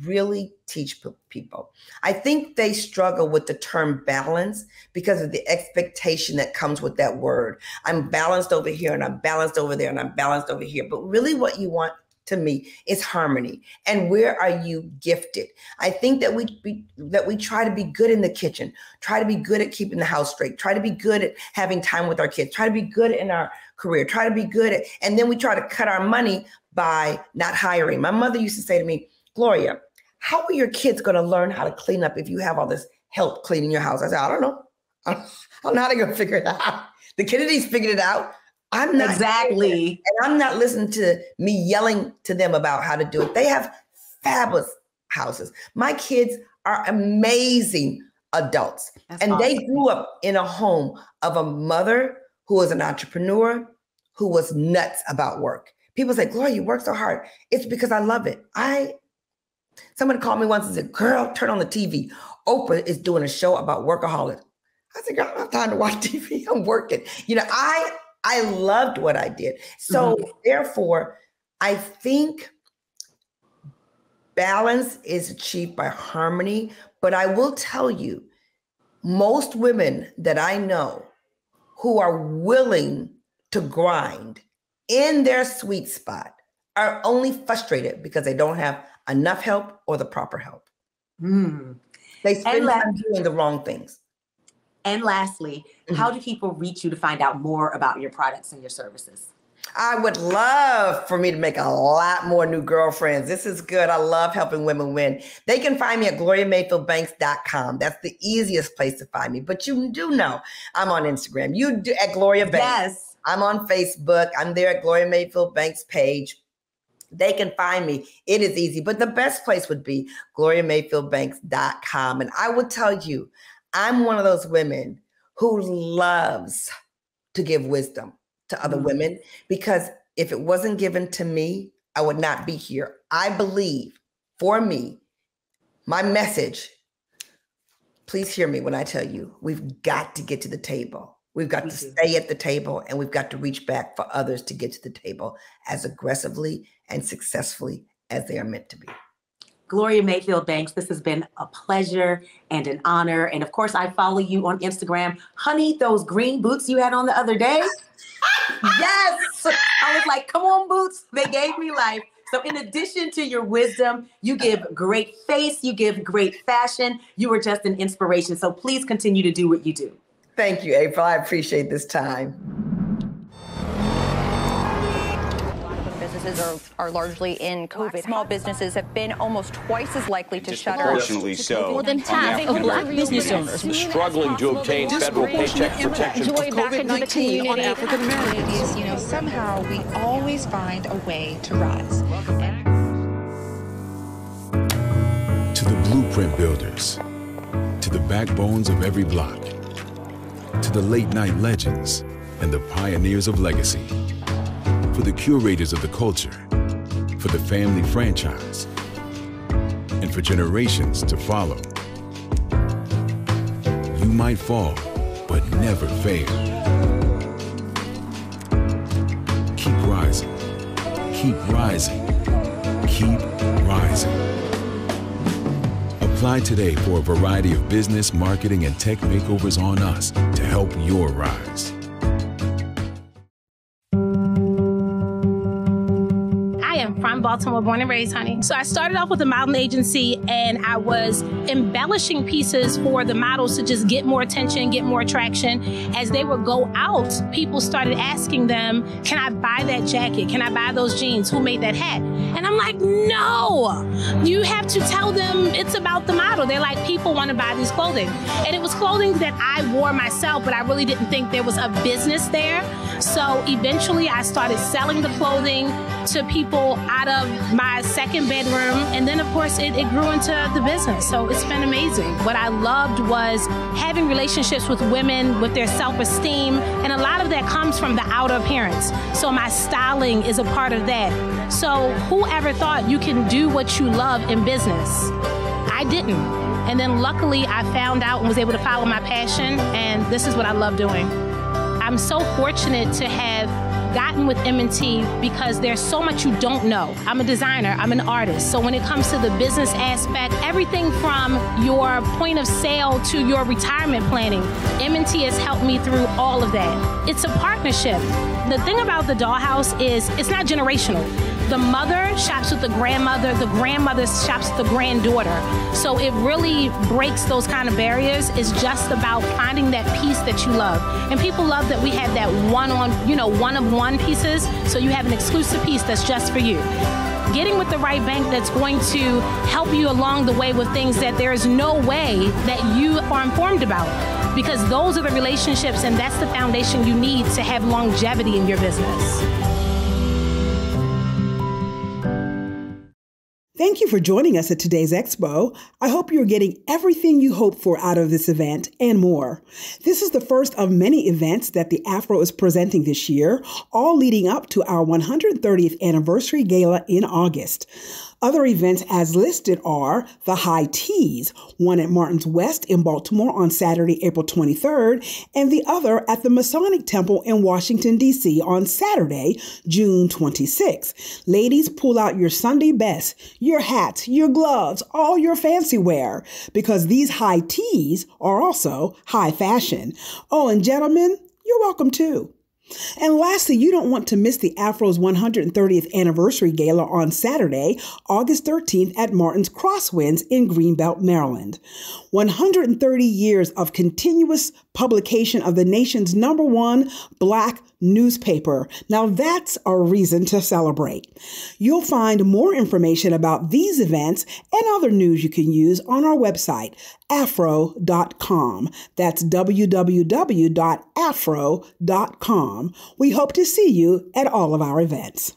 really teach people. I think they struggle with the term balance because of the expectation that comes with that word. I'm balanced over here and I'm balanced over there and I'm balanced over here. But really what you want to me is harmony. And where are you gifted? I think that we try to be good in the kitchen, try to be good at keeping the house straight, try to be good at having time with our kids, try to be good in our career, try to be good at, and then we try to cut our money by not hiring. My mother used to say to me, Gloria, how are your kids going to learn how to clean up if you have all this help cleaning your house? I said, I don't know. I don't know how they're going to figure it out. The Kennedys figured it out. I'm not. Exactly. And I'm not listening to me yelling to them about how to do it. They have fabulous houses. My kids are amazing adults. That's awesome. They grew up in a home of a mother who was an entrepreneur, who was nuts about work. People say, Gloria, you work so hard. It's because I love it. Somebody called me once and said, girl, turn on the TV. Oprah is doing a show about workaholics. I said, girl, I don't have time to watch TV. I'm working. You know, I loved what I did. So therefore, I think balance is achieved by harmony. But I will tell you, most women that I know who are willing to grind in their sweet spot are only frustrated because they don't have enough help or the proper help. They spend time doing the wrong things. And lastly, how do people reach you to find out more about your products and your services? I would love for me to make a lot more new girlfriends. This is good. I love helping women win. They can find me at GloriaMayfieldBanks.com. That's the easiest place to find me. But you do know I'm on Instagram. You do at Gloria Banks. Yes. I'm on Facebook. I'm there at Gloria Mayfield Banks page. They can find me. It is easy. But the best place would be GloriaMayfieldBanks.com. And I will tell you, I'm one of those women who loves to give wisdom to other women, because if it wasn't given to me, I would not be here. I believe, for me, my message, please hear me when I tell you, we've got to get to the table. We've got to stay at the table, and we've got to reach back for others to get to the table as aggressively and successfully as they are meant to be. Gloria Mayfield Banks, this has been a pleasure and an honor. And of course, I follow you on Instagram. Honey, those green boots you had on the other day. Yes. I was like, come on, boots. They gave me life. So in addition to your wisdom, you give great face, you give great fashion. You are just an inspiration. So please continue to do what you do. Thank you, April. I appreciate this time. Are largely in COVID. Small businesses have been almost twice as likely to shutter. Disproportionately so. More than half of Black business owners struggling to obtain federal paycheck protection. Joy back into the community. On African Americans. You know, somehow we always find a way to rise. To the blueprint builders, to the backbones of every block, to the late night legends and the pioneers of legacy. For the curators of the culture, for the family franchise, and for generations to follow. You might fall, but never fail. Keep rising, keep rising, keep rising. Apply today for a variety of business, marketing, and tech makeovers on us to help your rise. Baltimore, born and raised, honey. So I started off with a modeling agency, and I was embellishing pieces for the models to just get more attention, get more attraction. As they would go out, people started asking them, can I buy that jacket? Can I buy those jeans? Who made that hat? And I'm like, no, you have to tell them it's about the model. They're like, people want to buy these clothing. And it was clothing that I wore myself, but I really didn't think there was a business there. So eventually I started selling the clothing to people out of my second bedroom. And then of course it grew into the business. So it's been amazing. What I loved was having relationships with women, with their self-esteem. And a lot of that comes from the outer appearance. So my styling is a part of that. So whoever thought you can do what you love in business? I didn't. And then luckily I found out and was able to follow my passion, and this is what I love doing. I'm so fortunate to have gotten with M&T because there's so much you don't know. I'm a designer, I'm an artist. So when it comes to the business aspect, everything from your point of sale to your retirement planning, M&T has helped me through all of that. It's a partnership. The thing about the Dollhouse is it's not generational. The mother shops with the grandmother shops with the granddaughter. So it really breaks those kind of barriers. It's just about finding that piece that you love. And people love that we have that one-of-one pieces, so you have an exclusive piece that's just for you. Getting with the right bank that's going to help you along the way with things that there is no way that you are informed about. Because those are the relationships and that's the foundation you need to have longevity in your business. Thank you for joining us at today's Expo. I hope you're getting everything you hope for out of this event and more. This is the first of many events that the Afro is presenting this year, all leading up to our 130th anniversary gala in August. Other events as listed are the High Teas, one at Martin's West in Baltimore on Saturday, April 23rd, and the other at the Masonic Temple in Washington, D.C. on Saturday, June 26th. Ladies, pull out your Sunday best, your hats, your gloves, all your fancy wear, because these high teas are also high fashion. Oh, and gentlemen, you're welcome too. And lastly, you don't want to miss the Afro's 130th anniversary gala on Saturday, August 13th at Martin's Crosswinds in Greenbelt, Maryland. 130 years of continuous publication of the nation's #1 Black newspaper. Now that's a reason to celebrate. You'll find more information about these events and other news you can use on our website, afro.com. That's www.afro.com. We hope to see you at all of our events.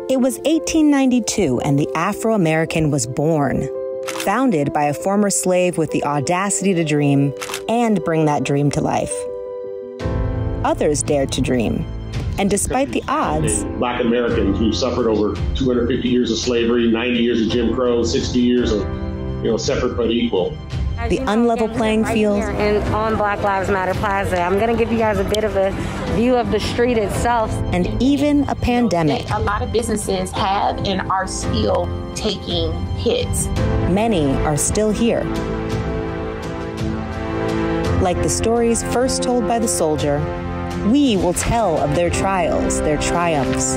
It was 1892 and the Afro-American was born, founded by a former slave with the audacity to dream and bring that dream to life. Others dared to dream, and despite the odds, Black Americans who suffered over 250 years of slavery, 90 years of Jim Crow, 60 years of, separate but equal. the unlevel playing field, and on Black Lives Matter Plaza. I'm going to give you guys a bit of a view of the street itself. and even a pandemic. A lot of businesses have and are still taking hits. Many are still here. Like the stories first told by the soldier, we will tell of their trials, their triumphs.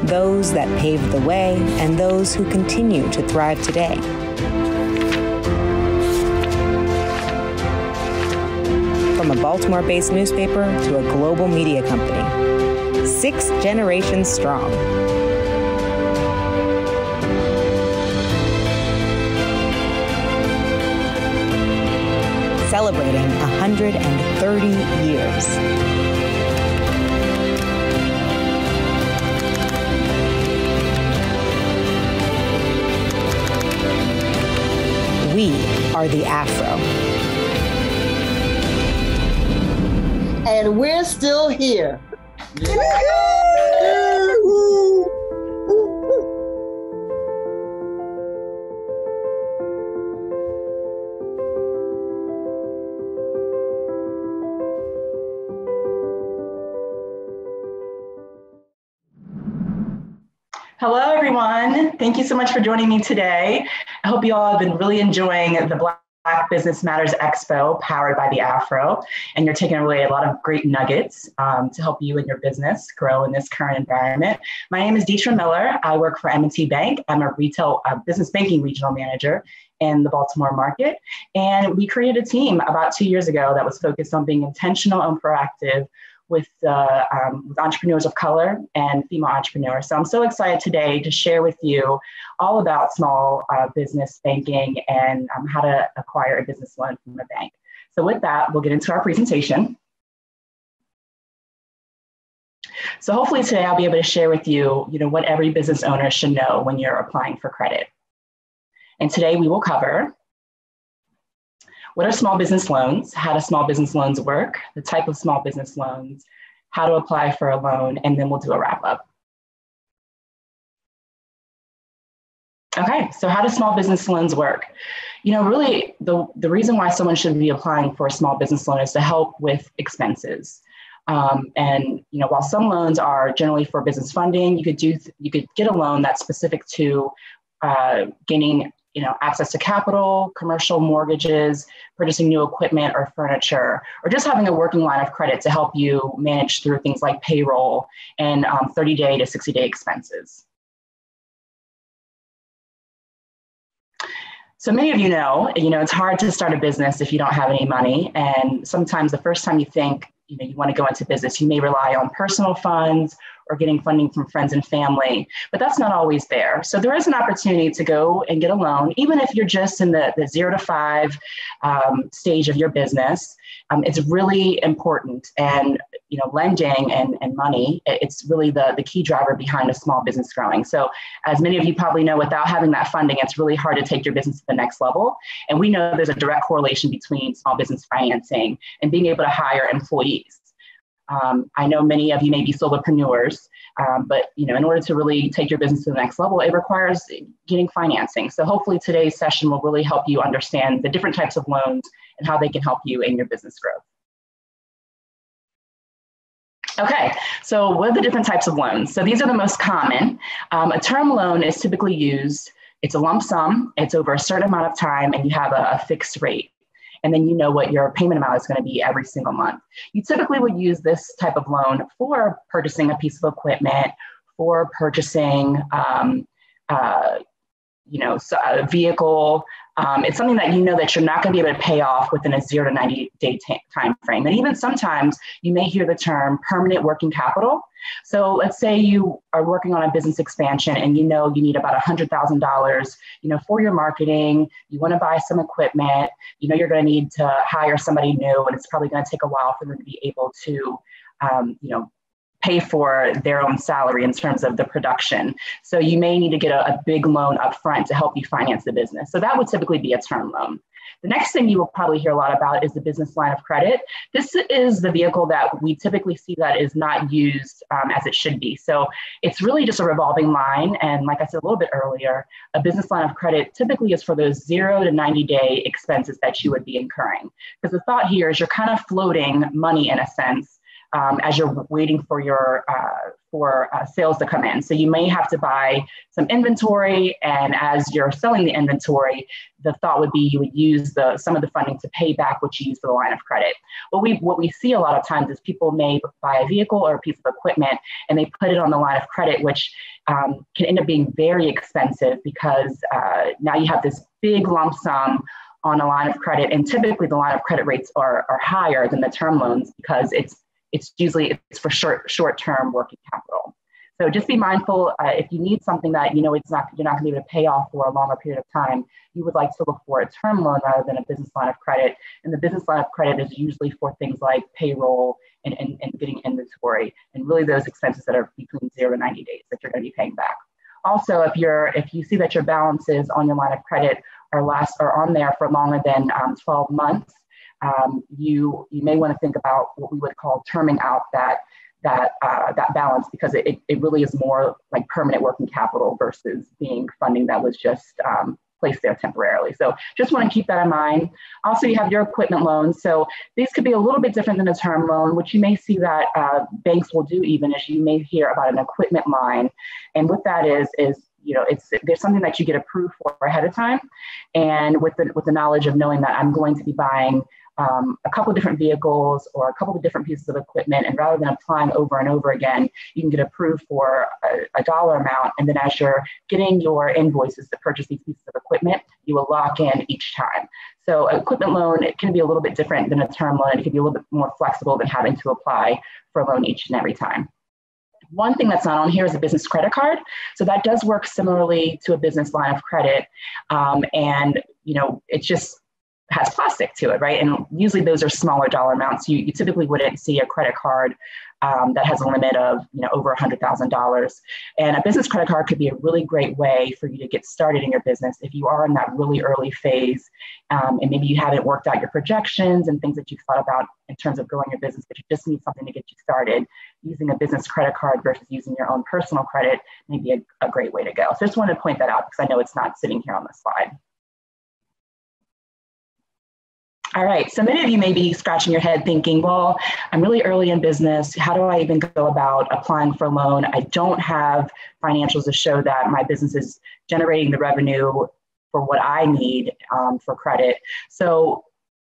Those that paved the way and those who continue to thrive today. From a Baltimore-based newspaper to a global media company, 6 generations strong. Celebrating 130 years. We are the Afro. And we're still here. Hello, everyone. Thank you so much for joining me today. I hope you all have been really enjoying the Black Business Matters Expo powered by the Afro, and you're taking away a lot of great nuggets to help you and your business grow in this current environment. My name is Deetra Miller. I work for M&T Bank. I'm a retail business banking regional manager in the Baltimore market, and we created a team about 2 years ago that was focused on being intentional and proactive with entrepreneurs of color and female entrepreneurs. So I'm so excited today to share with you all about small business banking and how to acquire a business loan from a bank. So with that, we'll get into our presentation. So hopefully today I'll be able to share with you, what every business owner should know when you're applying for credit. And today we will cover what are small business loans? How do small business loans work? The type of small business loans, how to apply for a loan, and then we'll do a wrap up. Okay, so how do small business loans work? Really the reason why someone should be applying for a small business loan is to help with expenses. And while some loans are generally for business funding, you could get a loan that's specific to gaining access to capital, commercial mortgages, purchasing new equipment or furniture, or just having a working line of credit to help you manage through things like payroll and 30-day to 60-day expenses. So many of you know, it's hard to start a business if you don't have any money. And sometimes the first time you think, you want to go into business, you may rely on personal funds or getting funding from friends and family, but that's not always there. So there is an opportunity to go and get a loan, even if you're just in the 0 to 5 stage of your business. It's really important. And lending and money, it's really the key driver behind a small business growing. So as many of you probably know, without having that funding, it's really hard to take your business to the next level. And we know there's a direct correlation between small business financing and being able to hire employees. I know many of you may be solopreneurs, but in order to really take your business to the next level, it requires getting financing. So hopefully today's session will really help you understand the different types of loans and how they can help you in your business growth. Okay, so what are the different types of loans? So these are the most common. A term loan is typically used, it's a lump sum, it's over a certain amount of time, and you have a fixed rate. And then you know what your payment amount is going to be every single month. You typically would use this type of loan for purchasing a piece of equipment, for purchasing a vehicle. It's something that that you're not going to be able to pay off within a 0 to 90-day time frame. And even sometimes you may hear the term permanent working capital. So let's say you are working on a business expansion and you need about $100,000, for your marketing. You want to buy some equipment. You're going to need to hire somebody new, and it's probably going to take a while for them to be able to, pay for their own salary in terms of the production. So you may need to get a big loan up front to help you finance the business. So that would typically be a term loan. The next thing you will probably hear a lot about is the business line of credit. This is the vehicle that we typically see that is not used as it should be. So it's really just a revolving line. And like I said a little bit earlier, a business line of credit typically is for those 0 to 90-day expenses that you would be incurring. Because the thought here is you're kind of floating money in a sense as you're waiting for your sales to come in. So you may have to buy some inventory, and as you're selling the inventory, the thought would be you would use some of the funding to pay back what you use for the line of credit. What we see a lot of times is people may buy a vehicle or a piece of equipment and they put it on the line of credit, which can end up being very expensive because now you have this big lump sum on a line of credit, and typically the line of credit rates are higher than the term loans because it's usually for short-term working capital. So just be mindful if you need something that you're not going to be able to pay off for a longer period of time, you would like to look for a term loan rather than a business line of credit. And the business line of credit is usually for things like payroll and getting inventory, and really those expenses that are between 0 to 90 days that you're going to be paying back. Also, if you see that your balances on your line of credit are on there for longer than 12 months, you may want to think about what we would call terming out that balance, because it really is more like permanent working capital versus being funding that was just placed there temporarily. So just want to keep that in mind. Also, you have your equipment loans. So these could be a little bit different than a term loan, which you may see that banks will do, even as you may hear about an equipment line. And what that is there's something that you get approved for ahead of time, and with the knowledge of knowing that I'm going to be buying a couple of different vehicles or a couple of different pieces of equipment, and rather than applying over and over again, you can get approved for a dollar amount, and then as you're getting your invoices to purchase these pieces of equipment, you will lock in each time. So an equipment loan, it can be a little bit different than a term loan. It can be a little bit more flexible than having to apply for a loan each and every time. One thing that's not on here is a business credit card. So that does work similarly to a business line of credit. And it just has plastic to it, right? And usually those are smaller dollar amounts. You typically wouldn't see a credit card that has a limit of over $100,000. And a business credit card could be a really great way for you to get started in your business if you are in that really early phase, and maybe you haven't worked out your projections and things that you've thought about in terms of growing your business, but you just need something to get you started. Using a business credit card versus using your own personal credit may be a great way to go. So I just wanted to point that out because I know it's not sitting here on the slide. All right, so many of you may be scratching your head thinking, well, I'm really early in business. How do I even go about applying for a loan? I don't have financials to show that my business is generating the revenue for what I need for credit. So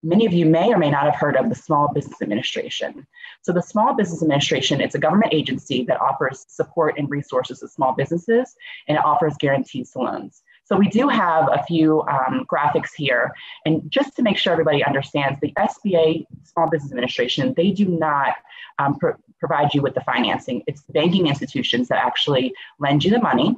many of you may or may not have heard of the Small Business Administration. So the Small Business Administration, it's a government agency that offers support and resources to small businesses, and it offers guarantees to loans. So we do have a few graphics here. And just to make sure everybody understands, the SBA, Small Business Administration, they do not provide you with the financing. It's banking institutions that actually lend you the money,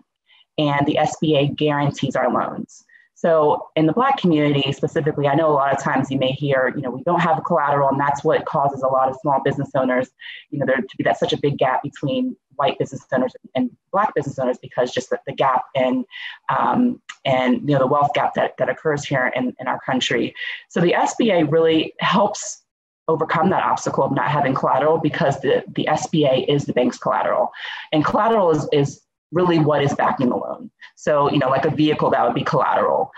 and the SBA guarantees our loans. So in the Black community specifically, I know a lot of times you may hear, we don't have collateral, and that's what causes a lot of small business owners, there to be that such a big gap between white business owners and Black business owners, because just the gap in the wealth gap that occurs here in our country. So the SBA really helps overcome that obstacle of not having collateral, because the SBA is the bank's collateral, and collateral is really what is backing the loan. So, like a vehicle, that would be collateral.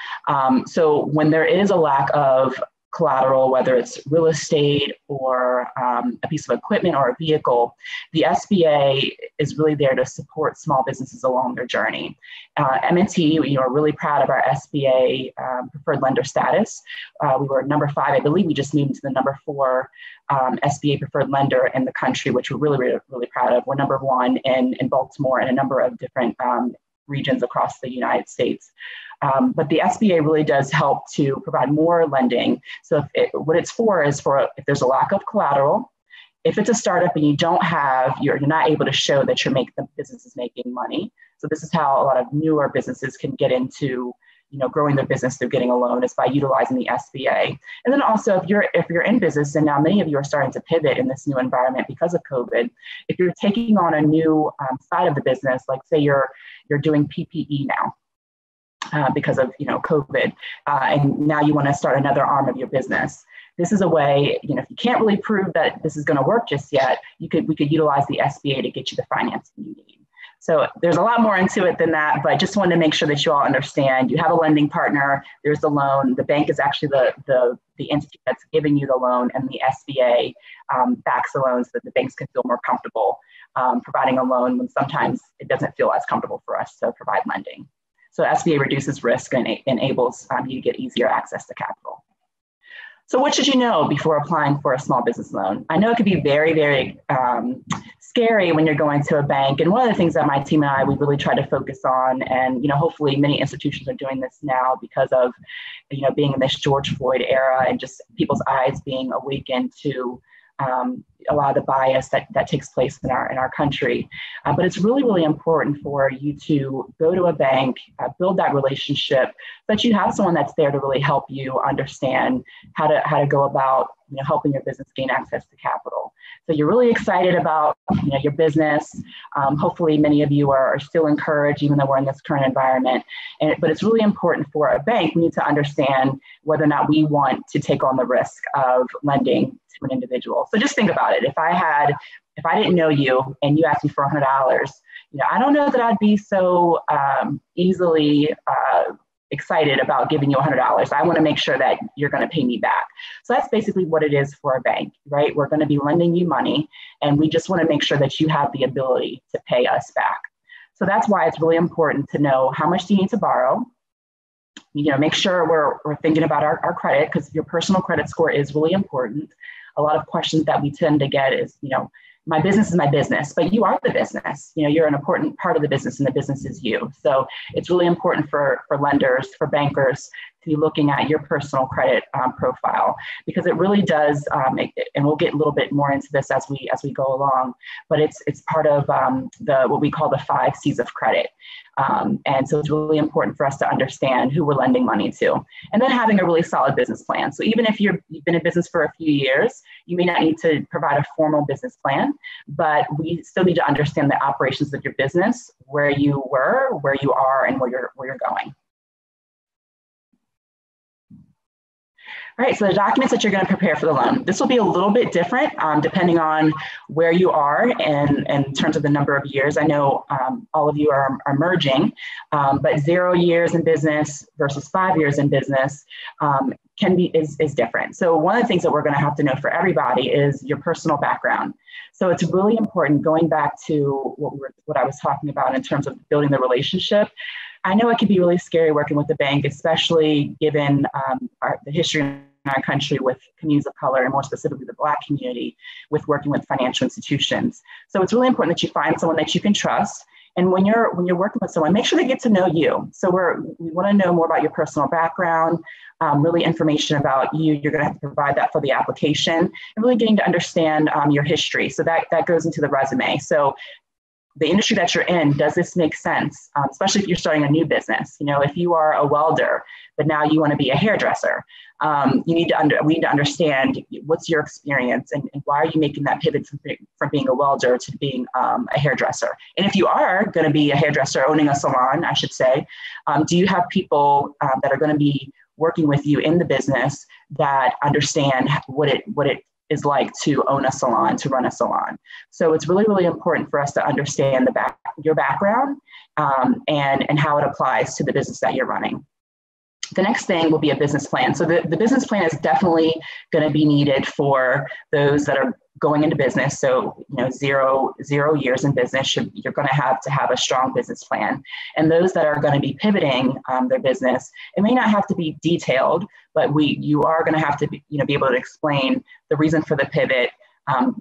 So when there is a lack of collateral, whether it's real estate or a piece of equipment or a vehicle, the SBA is really there to support small businesses along their journey. M&T, are really proud of our SBA preferred lender status. We were number 5, I believe we just moved to the number 4 SBA preferred lender in the country, which we're really, really, really proud of. We're number 1 in Baltimore and a number of different regions across the United States. But the SBA really does help to provide more lending. So what it's for is for if there's a lack of collateral, if it's a startup and you're not able to show that the business is making money. So this is how a lot of newer businesses can get into growing their business through getting a loan is by utilizing the SBA. And then also if you're in business, and now many of you are starting to pivot in this new environment because of COVID, if you're taking on a new side of the business, like say you're doing PPE now because of COVID, and now you want to start another arm of your business. This is a way, if you can't really prove that this is going to work just yet, we could utilize the SBA to get you the financing you need. So there's a lot more into it than that, but I just wanted to make sure that you all understand. You have a lending partner, there's the loan, the bank is actually the entity that's giving you the loan, and the SBA backs the loan so that the banks can feel more comfortable providing a loan when sometimes it doesn't feel as comfortable for us to provide lending. So SBA reduces risk and enables you to get easier access to capital. So what should you know before applying for a small business loan? I know it can be very, very scary when you're going to a bank. And one of the things that my team and I, we really try to focus on, and hopefully many institutions are doing this now because of being in this George Floyd era and just people's eyes being awakened to a lot of the bias that takes place in our country. But it's really, really important for you to go to a bank, build that relationship, that you have someone that's there to really help you understand how to go about helping your business gain access to capital. So you're really excited about your business. Hopefully many of you are still encouraged, even though we're in this current environment. But it's really important for a bank. We need to understand whether or not we want to take on the risk of lending to an individual. So just think about it. If I didn't know you and you asked me for $100, I don't know that I'd be so easily excited about giving you $100. I want to make sure that you're going to pay me back. So that's basically what it is for a bank, right? We're going to be lending you money, and we just want to make sure that you have the ability to pay us back. So that's why it's really important to know how much do you need to borrow. Make sure we're thinking about our credit, because your personal credit score is really important. A lot of questions that we tend to get is, my business is my business, but you are the business. You're an important part of the business, and the business is you. So it's really important for lenders, for bankers, to be looking at your personal credit profile, because it really does. And we'll get a little bit more into this as we go along. But it's part of what we call the 5 C's of credit. And so it's really important for us to understand who we're lending money to, and then having a really solid business plan. So even if you've been in business for a few years, you may not need to provide a formal business plan, but we still need to understand the operations of your business, where you were, where you are, and where you're going. All right, so the documents that you're going to prepare for the loan. This will be a little bit different depending on where you are and in terms of the number of years. I know all of you are merging, but 0 years in business versus 5 years in business is different. So one of the things that we're going to have to know for everybody is your personal background. So it's really important, going back to what I was talking about in terms of building the relationship. I know it can be really scary working with the bank, especially given the history in our country with communities of color, and more specifically the Black community, with working with financial institutions. So it's really important that you find someone that you can trust. And when you're working with someone, make sure they get to know you. So we want to know more about your personal background, really information about you. You're going to have to provide that for the application, and really getting to understand your history. So that goes into the resume. So the industry that you're in, does this make sense? Especially if you're starting a new business. If you are a welder, but now you want to be a hairdresser, we need to understand what's your experience and why are you making that pivot from being a welder to being a hairdresser. And if you are going to be a hairdresser, owning a salon, I should say, do you have people that are going to be working with you in the business that understand what it is like to own a salon, to run a salon? So it's really, really important for us to understand your background and how it applies to the business that you're running. The next thing will be a business plan. So the business plan is definitely going to be needed for those that are going into business. So, 0 years in business, you're going to have a strong business plan. And those that are going to be pivoting their business, it may not have to be detailed, but you are going to have to be able to explain the reason for the pivot,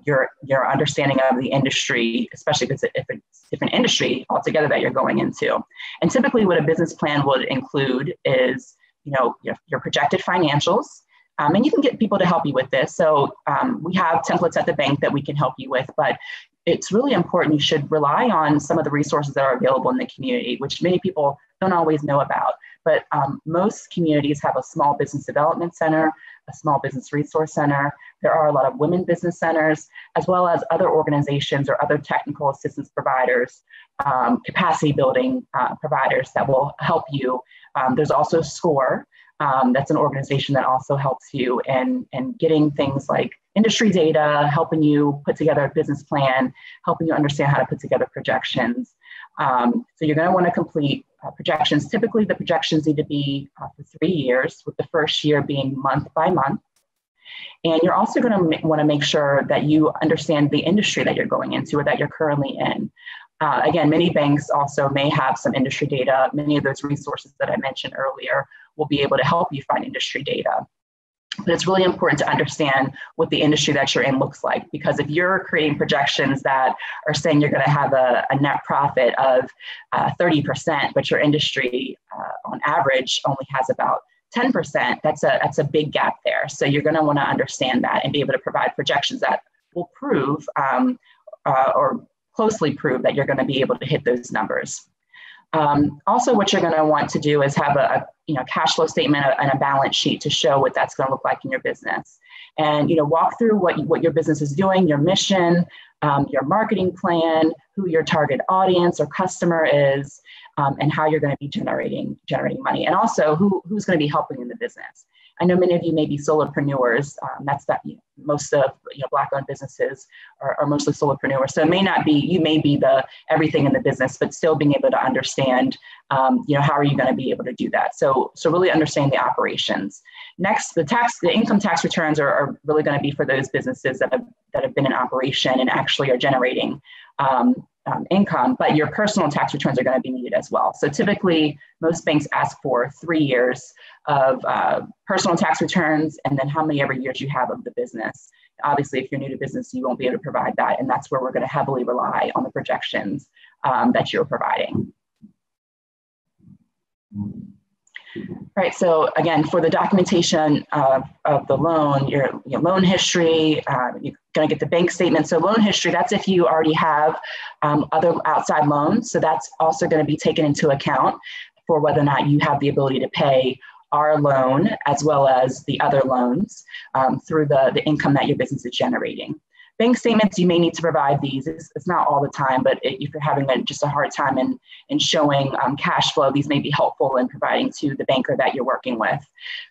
your understanding of the industry, especially if it's different industry altogether that you're going into. And typically what a business plan would include is, your projected financials. And you can get people to help you with this. So we have templates at the bank that we can help you with, but it's really important. You should rely on some of the resources that are available in the community, which many people don't always know about. But most communities have a small business development center, a small business resource center. There are a lot of women business centers, as well as other organizations or other technical assistance providers, capacity building providers that will help you. There's also SCORE. That's an organization that also helps you in getting things like industry data, helping you put together a business plan, helping you understand how to put together projections. So you're going to want to complete projections. Typically, the projections need to be for 3 years, with the first year being month by month. And you're also going to want to make sure that you understand the industry that you're going into or that you're currently in. Again, many banks also may have some industry data. Many of those resources that I mentioned earlier will be able to help you find industry data. But it's really important to understand what the industry that you're in looks like, because if you're creating projections that are saying you're going to have a net profit of 30%, but your industry on average only has about 10%, that's a big gap there. So you're going to want to understand that and be able to provide projections that will prove or closely prove that you're going to be able to hit those numbers. Also, what you're going to want to do is have a cash flow statement and a balance sheet to show what that's going to look like in your business, and walk through what your business is doing, your mission, your marketing plan, who your target audience or customer is, and how you're going to be generating money, and also who's going to be helping in the business. I know many of you may be solopreneurs. Most of Black-owned businesses are mostly solopreneurs. So it may not be, you may be the everything in the business, but still being able to understand, how are you going to be able to do that? So really understand the operations. Next, the income tax returns are really going to be for those businesses that have been in operation and actually are generating income, but your personal tax returns are going to be needed as well. So typically, most banks ask for 3 years of personal tax returns, and then how many ever years you have of the business. Obviously, if you're new to business, you won't be able to provide that, and that's where we're going to heavily rely on the projections that you're providing. Right, so again, for the documentation of the loan, your loan history, you're going to get the bank statement. So loan history, that's if you already have other outside loans. So that's also going to be taken into account for whether or not you have the ability to pay our loan as well as the other loans through the income that your business is generating. Bank statements, you may need to provide these. It's not all the time, but if you're having just a hard time in showing cash flow, these may be helpful in providing to the banker that you're working with.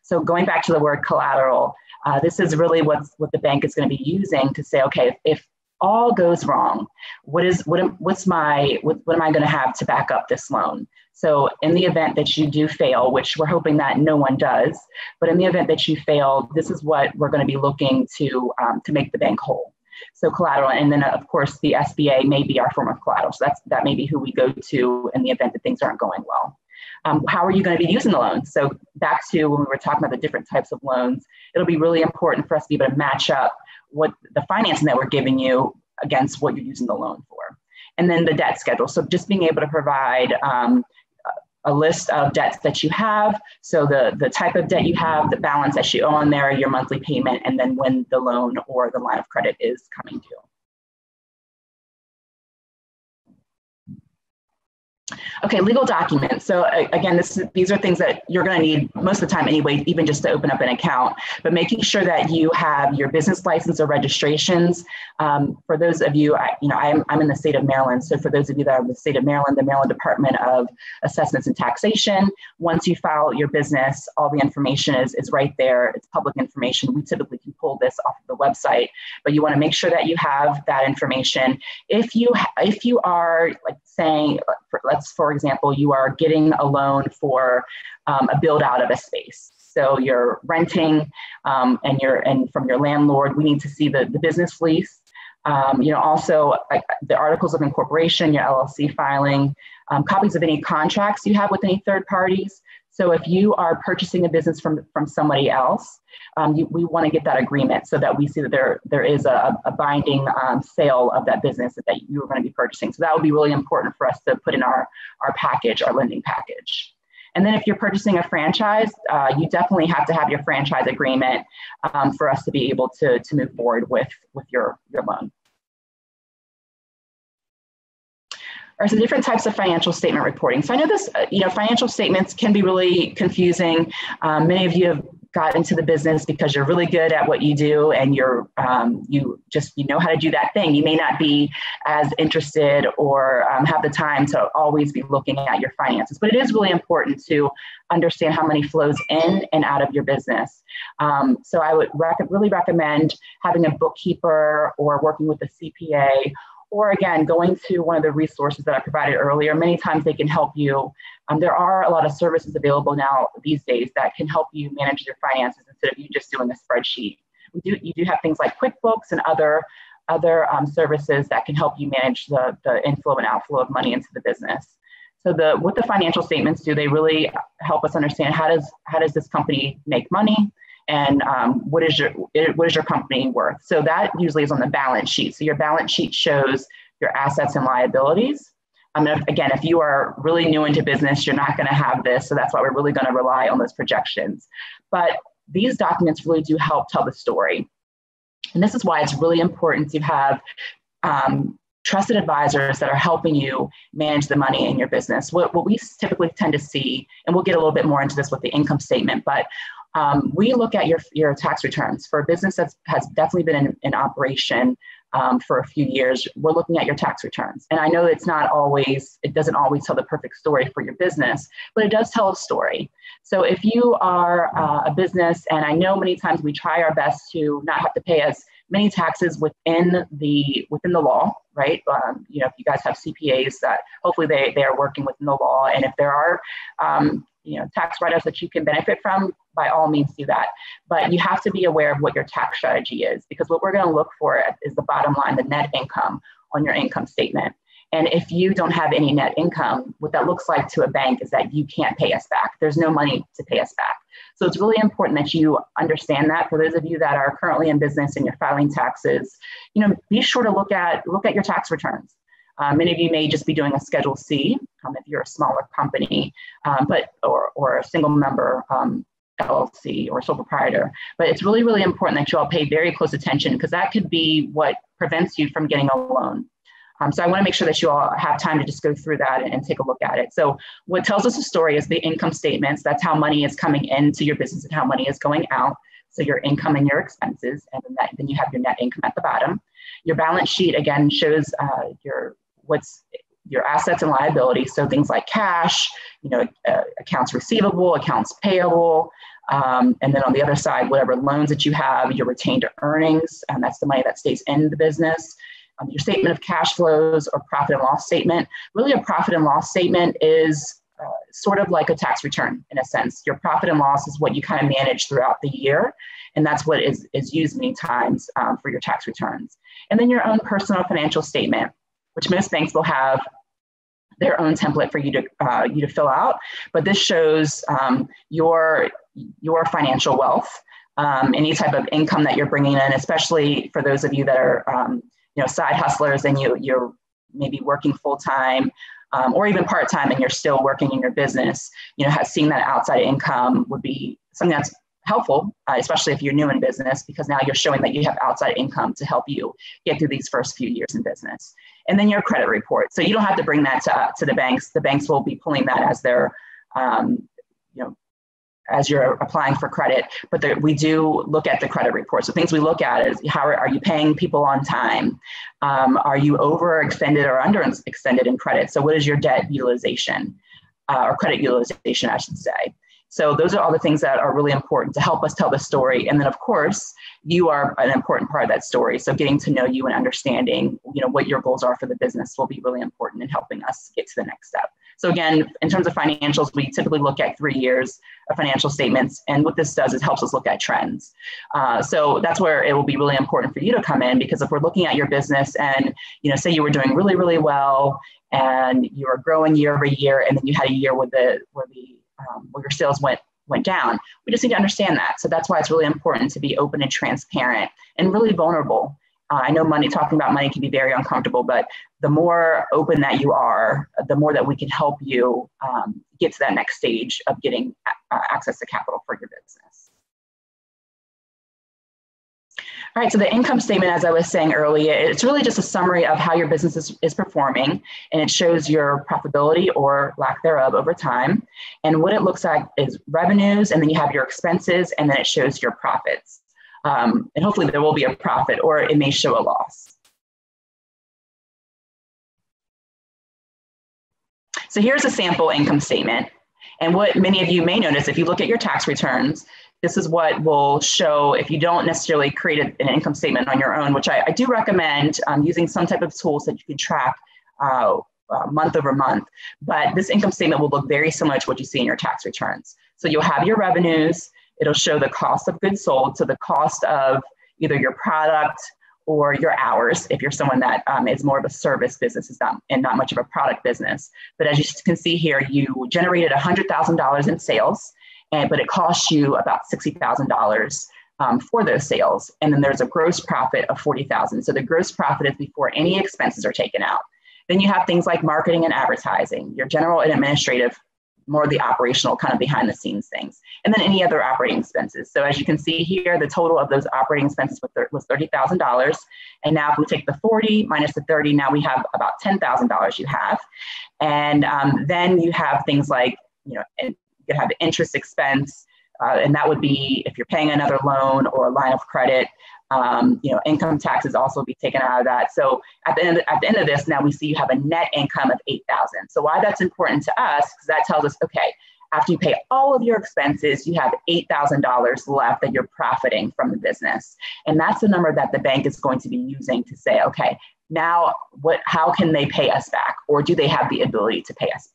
So going back to the word collateral, this is really what the bank is going to be using to say, okay, if all goes wrong, what am I going to have to back up this loan? So in the event that you do fail, which we're hoping that no one does, but in the event that you fail, this is what we're going to be looking to make the bank whole. So collateral, and then of course the SBA may be our form of collateral. So that may be who we go to in the event that things aren't going well. How are you going to be using the loans? So back to when we were talking about the different types of loans, it'll be really important for us to be able to match up what the financing that we're giving you against what you're using the loan for. And then the debt schedule. So just being able to provide a list of debts that you have. So the type of debt you have, the balance that you owe on there, your monthly payment, and then when the loan or the line of credit is coming due. Okay, legal documents. So again, these are things that you're going to need most of the time anyway, even just to open up an account, but making sure that you have your business license or registrations. For those of you, I'm in the state of Maryland. So for those of you that are in the state of Maryland, the Maryland Department of Assessments and Taxation, once you file your business, all the information is right there. It's public information. We typically can pull this off of the website, but you want to make sure that you have that information. If you are like saying, for example, you are getting a loan for a build out of a space. So you're renting and from your landlord, we need to see the business lease. Also the articles of incorporation, your LLC filing, copies of any contracts you have with any third parties. So if you are purchasing a business from somebody else, we want to get that agreement so that we see that there is a binding sale of that business that you are going to be purchasing. So that would be really important for us to put in our package, our lending package. And then if you're purchasing a franchise, you definitely have to have your franchise agreement for us to be able to move forward with your loan. are some different types of financial statement reporting. So I know this, financial statements can be really confusing. Many of you have got into the business because you're really good at what you do and you know how to do that thing. You may not be as interested or have the time to always be looking at your finances, but it is really important to understand how money flows in and out of your business. So I would really recommend having a bookkeeper or working with a CPA, or again, going to one of the resources that I provided earlier. Many times they can help you. There are a lot of services available now these days that can help you manage your finances instead of you just doing a spreadsheet. You do have things like QuickBooks and other services that can help you manage the inflow and outflow of money into the business. So what the financial statements do, they really help us understand how does this company make money, and what is your company worth. So that usually is on the balance sheet. So your balance sheet shows your assets and liabilities. Again, if you are really new into business, you're not going to have this. So that's why we're really going to rely on those projections. But these documents really do help tell the story. And this is why it's really important to have trusted advisors that are helping you manage the money in your business. What we typically tend to see, and we'll get a little bit more into this with the income statement, but we look at your tax returns. For a business that has definitely been in operation for a few years, we're looking at your tax returns. And I know it doesn't always tell the perfect story for your business, but it does tell a story. So if you are a business, and I know many times we try our best to not have to pay as many taxes within the law, right? If you guys have CPAs, that hopefully they are working within the law, and if there are tax write-offs that you can benefit from, by all means do that. But you have to be aware of what your tax strategy is, because what we're going to look for is the bottom line, the net income on your income statement. And if you don't have any net income, what that looks like to a bank is that you can't pay us back. There's no money to pay us back. So it's really important that you understand that. For those of you that are currently in business and you're filing taxes, be sure to look at your tax returns. Many of you may just be doing a Schedule C if you're a smaller company, or a single member LLC or sole proprietor. But it's really, really important that you all pay very close attention, because that could be what prevents you from getting a loan. So I want to make sure that you all have time to just go through that and take a look at it. So what tells us a story is the income statements. That's how money is coming into your business and how money is going out. So your income and your expenses, and then you have your net income at the bottom. Your balance sheet, again, shows your assets and liabilities. So things like cash, accounts receivable, accounts payable, and then on the other side, whatever loans that you have, your retained earnings, and that's the money that stays in the business. Your statement of cash flows or profit and loss statement. Really, a profit and loss statement is sort of like a tax return in a sense. Your profit and loss is what you kind of manage throughout the year, and that's what is used many times for your tax returns. And then your own personal financial statement, which most banks will have their own template for you to fill out. But this shows your financial wealth, any type of income that you're bringing in, especially for those of you that are side hustlers and you're maybe working full time or even part time and you're still working in your business. Seeing that outside income would be something that's helpful, especially if you're new in business, because now you're showing that you have outside income to help you get through these first few years in business. And then your credit report. So you don't have to bring that to the banks. The banks will be pulling that as their, as you're applying for credit, but we do look at the credit report. So things we look at is how are you paying people on time? Are you overextended or underextended in credit? So what is your debt utilization or credit utilization, I should say? So those are all the things that are really important to help us tell the story. And then of course, you are an important part of that story. So getting to know you and understanding, what your goals are for the business will be really important in helping us get to the next step. So again, in terms of financials, we typically look at 3 years of financial statements. And what this does is helps us look at trends. So that's where it will be really important for you to come in, because if we're looking at your business and, say you were doing really, really well and you were growing year over year, and then you had a year where your sales went down, we just need to understand that. So that's why it's really important to be open and transparent and really vulnerable. I know talking about money can be very uncomfortable, but the more open that you are, the more that we can help you get to that next stage of getting access to capital for your business. All right, so the income statement, as I was saying earlier, it's really just a summary of how your business is performing, and it shows your profitability or lack thereof over time. And what it looks like is revenues, and then you have your expenses, and then it shows your profits. And hopefully there will be a profit, or it may show a loss. So here's a sample income statement. And what many of you may notice, if you look at your tax returns, this is what will show if you don't necessarily create an income statement on your own, which I do recommend using some type of tools that you can track month over month. But this income statement will look very similar to what you see in your tax returns. So you'll have your revenues. It'll show the cost of goods sold, so the cost of either your product or your hours, if you're someone that is more of a service business and not much of a product business. But as you can see here, you generated $100,000 in sales, but it costs you about $60,000 for those sales. And then there's a gross profit of $40,000. So the gross profit is before any expenses are taken out. Then you have things like marketing and advertising, your general and administrative, more of the operational kind of behind the scenes things, and then any other operating expenses. So as you can see here, the total of those operating expenses was $30,000. And now if we take the 40 minus the 30, now we have about $10,000 you have. And then you have things like, you could have interest expense, and that would be if you're paying another loan or a line of credit. Income taxes also be taken out of that. So at the end of this, now we see you have a net income of $8,000. So why that's important to us, because that tells us, okay, after you pay all of your expenses, you have $8,000 left that you're profiting from the business. And that's the number that the bank is going to be using to say, okay, now how can they pay us back? Or do they have the ability to pay us back?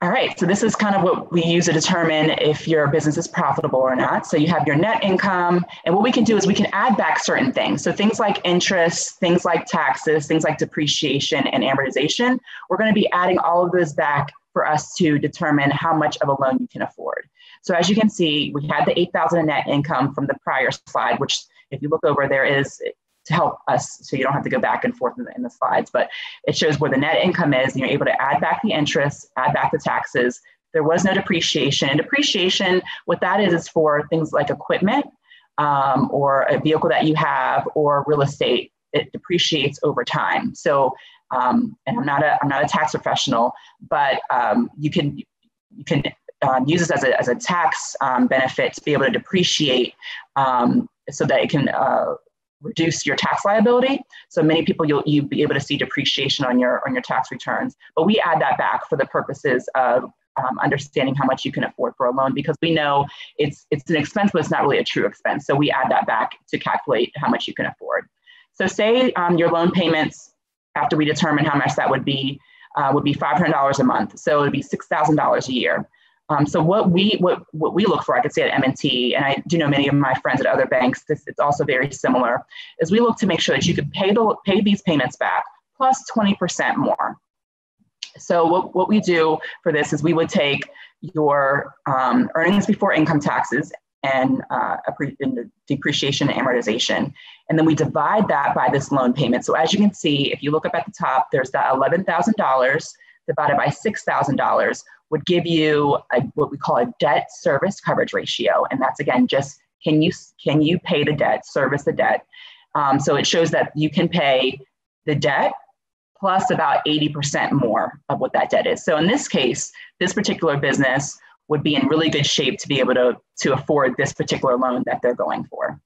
All right, so this is kind of what we use to determine if your business is profitable or not. So you have your net income, and what we can do is we can add back certain things. So things like interest, things like taxes, things like depreciation and amortization, we're going to be adding all of those back for us to determine how much of a loan you can afford. So as you can see, we had the $8,000 in net income from the prior slide, which if you look over there is to help us so you don't have to go back and forth in the slides, but it shows where the net income is, and you're able to add back the interest, add back the taxes. There was no depreciation. And depreciation, what that is for things like equipment or a vehicle that you have or real estate. It depreciates over time. So, and I'm not a tax professional, but you can use this as a tax benefit to be able to depreciate so that it can reduce your tax liability. So many people, you'll be able to see depreciation on your tax returns, but we add that back for the purposes of understanding how much you can afford for a loan, because we know it's an expense, but it's not really a true expense. So we add that back to calculate how much you can afford. So say your loan payments, after we determine how much that would be $500 a month. So it would be $6,000 a year. So what we look for, I could say at M&T, and I do know many of my friends at other banks, it's also very similar, is we look to make sure that you could pay these payments back plus 20% more. So what we do for this is we would take your earnings before income taxes and depreciation and amortization, and then we divide that by this loan payment. So as you can see, if you look up at the top, there's that $11,000 divided by $6,000 would give you what we call a debt service coverage ratio. And that's, again, just can you pay the debt, service the debt? So it shows that you can pay the debt plus about 80% more of what that debt is. So in this case, this particular business would be in really good shape to be able to afford this particular loan that they're going for.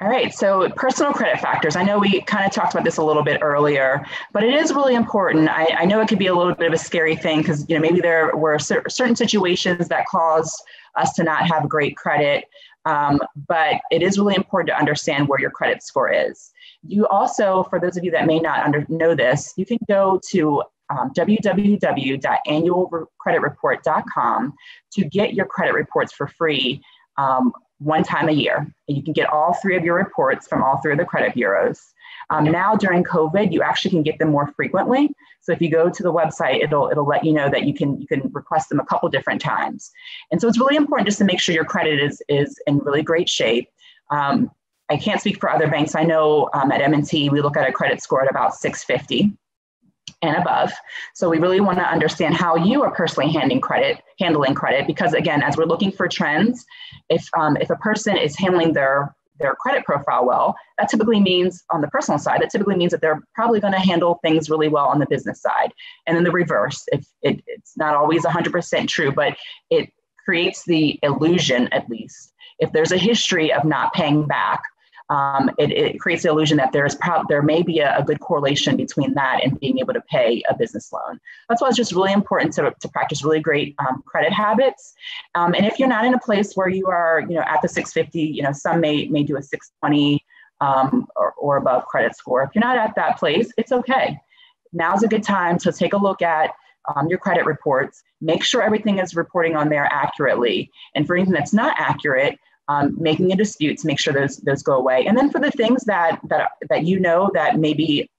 All right, so personal credit factors. I know we kind of talked about this a little bit earlier, but it is really important. I know it could be a little bit of a scary thing because maybe there were certain situations that caused us to not have great credit, but it is really important to understand where your credit score is. You also, for those of you that may not know this, you can go to www.annualcreditreport.com to get your credit reports for free one time a year. And you can get all three of your reports from all three of the credit bureaus. Now during COVID, you actually can get them more frequently. So if you go to the website, it'll let you know that you can request them a couple different times. And so it's really important just to make sure your credit is in really great shape. I can't speak for other banks. I know at M&T, we look at a credit score at about 650. and above. So we really want to understand how you are personally handling credit, because again, as we're looking for trends, if a person is handling their credit profile well, that typically means on the personal side, that typically means that they're probably going to handle things really well on the business side. And then the reverse, if it's not always 100% true, but it creates the illusion, at least, if there's a history of not paying back, it creates the illusion that there may be a good correlation between that and being able to pay a business loan. That's why it's just really important to practice really great credit habits. And if you're not in a place where you are, at the 650, some may do a 620 or above credit score. If you're not at that place, it's okay. Now's a good time to take a look at your credit reports, make sure everything is reporting on there accurately. And for anything that's not accurate, making a dispute to make sure those go away. And then for the things that that maybe,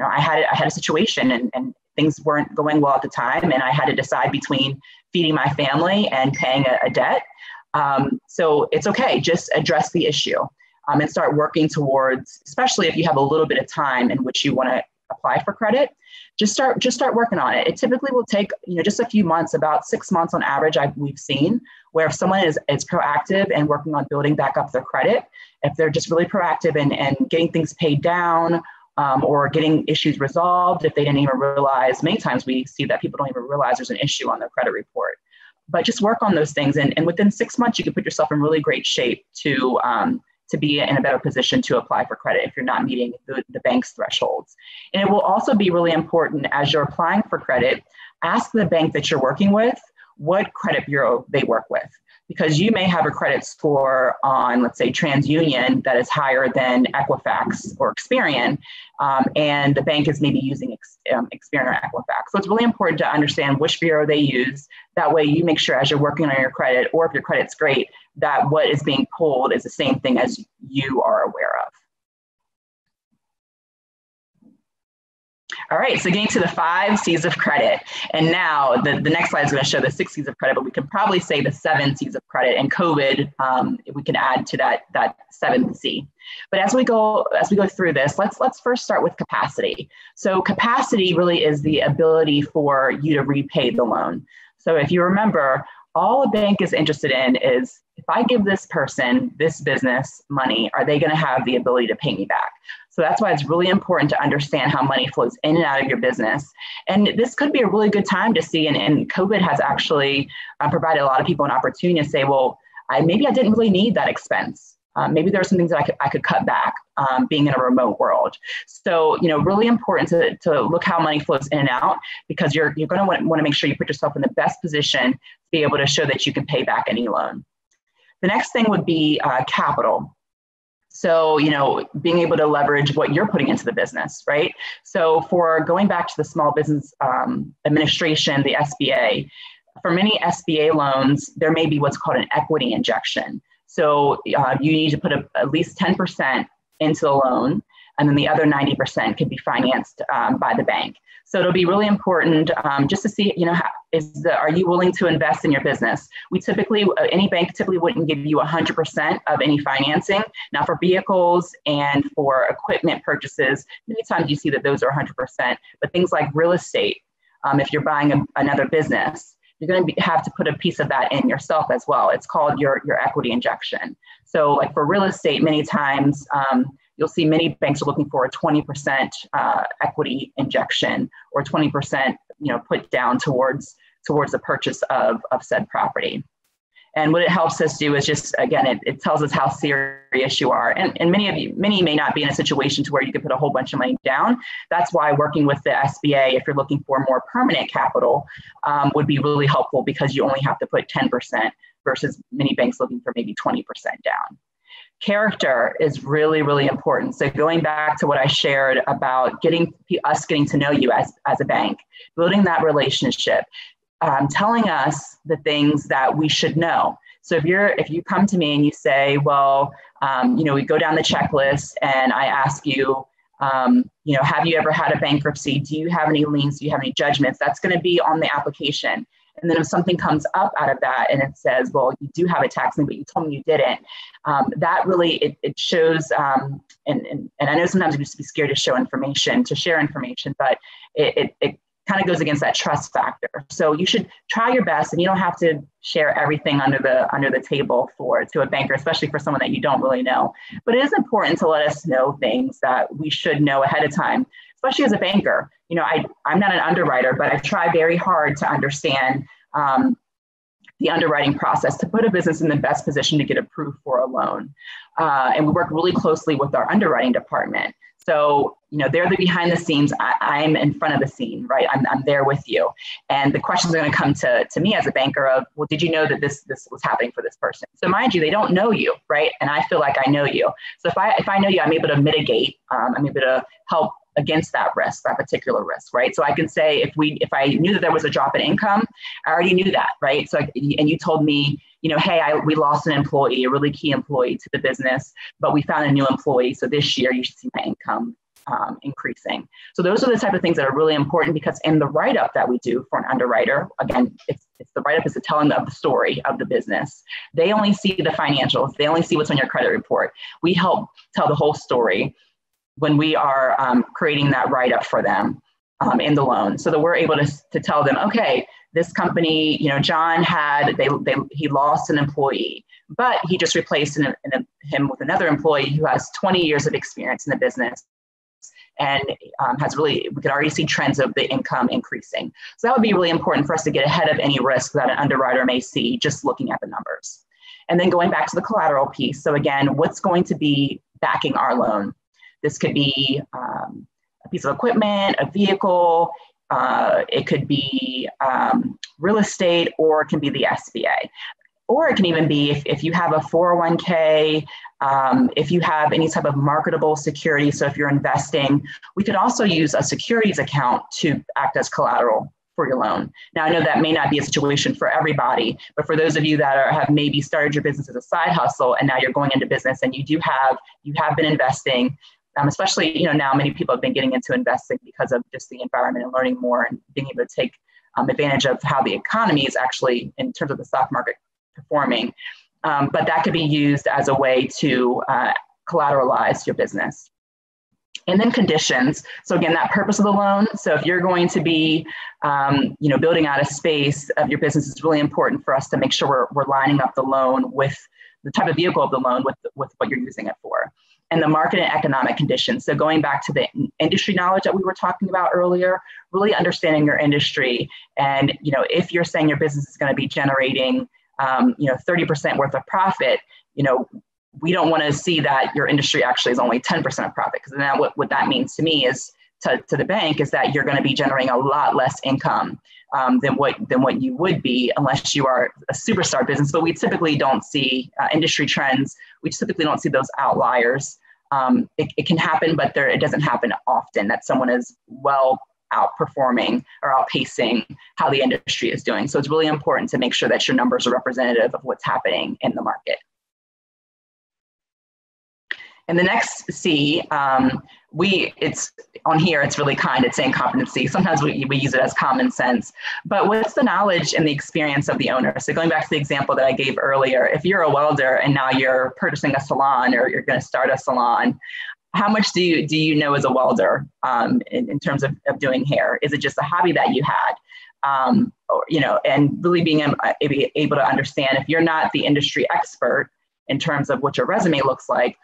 I had a situation and things weren't going well at the time, and I had to decide between feeding my family and paying a debt. So it's okay, just address the issue and start working towards, especially if you have a little bit of time in which you want to apply for credit, just start working on it. It typically will take, just a few months, about 6 months on average, we've seen, where if someone is proactive and working on building back up their credit, if they're just really proactive and getting things paid down or getting issues resolved, if they didn't even realize, many times we see that people don't even realize there's an issue on their credit report. But just work on those things. And within 6 months, you can put yourself in really great shape to be in a better position to apply for credit if you're not meeting the bank's thresholds. And it will also be really important as you're applying for credit, ask the bank that you're working with what credit bureau they work with, because you may have a credit score on, let's say, TransUnion that is higher than Equifax or Experian, and the bank is maybe using Experian or Equifax. So it's really important to understand which bureau they use. That way you make sure as you're working on your credit, or if your credit's great, that what is being pulled is the same thing as you are aware of. All right, so getting to the 5 C's of credit. And now the next slide is going to show the 6 C's of credit, but we can probably say the 7 C's of credit. And COVID, we can add to that 7th C. But as we go through this, let's first start with capacity. So capacity really is the ability for you to repay the loan. So if you remember, all a bank is interested in is, if I give this person, this business money, are they going to have the ability to pay me back? So that's why it's really important to understand how money flows in and out of your business. And this could be a really good time to see, and COVID has actually provided a lot of people an opportunity to say, well, maybe I didn't really need that expense. Maybe there are some things that I could cut back being in a remote world. So, really important to look how money flows in and out, because you're going to want to make sure you put yourself in the best position to be able to show that you can pay back any loan. The next thing would be capital. So, being able to leverage what you're putting into the business, right? So for going back to the Small Business Administration, the SBA, for many SBA loans, there may be what's called an equity injection. So you need to put at least 10% into the loan, and then the other 90% can be financed by the bank. So it'll be really important just to see, are you willing to invest in your business? Any bank typically wouldn't give you 100% of any financing. Now for vehicles and for equipment purchases, many times you see that those are 100%, but things like real estate, if you're buying another business, you're going to have to put a piece of that in yourself as well. It's called your equity injection. So like for real estate, many times, you'll see many banks are looking for a 20% equity injection or 20%, put down towards the purchase of said property. And what it helps us do is just, again, it tells us how serious you are. And many may not be in a situation to where you can put a whole bunch of money down. That's why working with the SBA, if you're looking for more permanent capital, would be really helpful, because you only have to put 10% versus many banks looking for maybe 20% down. Character is really, really important. So going back to what I shared about getting to know you as a bank, building that relationship, telling us the things that we should know. So if you come to me and you say, well, we go down the checklist and I ask you, have you ever had a bankruptcy? Do you have any liens? Do you have any judgments? That's going to be on the application. And then if something comes up out of that and it says, well, you do have a tax lien, but you told me you didn't, that really, it shows, and I know sometimes we used to be scared to share information, but it kind of goes against that trust factor. So you should try your best, and you don't have to share everything under the table to a banker, especially for someone that you don't really know. But it is important to let us know things that we should know ahead of time, especially as a banker. I'm not an underwriter, but I try very hard to understand the underwriting process to put a business in the best position to get approved for a loan. And we work really closely with our underwriting department. So, they're the behind the scenes. I'm in front of the scene, right? I'm there with you. And the questions are going to come to me as a banker of, well, did you know that this was happening for this person? So mind you, they don't know you, right? And I feel like I know you. So if I know you, I'm able to mitigate, I'm able to help against that risk, that particular risk, right? So I can say, if I knew that there was a drop in income, I already knew that, right? So, and you told me, hey, we lost an employee, a really key employee to the business, but we found a new employee. So this year you should see my income increasing. So those are the type of things that are really important, because in the write-up that we do for an underwriter, again, it's the write-up is the telling of the story of the business. They only see the financials. They only see what's on your credit report. We help tell the whole story when we are creating that write-up for them in the loan, so that we're able to tell them, okay, this company, John he lost an employee, but he just replaced him with another employee who has 20 years of experience in the business and we could already see trends of the income increasing. So that would be really important for us to get ahead of any risk that an underwriter may see just looking at the numbers. And then going back to the collateral piece. So again, what's going to be backing our loan? This could be a piece of equipment, a vehicle, it could be real estate, or it can be the SBA. Or it can even be if you have a 401k, if you have any type of marketable security. So if you're investing, we could also use a securities account to act as collateral for your loan. Now, I know that may not be a situation for everybody, but for those of you that have maybe started your business as a side hustle and now you're going into business and you have been investing, especially, now many people have been getting into investing because of just the environment and learning more and being able to take advantage of how the economy is actually, in terms of the stock market, performing. But that could be used as a way to collateralize your business. And then conditions. So again, that purpose of the loan. So if you're going to be, building out a space of your business, it's really important for us to make sure we're lining up the loan with the type of vehicle of the loan with what you're using it for. And the market and economic conditions. So going back to the industry knowledge that we were talking about earlier, really understanding your industry. And, if you're saying your business is going to be generating, 30% worth of profit, we don't want to see that your industry actually is only 10% of profit. Because then what that means to me is to the bank is that you're going to be generating a lot less income than what you would be unless you are a superstar business. But we typically don't see industry trends. We typically don't see those outliers. It can happen, but it doesn't happen often that someone is well outperforming or outpacing how the industry is doing. So it's really important to make sure that your numbers are representative of what's happening in the market. And the next C, it's on here, it's really kind, it's saying competency. Sometimes we use it as common sense, but what's the knowledge and the experience of the owner? So going back to the example that I gave earlier, if you're a welder and now you're purchasing a salon or you're going to start a salon, how much do you know as a welder in terms of doing hair? Is it just a hobby that you had? And really being able to understand, if you're not the industry expert in terms of what your resume looks like,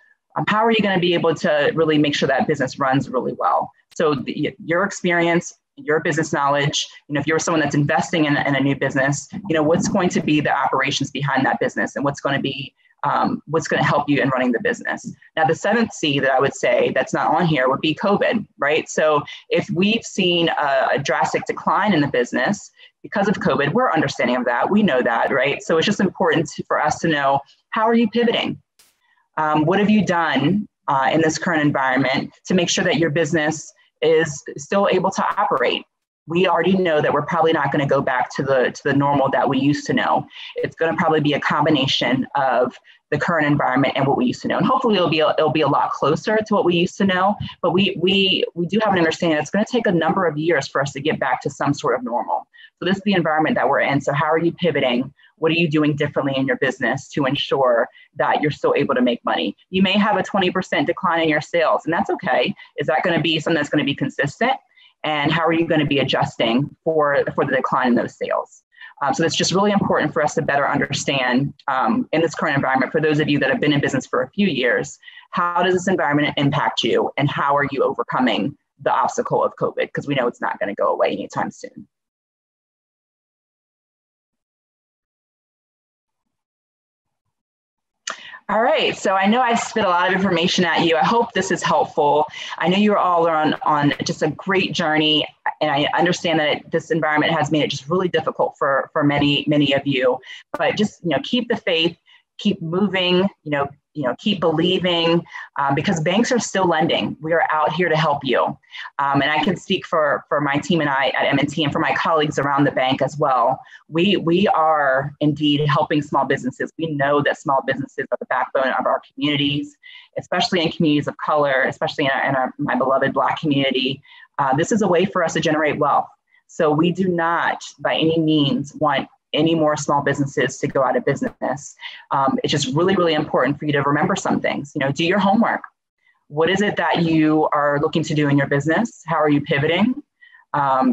how are you going to be able to really make sure that business runs really well? So your experience, your business knowledge, if you're someone that's investing in a new business, what's going to be the operations behind that business and what's going to help you in running the business. Now, the seventh C that I would say that's not on here would be COVID, right? So if we've seen a drastic decline in the business because of COVID, we're understanding of that. We know that, right? So it's just important for us to know, how are you pivoting? What have you done in this current environment to make sure that your business is still able to operate? We already know that we're probably not going to go back to the normal that we used to know. It's going to probably be a combination of the current environment and what we used to know. And hopefully it'll be a lot closer to what we used to know. But we do have an understanding that it's going to take a number of years for us to get back to some sort of normal. So this is the environment that we're in. So how are you pivoting? What are you doing differently in your business to ensure that you're still able to make money? You may have a 20% decline in your sales, and that's okay. Is that going to be something that's going to be consistent? And how are you going to be adjusting for the decline in those sales? So it's just really important for us to better understand in this current environment, for those of you that have been in business for a few years, how does this environment impact you and how are you overcoming the obstacle of COVID? Because we know it's not going to go away anytime soon. All right, so I know I spit a lot of information at you. I hope this is helpful. I know you're all on just a great journey, and I understand that this environment has made it just really difficult for many of you. But just keep the faith, keep moving, keep believing, because banks are still lending. We are out here to help you. And I can speak for my team and I at M&T and for my colleagues around the bank as well. We are indeed helping small businesses. We know that small businesses are the backbone of our communities, especially in communities of color, especially in my beloved Black community. This is a way for us to generate wealth. So we do not by any means want any more small businesses to go out of business. It's just really, really important for you to remember some things. Do your homework. What is it that you are looking to do in your business? How are you pivoting?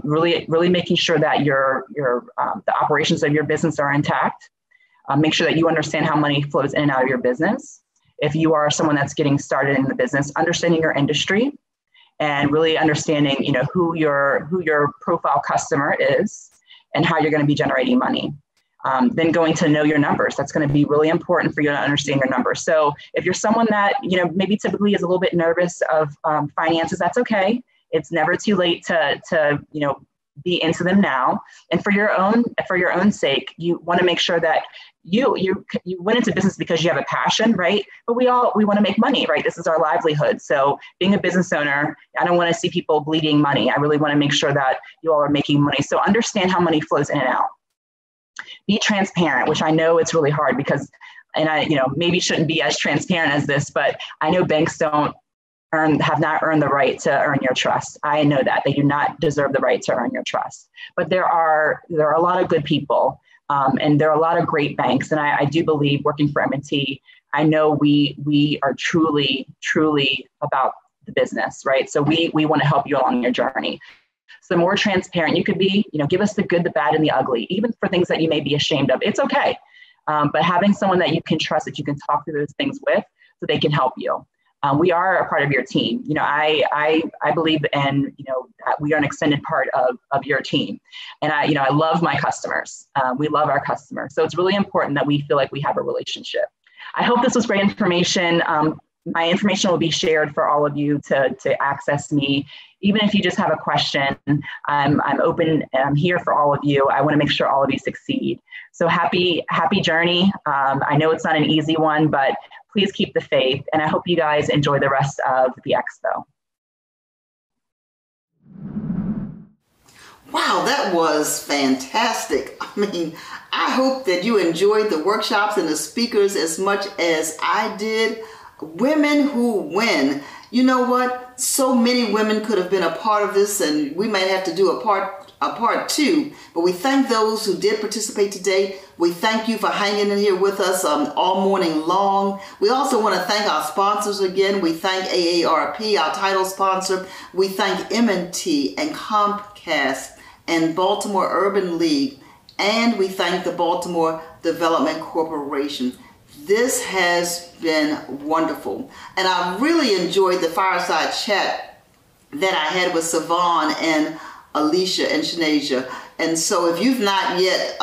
Really making sure that the operations of your business are intact. Make sure that you understand how money flows in and out of your business. If you are someone that's getting started in the business, understanding your industry and really understanding, who your profile customer is and how you're going to be generating money. Then going to know your numbers. That's going to be really important for you to understand your numbers. So if you're someone that, maybe typically is a little bit nervous of finances, that's okay. It's never too late to be into them now. And for your own sake, you want to make sure that you went into business because you have a passion, right? But we want to make money, right? This is our livelihood. So being a business owner, I don't want to see people bleeding money. I really want to make sure that you all are making money. So understand how money flows in and out. Be transparent, which I know it's really hard because, and I, maybe shouldn't be as transparent as this, but I know banks have not earned the right to earn your trust. I know that they do not deserve the right to earn your trust, but there are a lot of good people. And there are a lot of great banks. And I do believe working for M&T, I know we are truly, truly about the business, right? So we want to help you along your journey. So the more transparent you could be, give us the good, the bad, and the ugly, even for things that you may be ashamed of. It's okay. But having someone that you can trust, that you can talk through those things with, so they can help you. We are a part of your team. I believe in, that we are an extended part of your team. And I love my customers. We love our customers. So it's really important that we feel like we have a relationship. I hope this was great information. My information will be shared for all of you to access me. Even if you just have a question, I'm open and I'm here for all of you. I want to make sure all of you succeed. So happy journey. I know it's not an easy one, but please keep the faith. And I hope you guys enjoy the rest of the expo. Wow, that was fantastic. I hope that you enjoyed the workshops and the speakers as much as I did. Women who win. You know what? So many women could have been a part of this, and we might have to do a part two. But we thank those who did participate today. We thank you for hanging in here with us all morning long. We also want to thank our sponsors again. We thank AARP, our title sponsor. We thank M&T and Comcast and Baltimore Urban League. And we thank the Baltimore Development Corporation. This has been wonderful. And I really enjoyed the fireside chat that I had with Savon and Alicia and Shanasia. And so if you've not yet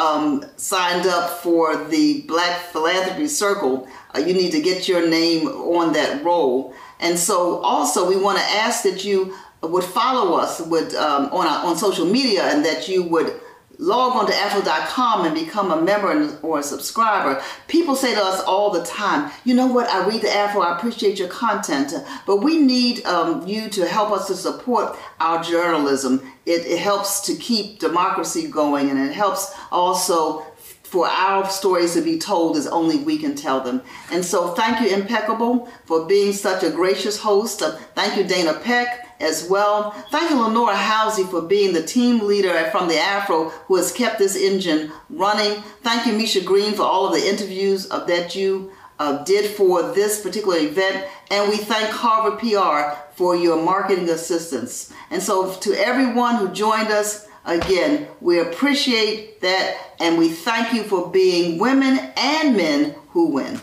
signed up for the Black Philanthropy Circle, you need to get your name on that roll. And so also we want to ask that you would follow us on social media, and that you would log on to afro.com and become a member or a subscriber. People say to us all the time, you know what, I read the Afro, I appreciate your content, but we need you to help us to support our journalism. It helps to keep democracy going, and it helps also for our stories to be told as only we can tell them. And so thank you, Impeccable, for being such a gracious host. Thank you, Dana Peck, as well. Thank you, Lenora Housey, for being the team leader from the Afro who has kept this engine running. Thank you, Misha Green, for all of the interviews that you did for this particular event. And we thank Harvard PR for your marketing assistance. And so to everyone who joined us, again, we appreciate that, and we thank you for being women and men who win.